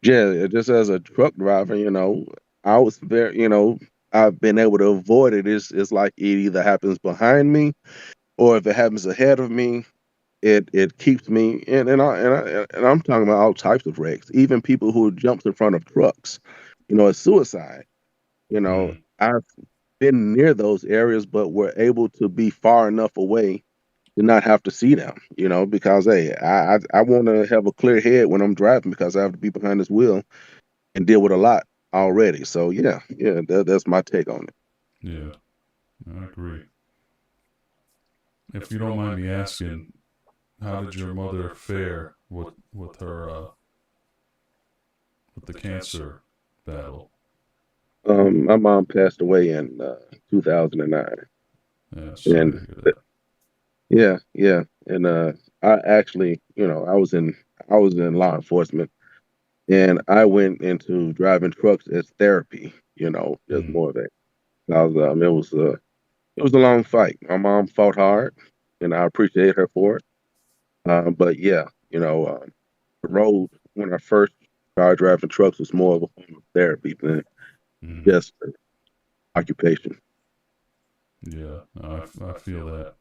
yeah, just as a truck driver, I was very, I've been able to avoid it. It's like it either happens behind me or if it happens ahead of me, it keeps me and I'm talking about all types of wrecks, even people who jumps in front of trucks, it's suicide. You know, mm, I've been near those areas, but were able to be far enough away to not have to see them, because hey, I want to have a clear head when I'm driving because I have to be behind this wheel and deal with a lot already. So yeah, yeah, that's my take on it. yeah, I agree. If you don't mind me asking, how did your mother fare with her with the cancer battle? My mom passed away in 2009, Yeah, sorry to and hear that. yeah, yeah, and I actually, I was in law enforcement, and I went into driving trucks as therapy. Just Mm, more of that. It was a long fight. My mom fought hard, and I appreciate her for it. But yeah, the road when I first started driving trucks was more of a form of therapy than mm, just an occupation. yeah, I feel that.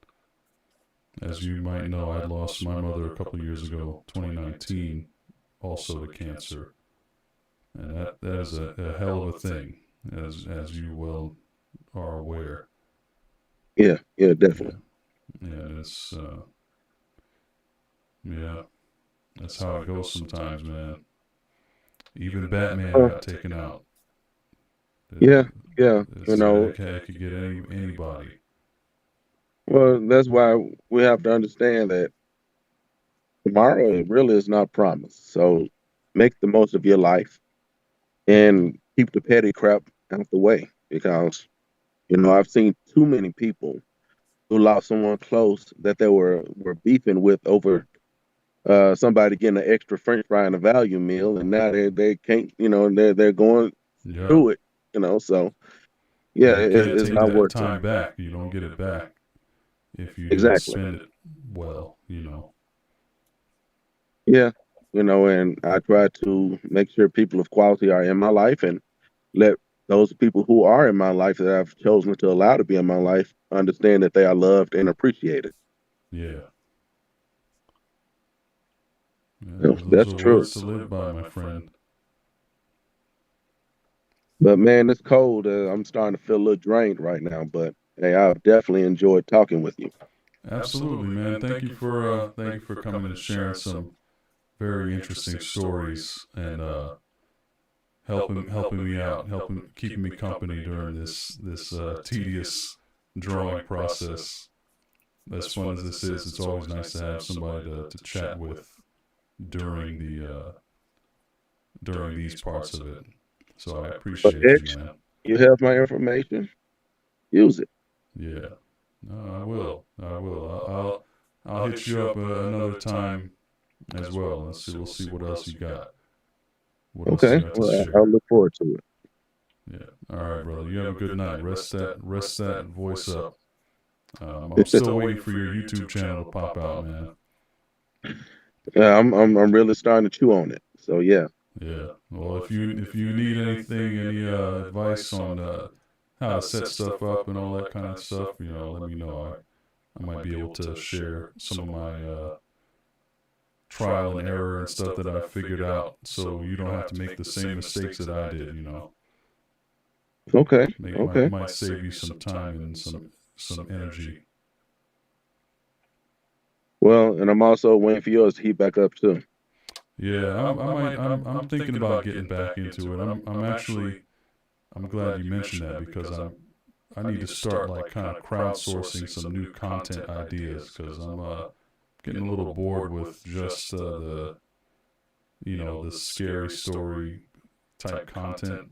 As you might know, I lost my mother a couple of years ago, 2019, also to cancer, and that is a hell of a thing, as you well are aware. Yeah, yeah, Yeah, definitely. and it's yeah, that's how it goes sometimes, man. Even Batman Uh, got taken out. yeah, yeah. It could get anybody. Well, that's why we have to understand that tomorrow really is not promised. So make the most of your life and keep the petty crap out the way because I've seen too many people who lost someone close that they were beefing with over somebody getting an extra French fry and a value meal, and now they can't, they're going Yep. through it, So yeah, And you can't it's take not that worth it. time back. You don't get it back if you didn't Exactly. spend it well. Yeah, and I try to make sure people of quality are in my life and let those people who are in my life that I've chosen to allow to be in my life understand that they are loved and appreciated. Yeah. Yeah, those That's are true. words to live by, my friend. But man, it's cold. I'm starting to feel a little drained right now. But hey, I've definitely enjoyed talking with you. Absolutely, man. Thank you for coming and sharing some very interesting stories and helping me out, helping keeping me company during this tedious drawing process. As fun as this is, it's always nice to have somebody to chat with during during these parts of it. So I But appreciate you, X, man. you have my information. Use it. Yeah. No, I will. I will. I'll hit you up another time as well. We'll see what else you got. What else you Okay. got to Well, I'll share? look forward to it. Yeah. All right, brother. You have a good night. Rest that voice up. I'm still waiting for your YouTube channel to pop out, man. Yeah, I'm really starting to chew on it. So yeah. Yeah. Well, if you need anything, any advice on how to set stuff up and all that kind of stuff, let me know. I might be able to share some of my trial and error and stuff that I've figured out, so you don't have to make the same mistakes that I did. Okay. Okay. Might save you some time and some energy. Well, and I'm also waiting for yours to heat back up too. Yeah, I'm thinking about getting back into it. I'm actually I'm glad you mentioned that because I need to start like kind of crowdsourcing some new content ideas because I'm getting a little bored with just the scary story type content.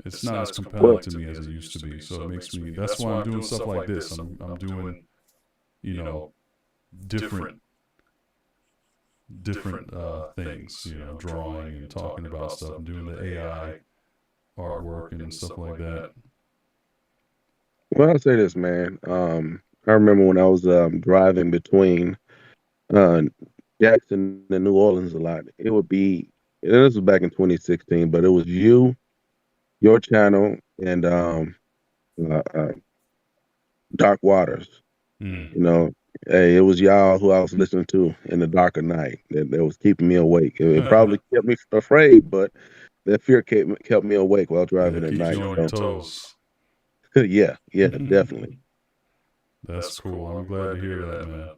It's not as Well, compelling to me as it used to be. So it makes me. That's why I'm doing stuff like this. I'm doing you know different things. Drawing and talking about stuff and doing the AI artwork and stuff like that. well, I'll say this, man. I remember when I was driving between uh, Jackson and New Orleans a lot. It would be this was back in 2016, but it was you, your channel, and uh, uh, Dark Waters. Mm. You know, hey, it was y'all who I was listening to in the dark of night that was keeping me awake. It probably kept me afraid, but that fear kept me awake while Yeah, driving it at keeps night. you on your So, toes. yeah, yeah, definitely. That's cool. I'm glad to hear that, man.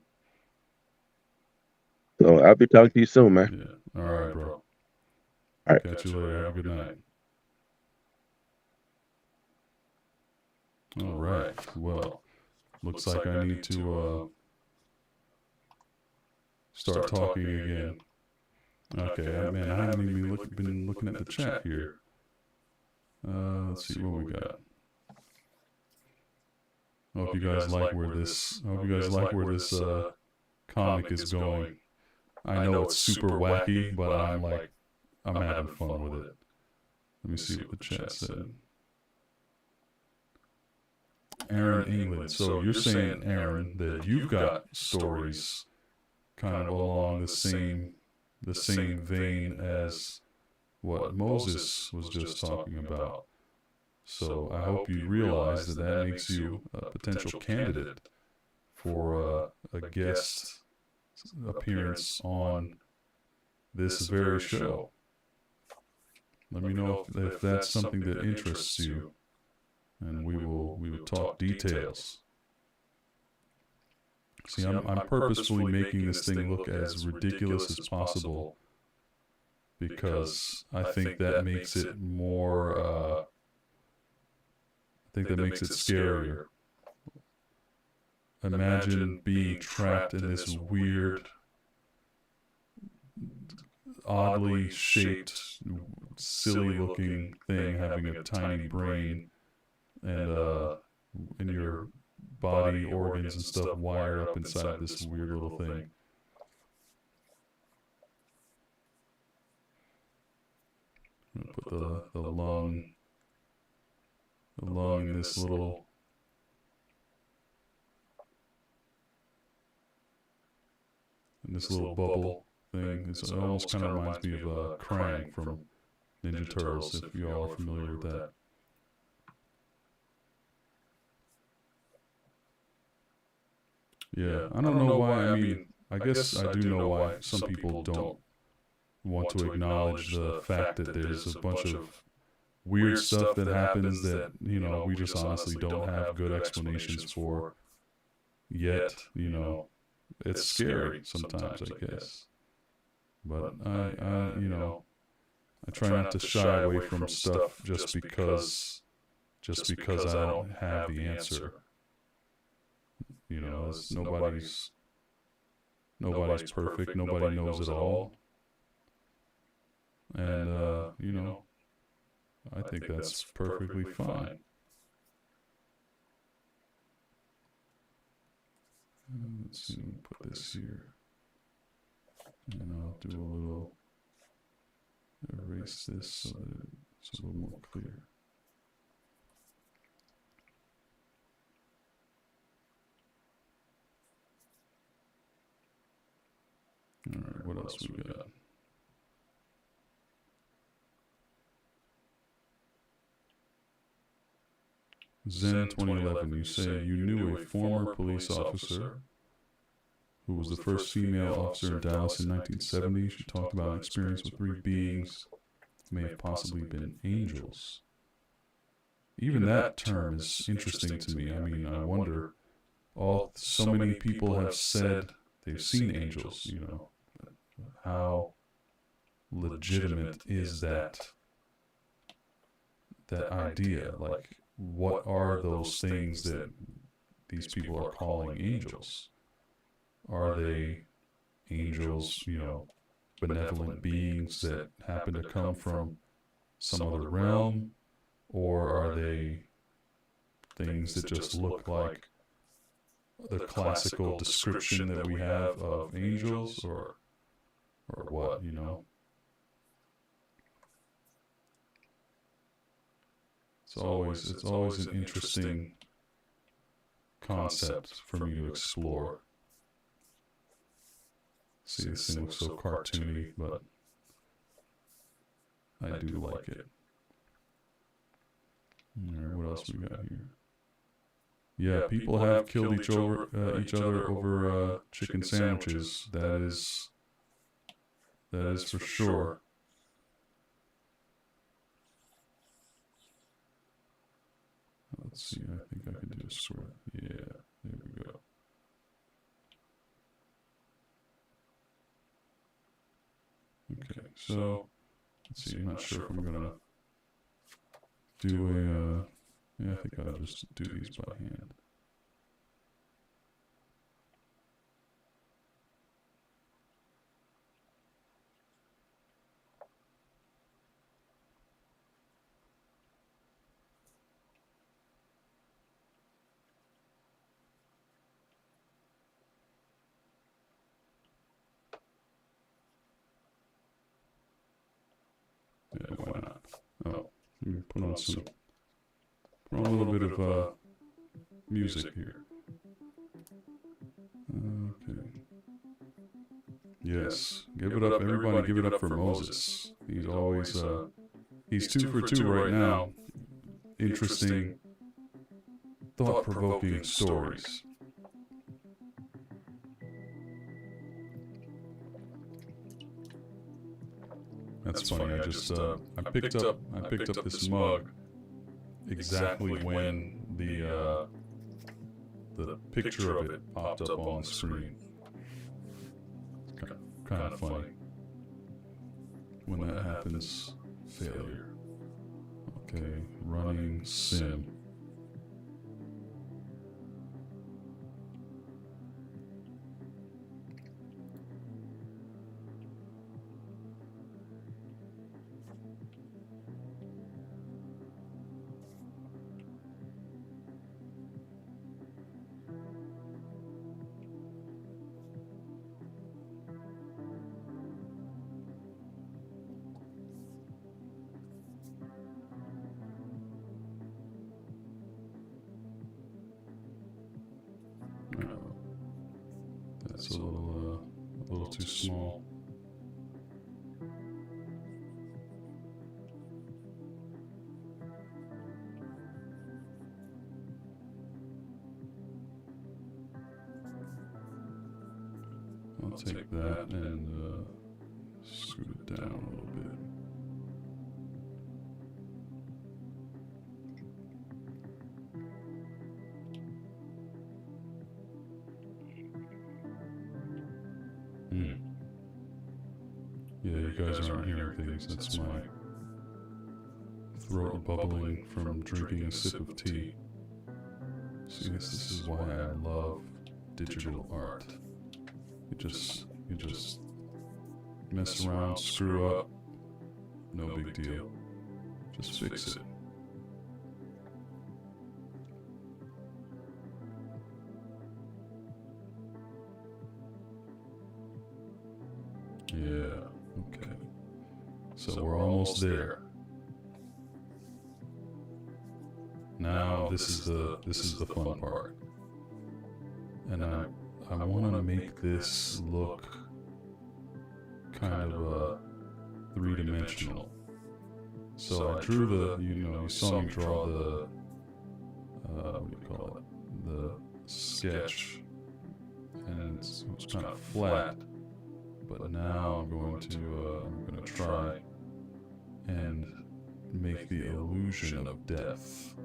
So I'll be talking to you soon, man. Yeah. All right, bro. All right. Catch you later. Have a good night. All right. Well, looks like I need to start talking again. Okay, man, I haven't even been looking at the chat here. Let's see what we got. I hope you guys like where this. I hope you guys like where this comic is going. I know it's super wacky, but I'm having fun with it. Let me see what the chat said. Aaron England. So you're saying, Aaron, that you've got stories kind of along the same vein as what Moses was just talking about. So I hope you realize that that makes you a potential candidate for a guest appearance on this very show. Let me know if that's something that interests you, and we will talk details. See, I'm purposefully making this thing look as ridiculous as possible because I think that makes it more. I think that makes it scarier. Imagine being trapped in this weird, oddly shaped, silly-looking thing, having a tiny brain and your body organs and stuff wired up inside this weird little thing. I'm gonna put the lung in this little bubble thing. It almost kind of reminds me of Krang from Ninja Turtles, if you all are familiar with that. Yeah, I don't know why. I mean, I guess I do know why some people don't want to acknowledge the fact that there's a bunch of weird stuff that happens that, we just honestly don't have good explanations for yet. It's scary sometimes, I guess. But I try not to shy away from stuff just because I don't have the answer. As nobody's perfect, nobody knows it all. And I think that's perfectly fine. Let's see, put this here. And I'll do a little erase this so that it's a little more clear. else we got? Zen 2011, you say you knew a former police officer who was the first female officer in Dallas in 1970. She talked about an experience with three beings who may have possibly been angels. Even that term is interesting to me. I mean, I wonder, so many people have said they've seen angels, how legitimate is that idea? Like, what are those things that these people are calling angels? Are they angels, benevolent beings that happen to come from some other realm? Or are they things that just look like the classical description that we have of angels? Or what, It's always an interesting concept for me to explore. See, this thing looks so cartoony, but I do like it. Alright, what else we got here? Yeah, people have killed each other over chicken sandwiches. That is for sure. Let's see, I think I can do a square. Yeah, there we go. Okay, so let's see, I'm not sure if I'm gonna do a, yeah, I think I'll just do these by hand. Yeah, why not? Oh, let me put on a little bit of music here. Okay. Yes, give it up, everybody! Give it up for Moses. He's always he's 2 for 2 right now. Interesting, thought-provoking stories. That's funny. I just I picked up this mug exactly when the picture of it popped up on the screen. It's kind of funny when that happens. Failure. Okay, running sim. That's a little too small. I'll take that and scoot it down a little bit. Yeah, you guys aren't hearing things. That's my throat bubbling from drinking a sip of tea. See, this is why I love digital art. You just mess around, screw up, no big deal. Just fix it. Yeah, okay. So we're almost there. Now this is the fun part. And I want to make this look kind of three-dimensional. So I drew you saw me draw the, what do you call it? The sketch. And it was kind of flat. But now I'm going to try and make the illusion of depth.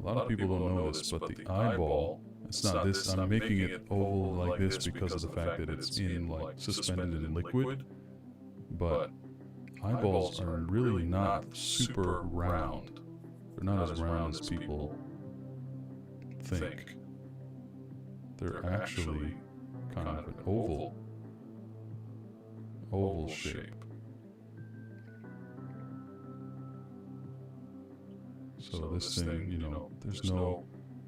A lot of people don't know this, but the eyeball, it's not this, I'm making it oval like this because of the fact that it's suspended in liquid, but eyeballs are really not super round. They're not as round as people think. They're actually kind of an oval shape. So this thing, there's no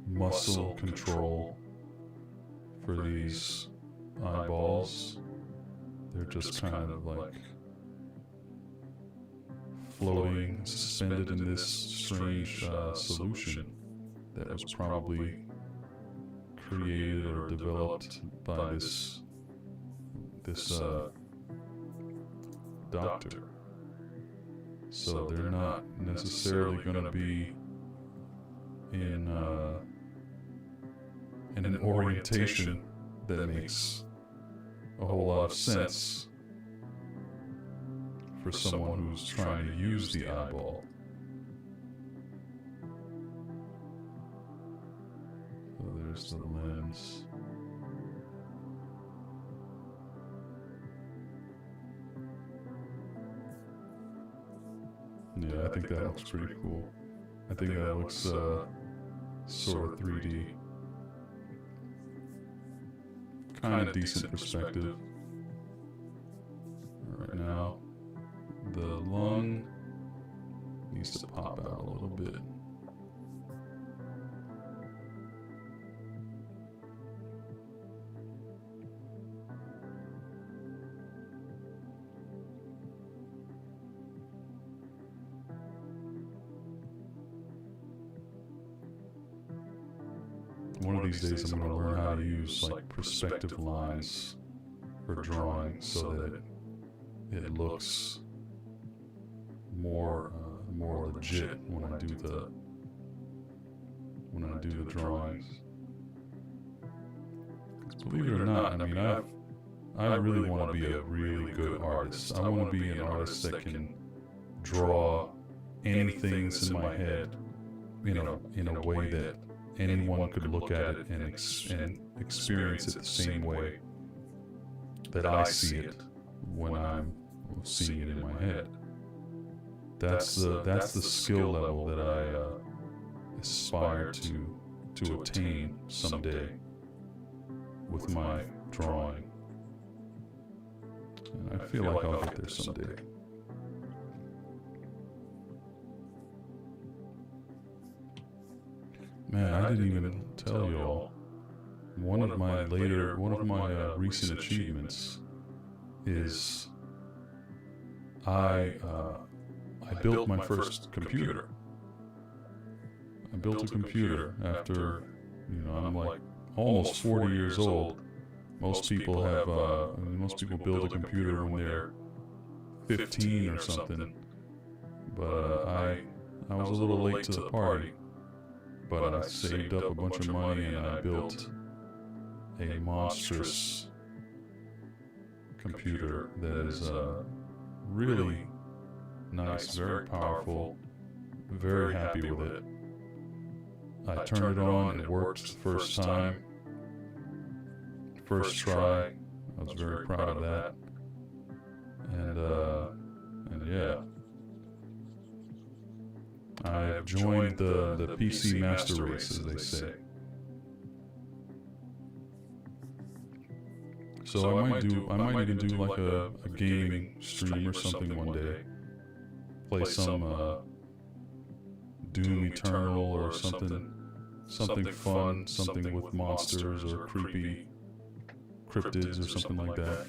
muscle control for these eyeballs. They're just kind of like floating, suspended in this strange solution that was probably created or developed by this doctor. So they're not necessarily going to be in an orientation that makes a whole lot of sense for someone who's trying to use the eyeball. So there's the lens. Yeah, I think that looks pretty cool. I think that looks sort of 3D. Kind of decent perspective. Right now, the lung needs to pop out a little bit. One of these days I'm going to learn how to use perspective lines for drawing so that it looks more legit when I do the drawings. 'Cause believe it or not, I mean, I really want to be a really good artist. I want to be an artist that can draw anything that's in my head, in a way that anyone could look at it and experience it the same way that I see it when I'm seeing it in my head. That's the skill level that I aspire to attain someday with my drawing. And I feel like I'll get there someday. Man, I didn't even tell y'all. One of my recent achievements is I built my first computer. I built a computer after, I'm like almost 40 years old. Most people build a computer when they're 15 or something. But I was a little late to the party. But I saved up a bunch of money and I built a monstrous computer that is really nice, very powerful, very happy with it. I turned it on and it worked the first time, first try. I was very proud of that. And yeah. I've joined the PC master race, as they say. So I might even do like a gaming stream or something one day. Play some Doom Eternal or something fun, something with monsters or creepy cryptids or something like that.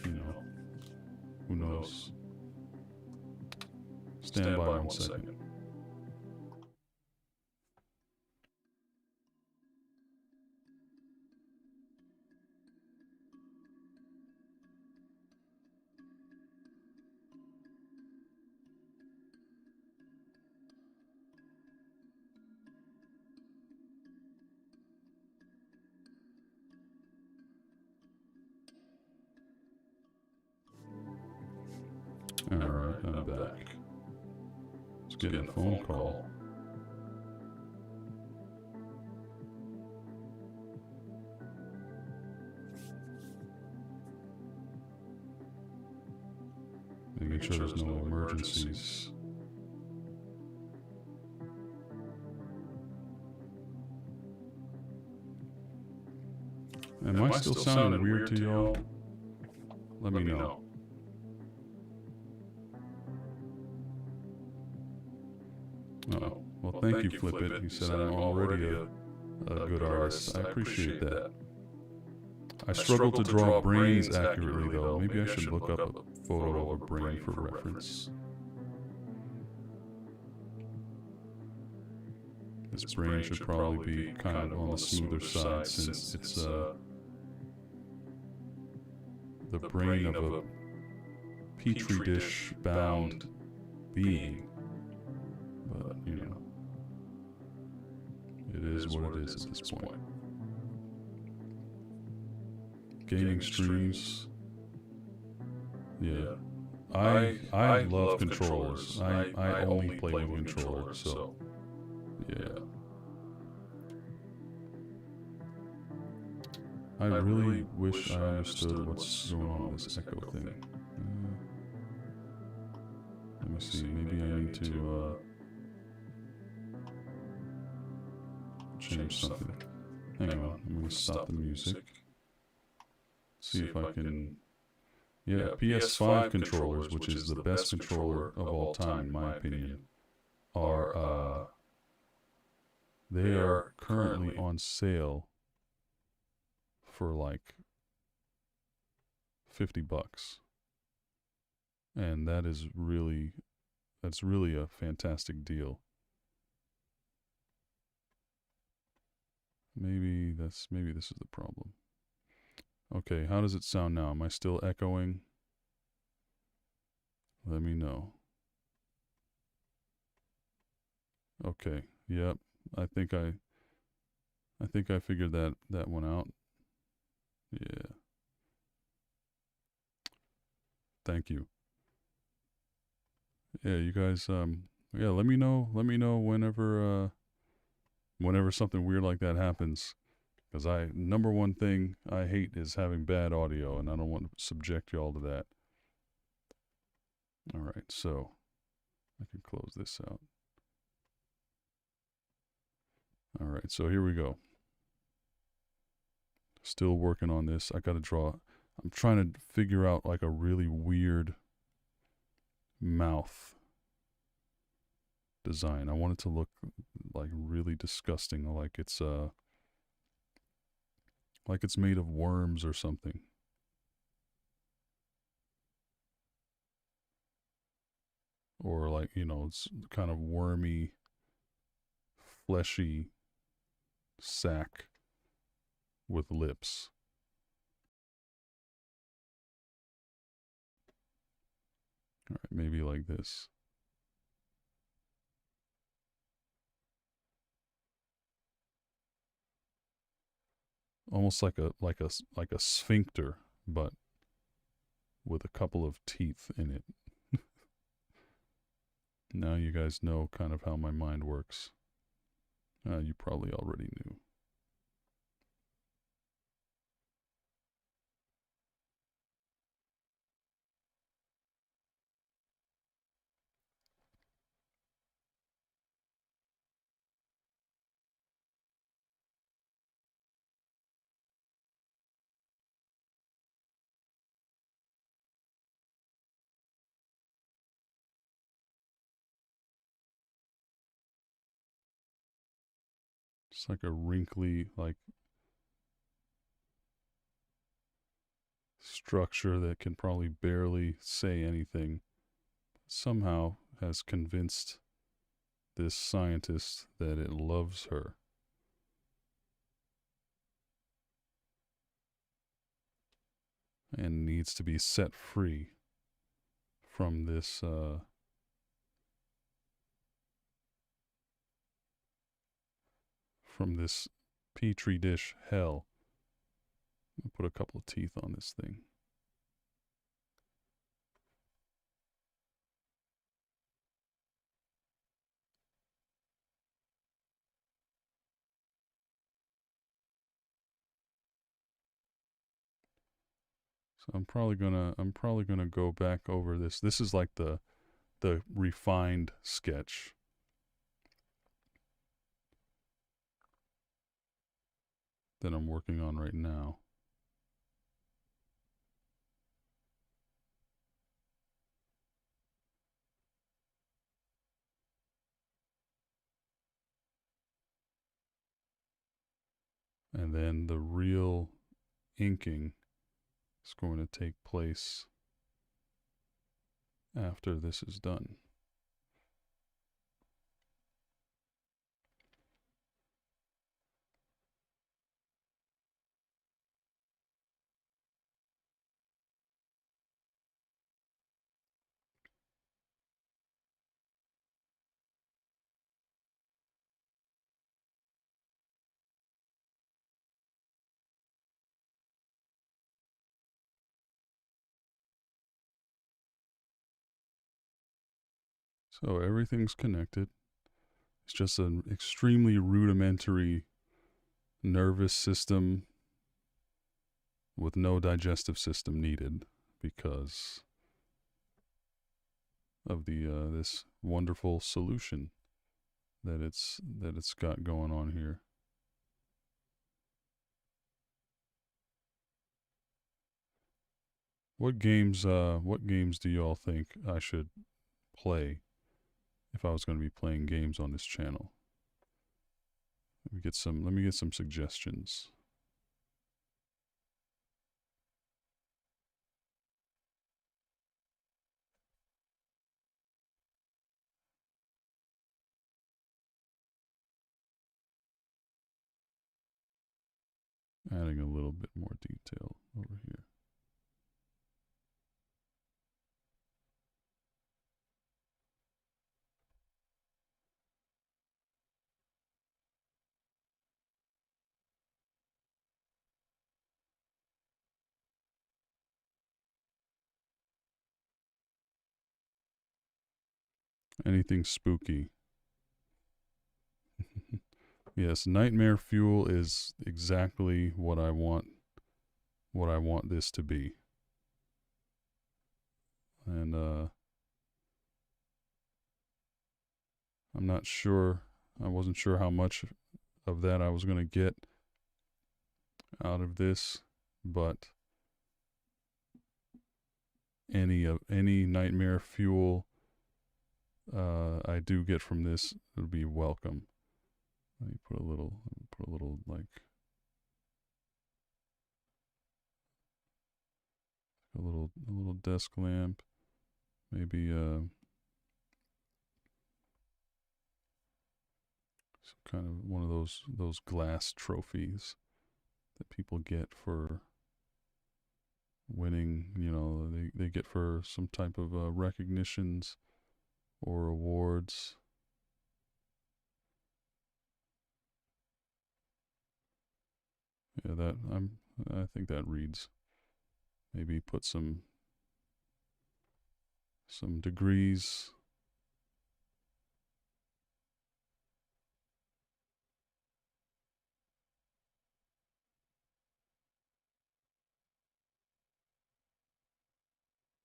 Who knows? Stand by 1 second. back. Let's get a phone call. Making sure there's no emergencies. Am I still sounding weird to y'all? Let me know. Oh, well, thank you, Flip It. He said I'm already a good artist. I appreciate that. I struggle to draw brains accurately, though. Maybe I should look up a photo of a brain for reference. This brain should probably be kind of on the smoother side, since it's the brain of a petri dish bound being. But, you know, it is what it is at this point. Gaming streams. Yeah. I love controllers. I only play with controllers, so yeah. I really wish I understood what's going on with this echo thing. Let me see, maybe I need to change something. Hang on, I'm gonna stop the music. See if I can... Yeah, PS5 controllers, which is the best controller of all time in my opinion, are they are currently on sale for like $50. And that's really a fantastic deal. Maybe this is the problem. Okay, how does it sound now? Am I still echoing? Let me know. Okay, yep. I think I figured that one out. Yeah. Thank you. Yeah, you guys yeah, let me know whenever something weird like that happens. Because number one thing I hate is having bad audio, and I don't want to subject y'all to that. All right, so I can close this out. All right, so here we go. Still working on this. I got to draw. I'm trying to figure out like a really weird mouth design. I want it to look like really disgusting, like it's made of worms or something. Or like, you know, it's kind of wormy, fleshy sack with lips. All right, maybe like this. Almost like a sphincter, but with a couple of teeth in it. Now you guys know kind of how my mind works. You probably already knew. It's like a wrinkly, like, structure that can probably barely say anything. Somehow has convinced this scientist that it loves her. And needs to be set free from this petri dish hell. I'll put a couple of teeth on this thing. So I'm probably gonna go back over this. This is like the refined sketch. That I'm working on right now. And then the real inking is going to take place after this is done. So everything's connected. It's just an extremely rudimentary nervous system with no digestive system needed because of the this wonderful solution that it's got going on here. What games do y'all think I should play if I was going to be playing games on this channel? Let me get some suggestions. Adding a little bit more detail over here. Anything spooky. Yes, nightmare fuel is exactly what I want this to be. And I'm not sure. I wasn't sure how much of that I was going to get out of this, but any nightmare fuel I do get from this would be welcome. Let me put a little like a little desk lamp, maybe some kind of one of those glass trophies that people get for winning. They get for some type of recognitions or awards. Yeah, I think that reads. Maybe put some degrees.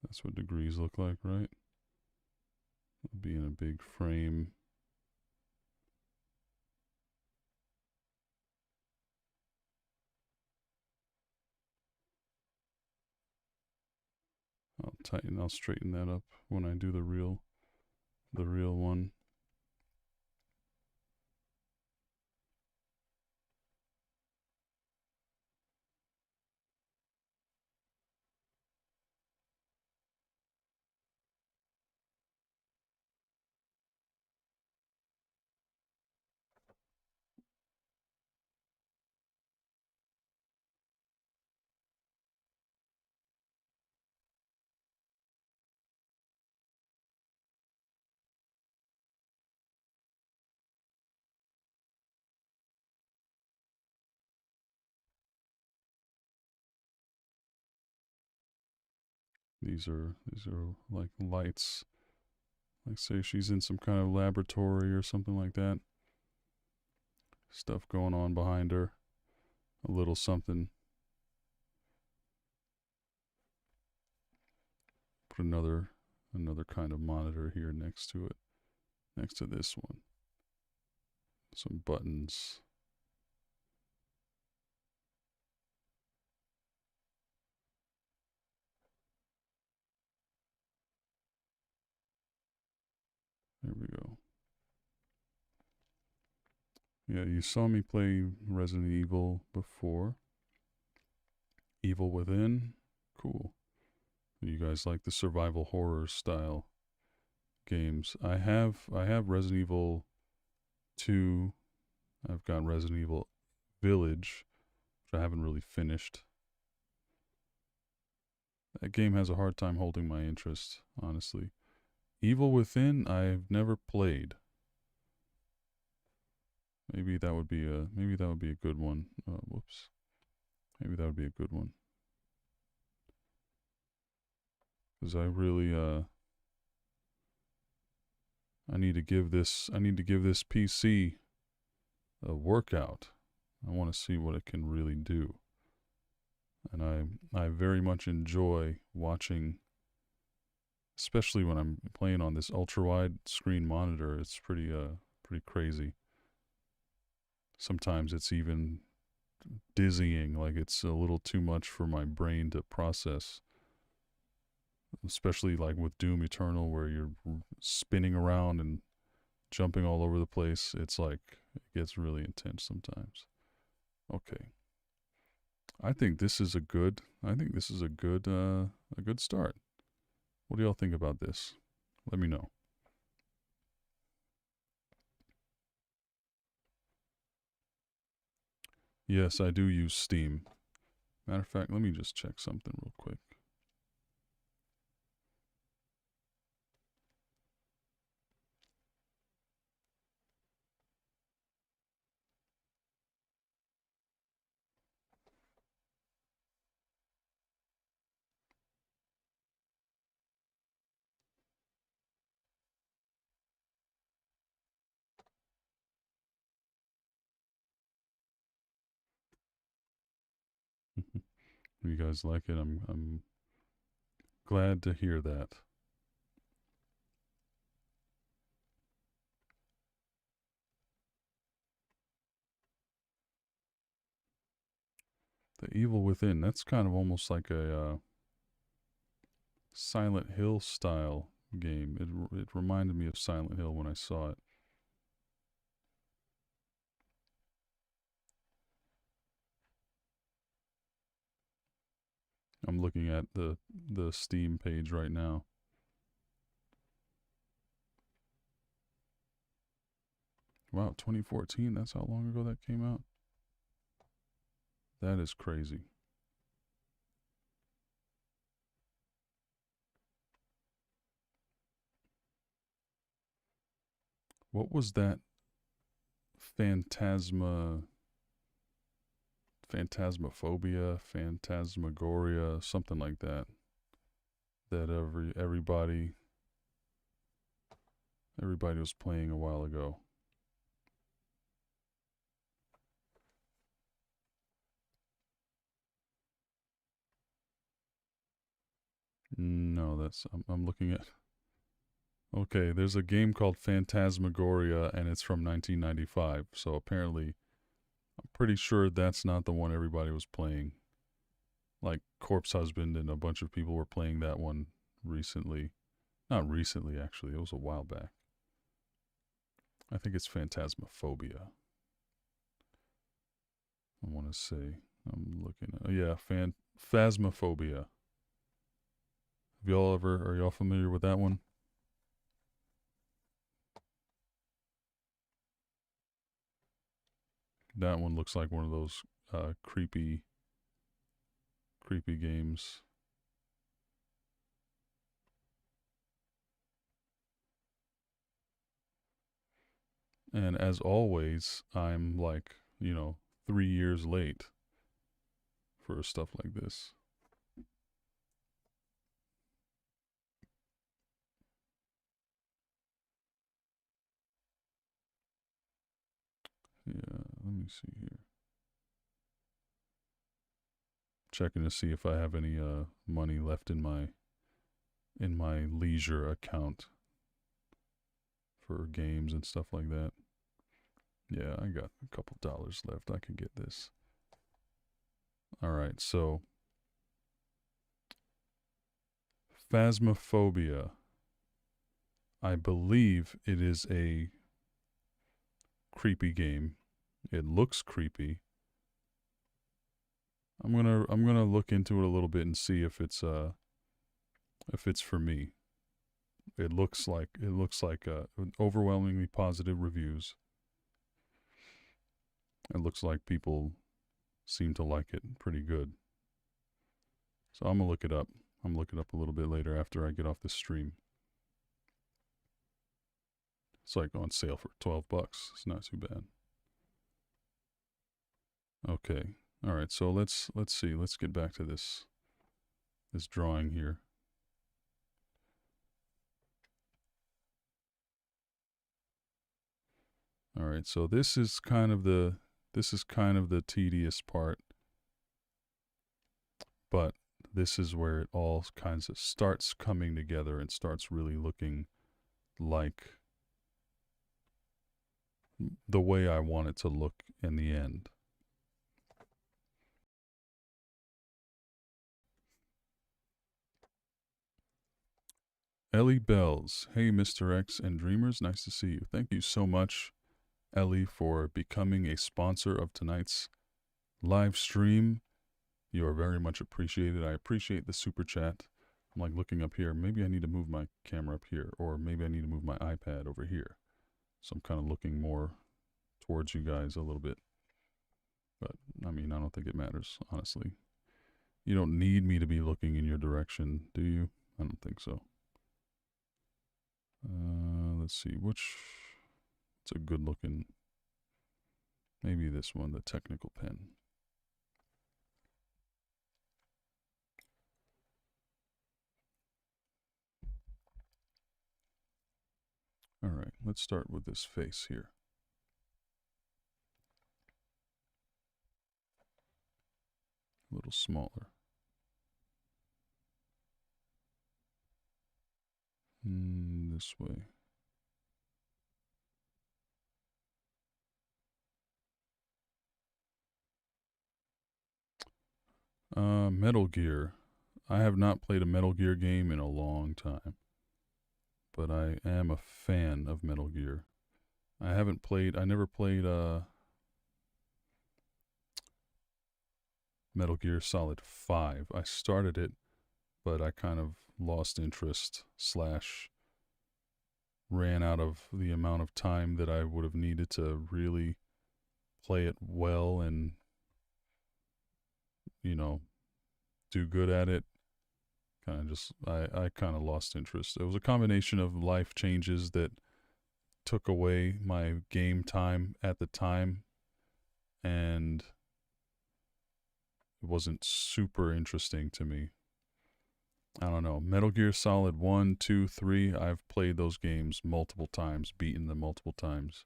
That's what degrees look like, right? It'll be in a big frame. I'll straighten that up when I do the real one. These are like lights. Like say she's in some kind of laboratory or something like that. Stuff going on behind her. A little something. put another kind of monitor here next to it, next to this one. Some buttons. There we go. Yeah, you saw me play Resident Evil before. Evil Within. Cool. You guys like the survival horror style games. I have Resident Evil 2. I've got Resident Evil Village, which I haven't really finished. That game has a hard time holding my interest, honestly. Evil Within I've never played. Maybe that would be a good one. Whoops. Maybe that would be a good one. Cuz I need to give this PC a workout. I want to see what it can really do. And I very much enjoy watching, especially when I'm playing on this ultra wide screen monitor. It's pretty crazy. Sometimes it's even dizzying, like it's a little too much for my brain to process. Especially like with Doom Eternal, where you're spinning around and jumping all over the place. It's like it gets really intense sometimes. Okay, I think this is a good start. What do y'all think about this? Let me know. Yes, I do use Steam. Matter of fact, let me just check something real quick. You guys like it? I'm glad to hear that. The Evil Within. That's kind of almost like a Silent Hill style game. It reminded me of Silent Hill when I saw it. I'm looking at the Steam page right now. Wow, 2014. That's how long ago that came out. That is crazy. What was that phantasma phantasmophobia, phantasmagoria, something like that. That everybody was playing a while ago. No, I'm looking at. Okay, there's a game called Phantasmagoria, and it's from 1995. So apparently, I'm pretty sure that's not the one everybody was playing. Like Corpse Husband and a bunch of people were playing that one recently. Not recently, actually. It was a while back. I think it's Phantasmophobia. I want to say. I'm looking at. Oh, yeah, Phasmophobia. Are y'all familiar with that one? That one looks like one of those creepy games. And as always, I'm like, 3 years late for stuff like this. Yeah, let me see here. Checking to see if I have any money left in my in my leisure account for games and stuff like that. Yeah, I got a couple dollars left. I can get this. All right, so Phasmophobia. I believe it is a creepy game. It looks creepy. I'm gonna look into it a little bit and see if it's for me. It looks like overwhelmingly positive reviews. It looks like people seem to like it pretty good. So I'm gonna look it up. I'm gonna look it up a little bit later after I get off the stream. It's like on sale for $12. It's not too bad. Okay. All right. So let's see. Let's get back to this drawing here. All right. So this is kind of the tedious part, but this is where it all kinds of starts coming together and starts really looking like the way I want it to look in the end. Ellie Bells. Hey, Mr. X and Dreamers. Nice to see you. Thank you so much, Ellie, for becoming a sponsor of tonight's live stream. You are very much appreciated. I appreciate the super chat. I'm like looking up here. Maybe I need to move my camera up here, or maybe I need to move my iPad over here. So I'm kind of looking more towards you guys a little bit. But I mean, I don't think it matters, honestly. You don't need me to be looking in your direction, do you? I don't think so. Let's see. It's a good looking. Maybe this one, the technical pen. All right, let's start with this face here. A little smaller. This way. Metal Gear. I have not played a Metal Gear game in a long time, but I am a fan of Metal Gear. I never played Metal Gear Solid 5. I started it, but I kind of lost interest slash ran out of the amount of time that I would have needed to really play it well and, you know, do good at it. Kind of just, I kind of lost interest. It was a combination of life changes that took away my game time at the time, and it wasn't super interesting to me. I don't know. Metal Gear Solid 1, 2, 3, I've played those games multiple times, beaten them multiple times.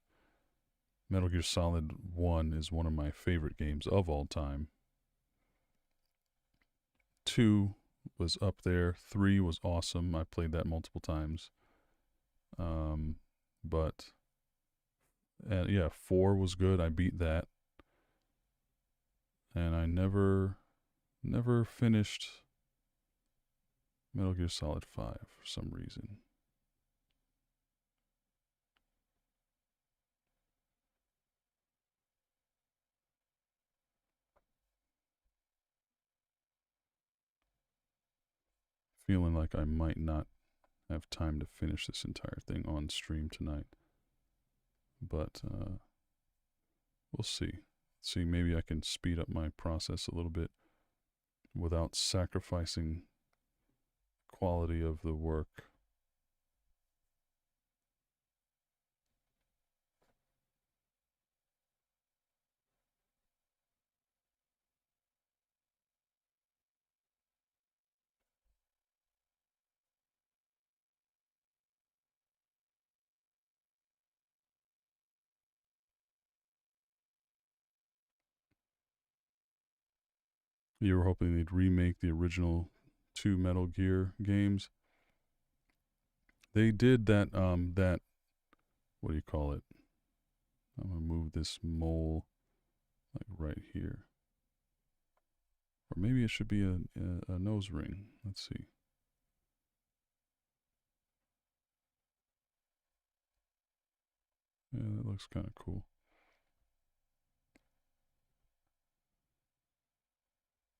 Metal Gear Solid 1 is one of my favorite games of all time. 2 was up there. 3 was awesome. I played that multiple times. But yeah, 4 was good. I beat that. And I never finished Metal Gear Solid 5 for some reason. Feeling like I might not have time to finish this entire thing on stream tonight. But we'll see. See, maybe I can speed up my process a little bit without sacrificing quality of the work. You were hoping they'd remake the original 2 Metal Gear games. They did that. That, what do you call it? I'm gonna move this mole like right here, or maybe it should be a nose ring. Let's see. Yeah, that looks kind of cool.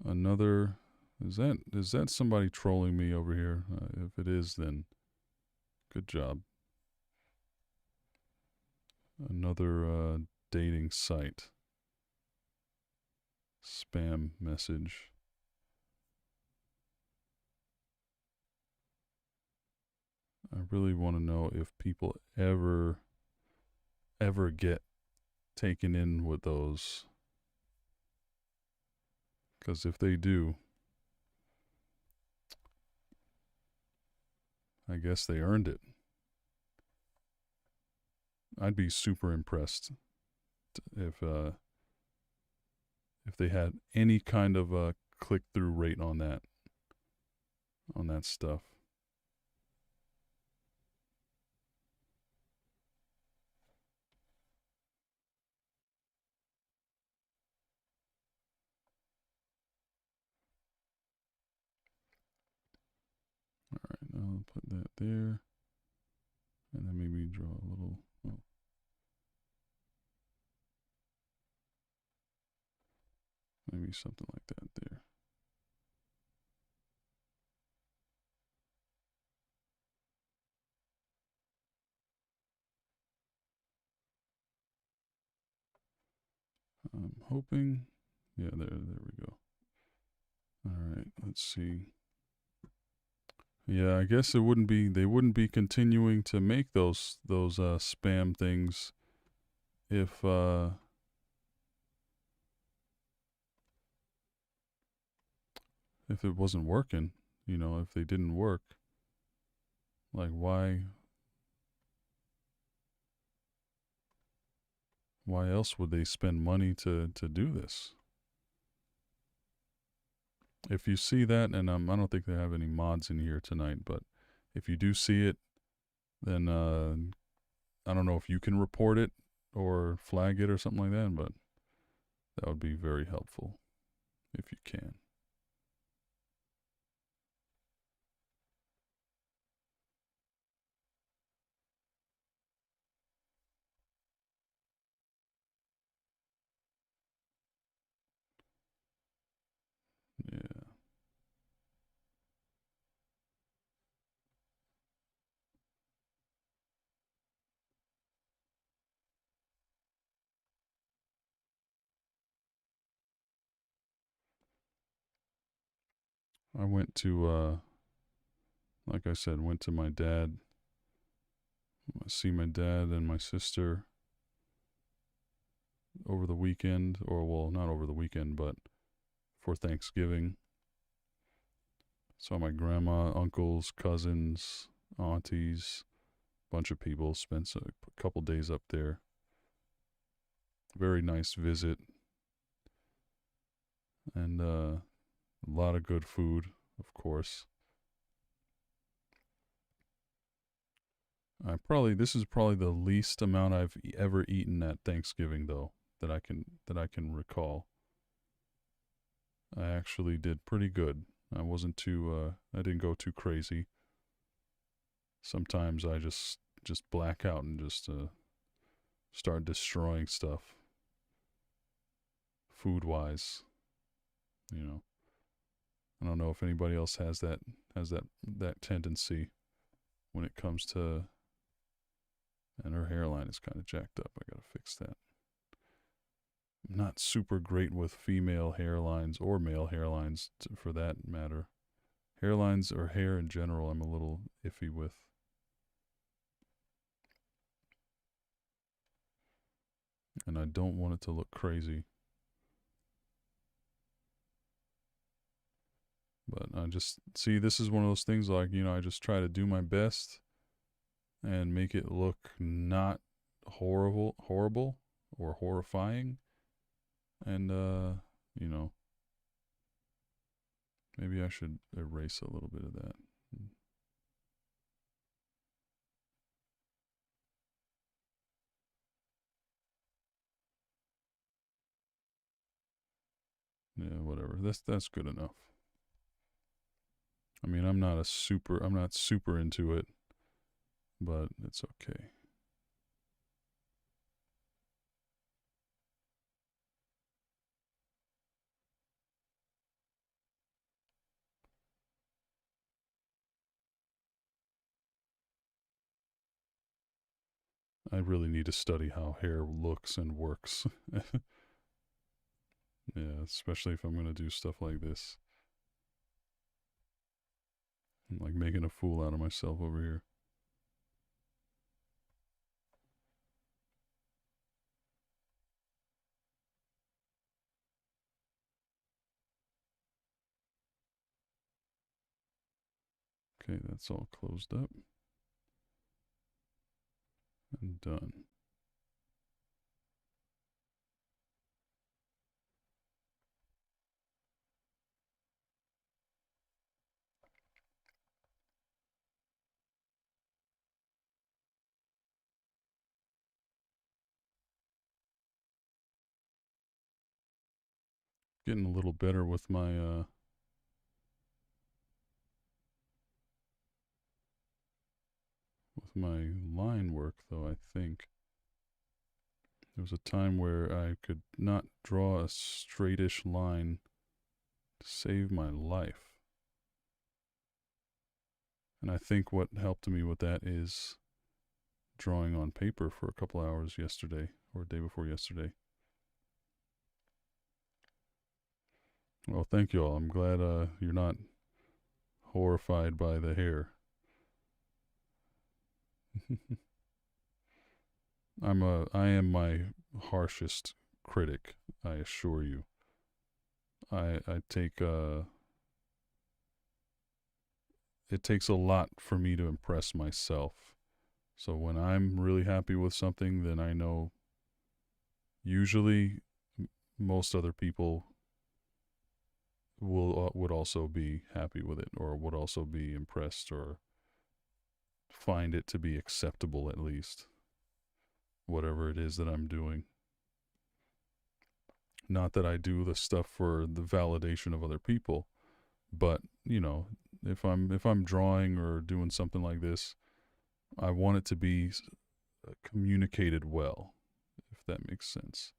Another. Is that somebody trolling me over here? If it is, then good job. Another dating site. Spam message. I really want to know if people ever get taken in with those. Because if they do, I guess they earned it. I'd be super impressed if if they had any kind of a click through rate on that stuff. All right, now I'll put that there, and then maybe draw a little. Oh, maybe something like that there. I'm hoping. Yeah, there we go. All right, let's see. Yeah, I guess it wouldn't be. They wouldn't be continuing to make those spam things if if it wasn't working. You know, if they didn't work, like why else would they spend money to do this? If you see that, and I don't think they have any mods in here tonight, but if you do see it, then I don't know if you can report it or flag it or something like that, but that would be very helpful if you can. Yeah, I went to like I said, went to my dad, see my dad and my sister over the weekend, or well, not over the weekend, but for Thanksgiving. Saw my grandma, uncles, cousins, aunties, bunch of people. Spent a couple days up there. Very nice visit, and a lot of good food, of course. This is probably the least amount I've ever eaten at Thanksgiving, though, that I can recall. I actually did pretty good. I wasn't too I didn't go too crazy. Sometimes I just black out and just start destroying stuff food wise, you know. I don't know if anybody else has that tendency when it comes to, and her hairline is kind of jacked up. I got to fix that. I'm not super great with female hairlines or male hairlines for that matter. Hairlines or hair in general, I'm a little iffy with. And I don't want it to look crazy. But I just see this is one of those things like, I just try to do my best and make it look not horrible or horrifying. And, you know, maybe I should erase a little bit of that. Yeah, whatever. That's good enough. I mean, I'm not super into it, but it's okay. I really need to study how hair looks and works. Yeah, especially if I'm going to do stuff like this. I'm like making a fool out of myself over here. Okay, that's all closed up and done. Getting a little better with my line work though, I think. There was a time where I could not draw a straightish line to save my life. And I think what helped me with that is drawing on paper for a couple hours yesterday or day before yesterday. Well, thank you all. I'm glad you're not horrified by the hair. I am my harshest critic, I assure you. I take it takes a lot for me to impress myself. So when I'm really happy with something, then I know usually most other people would also be happy with it or would also be impressed or find it to be acceptable at least, whatever it is that I'm doing. Not that I do the stuff for the validation of other people, but if I'm drawing or doing something like this, I want it to be communicated well, if that makes sense.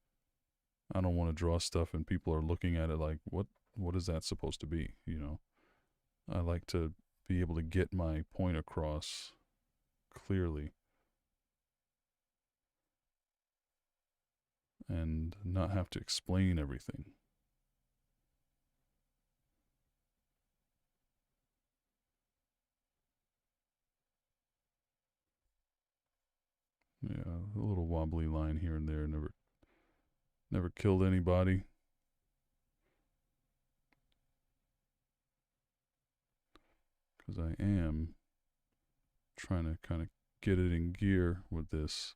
I don't want to draw stuff and people are looking at it like, what is that supposed to be? I like to be able to get my point across clearly and not have to explain everything. Yeah, a little wobbly line here and there never killed anybody. Because I am trying to kind of get it in gear with this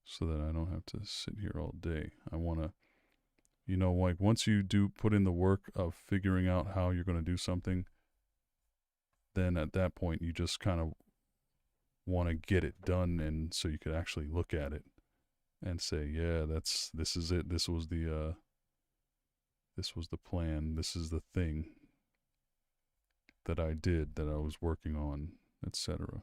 so that I don't have to sit here all day. I want to, like once you do put in the work of figuring out how you're going to do something, then at that point you just kind of want to get it done and so you could actually look at it and say, yeah, this is it. This was the plan. This is the thing that I did that I was working on, etc.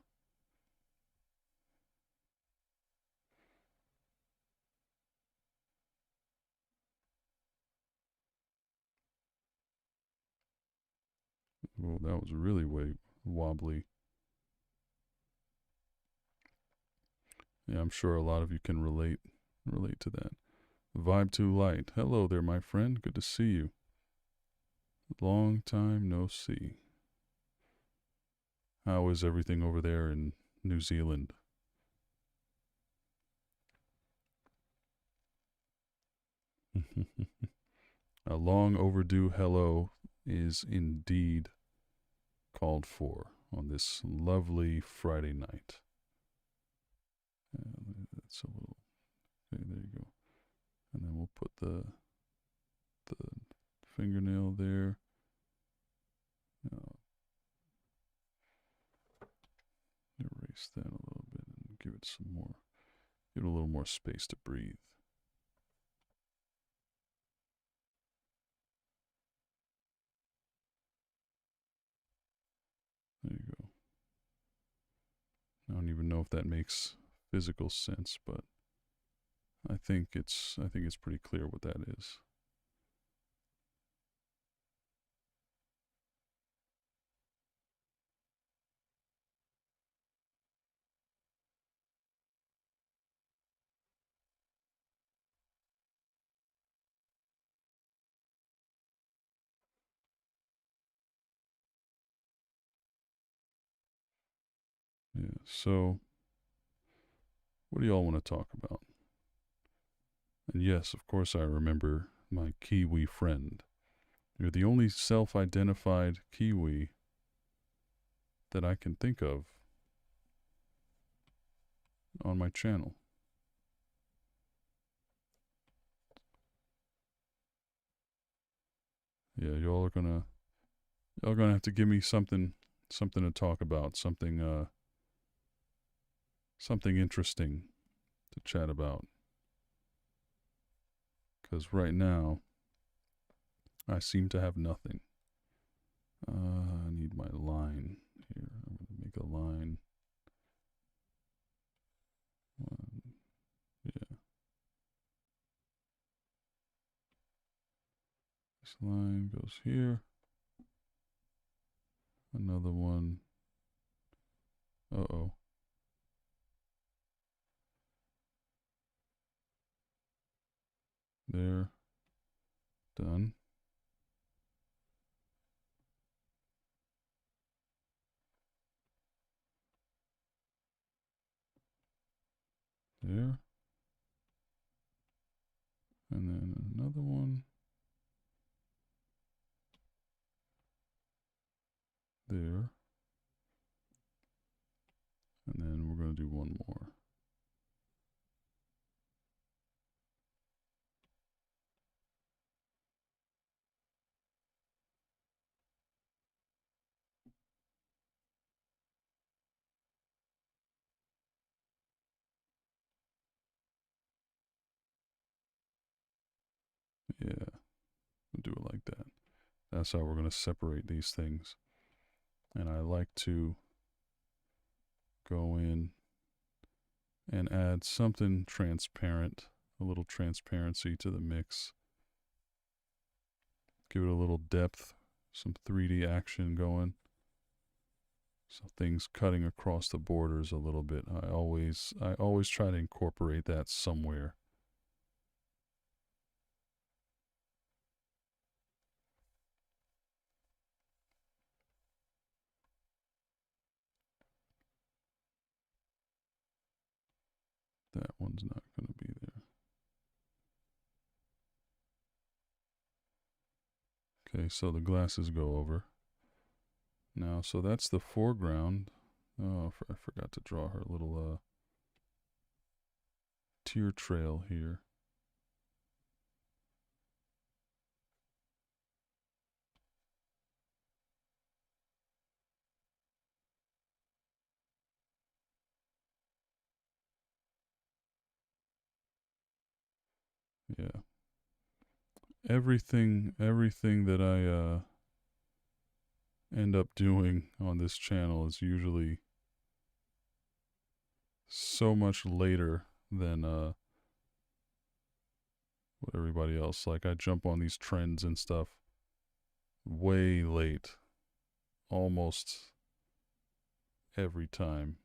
Well, that was really way wobbly. Yeah, I'm sure a lot of you can relate to that. Vibe too light. Hello there, my friend. Good to see you. Long time no see. How is everything over there in New Zealand? A long overdue hello is indeed called for on this lovely Friday night. That's a little. Okay, there you go. And then we'll put the fingernail there. Erase that a little bit and give it some more. Give it a little more space to breathe. I don't even know if that makes physical sense, but I think it's pretty clear what that is. Yeah. So, what do y'all want to talk about? And yes, of course, I remember my Kiwi friend. You're the only self-identified Kiwi that I can think of on my channel. Yeah, y'all gonna have to give me something to talk about, something interesting to chat about. Because right now, I seem to have nothing. I need my line here. I'm going to make a line. Yeah, this line goes here. Another one. Uh oh. There. Done. There. And then another one. There. And then we're going to do one more. Yeah, we'll do it like that. That's how we're going to separate these things. And I like to go in and add something transparent, a little transparency to the mix. Give it a little depth, some 3D action going. So things cutting across the borders a little bit. I always try to incorporate that somewhere. That one's not going to be there. Okay, so the glasses go over. Now, so that's the foreground. Oh, I forgot to draw her little tear trail here. Yeah. Everything that I end up doing on this channel is usually so much later than what everybody else. Like I jump on these trends and stuff way late, almost every time.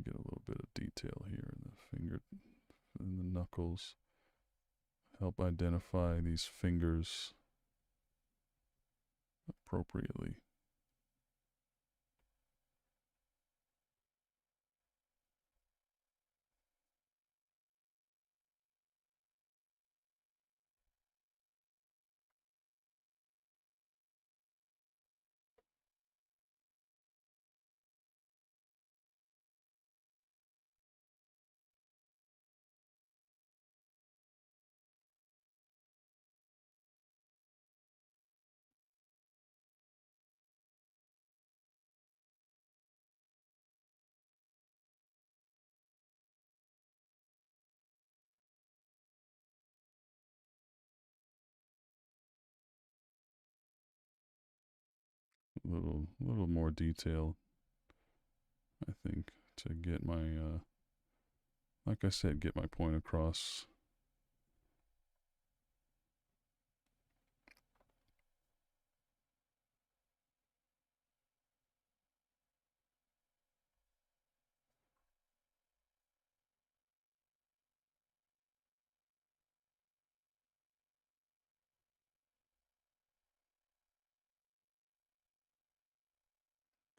Get a little bit of detail here in the finger, in the knuckles. Help identify these fingers appropriately. little more detail, I think, to get my like I said, get my point across.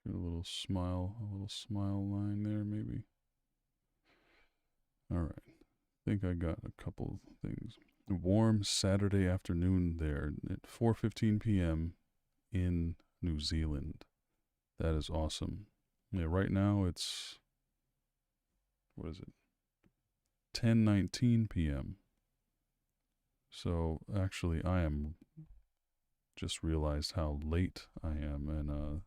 Get a little smile line there, maybe. All right. I think I got a couple of things. Warm Saturday afternoon there at 4:15 p.m. in New Zealand. That is awesome. Yeah, right now it's what is it? 10:19 p.m. So actually I am just realized how late I am, and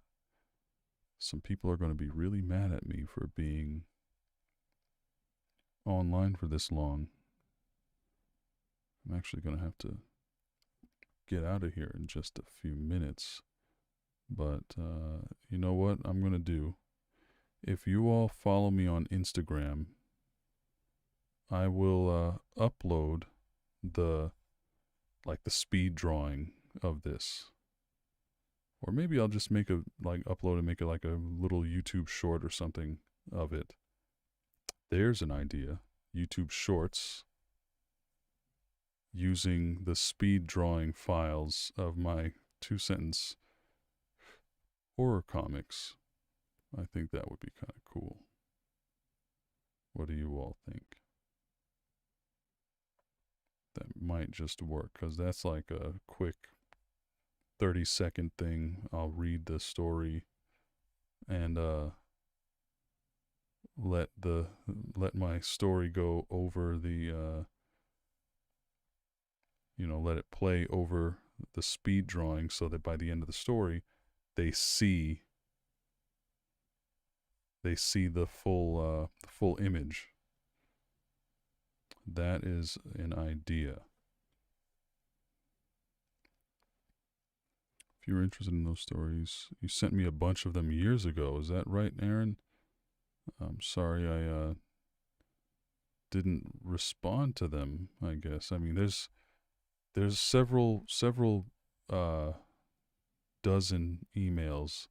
some people are going to be really mad at me for being online for this long. I'm actually going to have to get out of here in just a few minutes. But you know what I'm going to do? If you all follow me on Instagram, I will upload the the speed drawing of this. Or maybe I'll just make a upload and make it like a little YouTube short or something of it. There's an idea. YouTube shorts using the speed drawing files of my 2 sentence horror comics. I think that would be kind of cool. What do you all think? That might just work, because that's like a quick 30-second thing. I'll read the story and let my story go over the let it play over the speed drawing, so that by the end of the story they see the full image. That is an idea. If you're interested in those stories, you sent me a bunch of them years ago. Is that right, Aaron? I'm sorry I didn't respond to them, I guess. I mean, there's several uh, dozen emails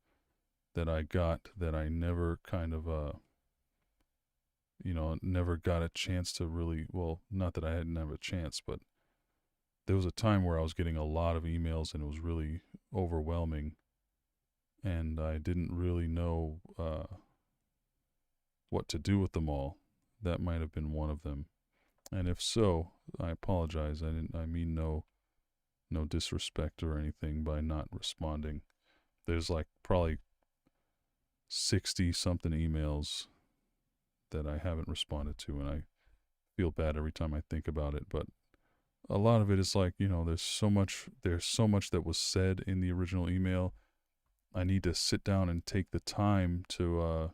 that I got that I never kind of never got a chance to really, well, not that I didn't have a chance, but there was a time where I was getting a lot of emails and it was really overwhelming, and I didn't really know what to do with them all. That might have been one of them. And if so, I apologize. I mean no disrespect or anything by not responding. There's like probably 60 something emails that I haven't responded to, and I feel bad every time I think about it. But a lot of it is like, there's so much that was said in the original email. I need to sit down and take the time to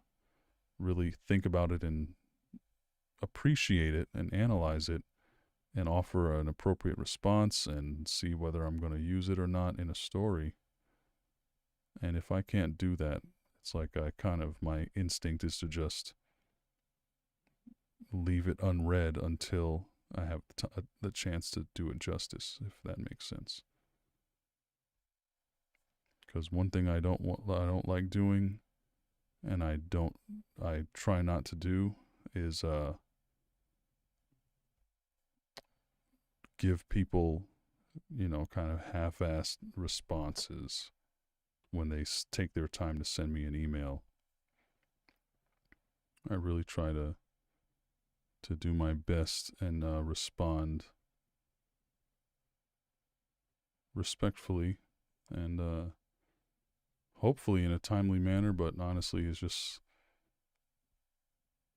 really think about it and appreciate it and analyze it and offer an appropriate response and see whether I'm going to use it or not in a story. And if I can't do that, it's like my instinct is to just leave it unread until I have the chance to do it justice, if that makes sense. Because one thing I don't like doing, and I try not to do, is give people, kind of half-assed responses when they take their time to send me an email. I really try to do my best and respond respectfully and hopefully in a timely manner, but honestly it's just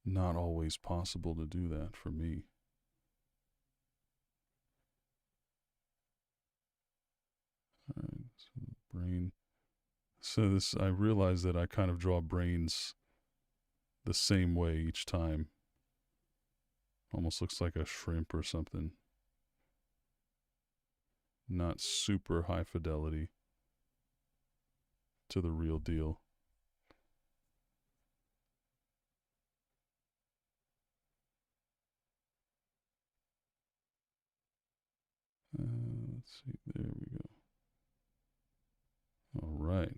not always possible to do that for me. All right, so brain. So this, I realize that I kind of draw brains the same way each time. Almost looks like a shrimp or something. Not super high fidelity to the real deal. Let's see. There we go. All right.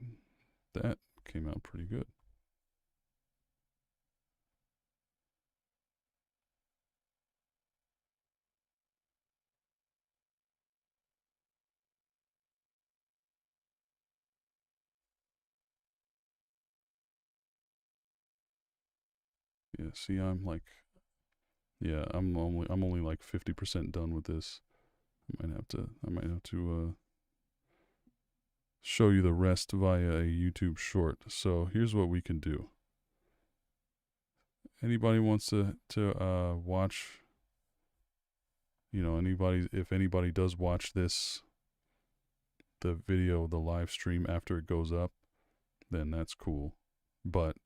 That came out pretty good. Yeah, see, I'm only like 50% done with this. I might have to show you the rest via a YouTube short. So here's what we can do. Anybody wants to watch, if anybody does watch the video, the live stream after it goes up, then that's cool. But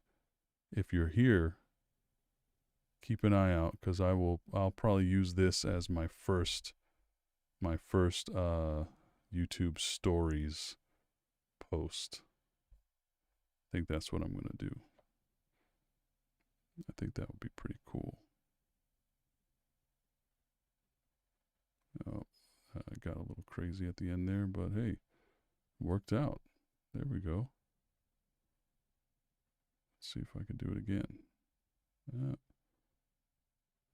if you're here, keep an eye out, because I'll probably use this as my first YouTube stories post. I think that's what I'm gonna do. I think that would be pretty cool. Oh, I got a little crazy at the end there, but hey, worked out. There we go. Let's see if I can do it again.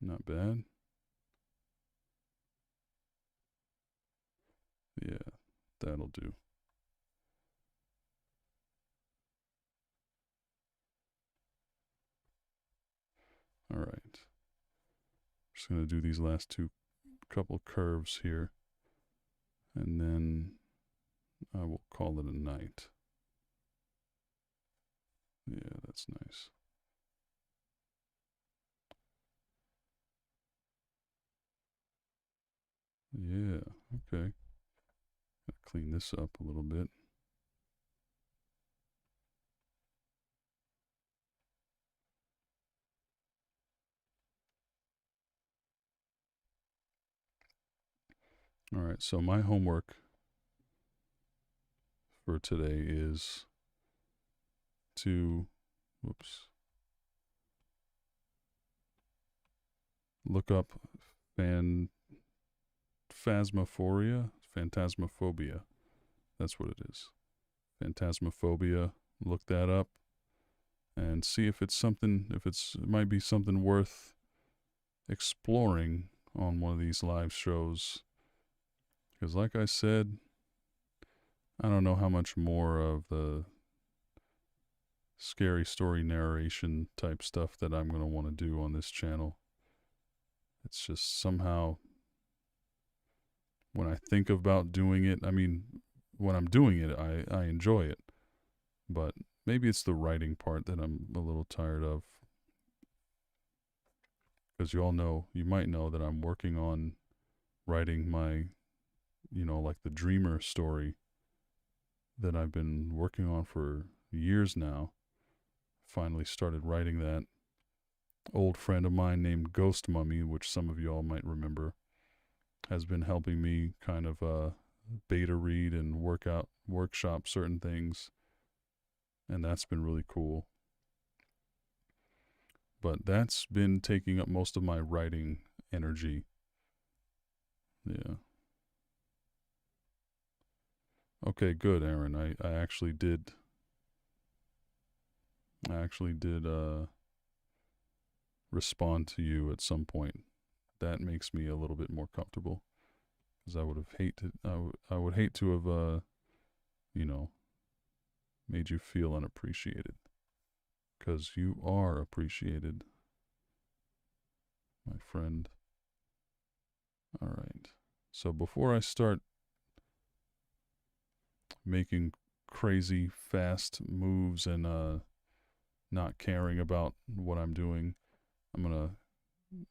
Not bad. Yeah, that'll do. All right. Just going to do these last couple curves here, and then I will call it a night. Yeah, that's nice. Yeah, okay. Gotta clean this up a little bit. All right, so my homework for today is to, look up phantasmophobia. That's what it is. Phantasmophobia. Look that up and see if it might be something worth exploring on one of these live shows. Because like I said, I don't know how much more of the scary story narration type stuff that I'm going to want to do on this channel. It's just somehow, when I think about doing it, when I'm doing it, I enjoy it. But maybe it's the writing part that I'm a little tired of. Because you might know that I'm working on writing my, like the Dreamer story that I've been working on for years now. Finally started writing that. Old friend of mine named Ghost Mummy, which some of y'all might remember, has been helping me kind of beta read and workshop certain things, and that's been really cool. But that's been taking up most of my writing energy. Yeah. Okay, good, Aaron. I actually did respond to you at some point. That makes me a little bit more comfortable, because I would hate to have made you feel unappreciated, because you are appreciated, my friend. All right. So before I start making crazy fast moves and not caring about what I'm doing, I'm gonna.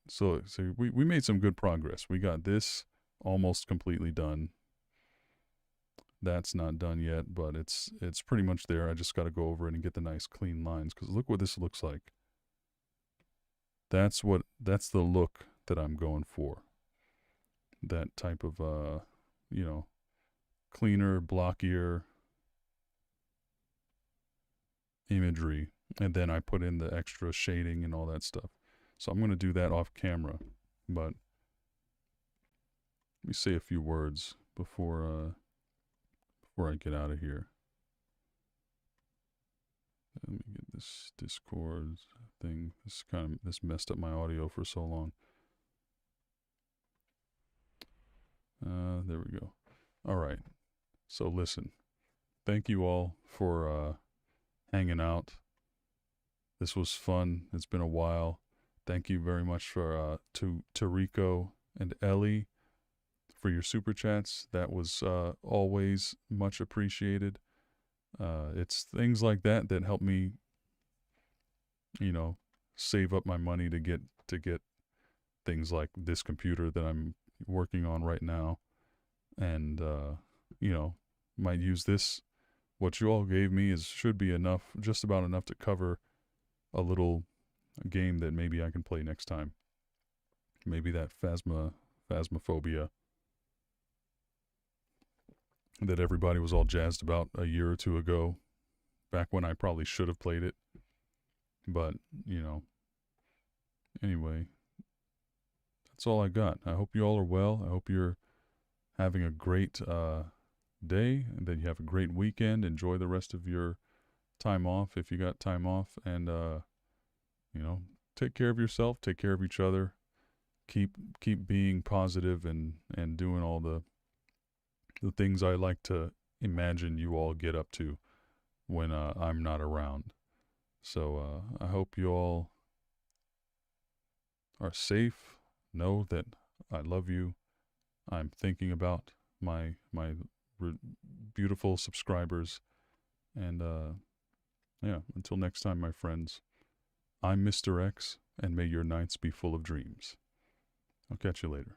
So we made some good progress. We got this almost completely done. That's not done yet, but it's pretty much there. I just got to go over it and get the nice clean lines, because look what this looks like. That's the look that I'm going for. That type of cleaner, blockier, imagery, and then I put in the extra shading and all that stuff. So I'm going to do that off camera, but let me say a few words before I get out of here. Let me get this Discord thing. This messed up my audio for so long. There we go. All right. So listen, thank you all for hanging out. This was fun. It's been a while. Thank you very much for to Rico and Ellie for your super chats. That was always much appreciated. It's things like that that help me, save up my money to get things like this computer that I'm working on right now, and might use this. What you all gave me should be enough, just about enough to cover a little game that maybe I can play next time. Maybe that Phasmophobia that everybody was all jazzed about a year or two ago, back when I probably should have played it. But, anyway, that's all I got. I hope you all are well. I hope you're having a great day, and that you have a great weekend. Enjoy the rest of your time off if you got time off, and take care of yourself, take care of each other. Keep being positive and doing all the things I like to imagine you all get up to when I'm not around. So I hope you all are safe. Know that I love you. I'm thinking about my beautiful subscribers. And until next time, my friends, I'm Mr. X, and may your nights be full of dreams. I'll catch you later.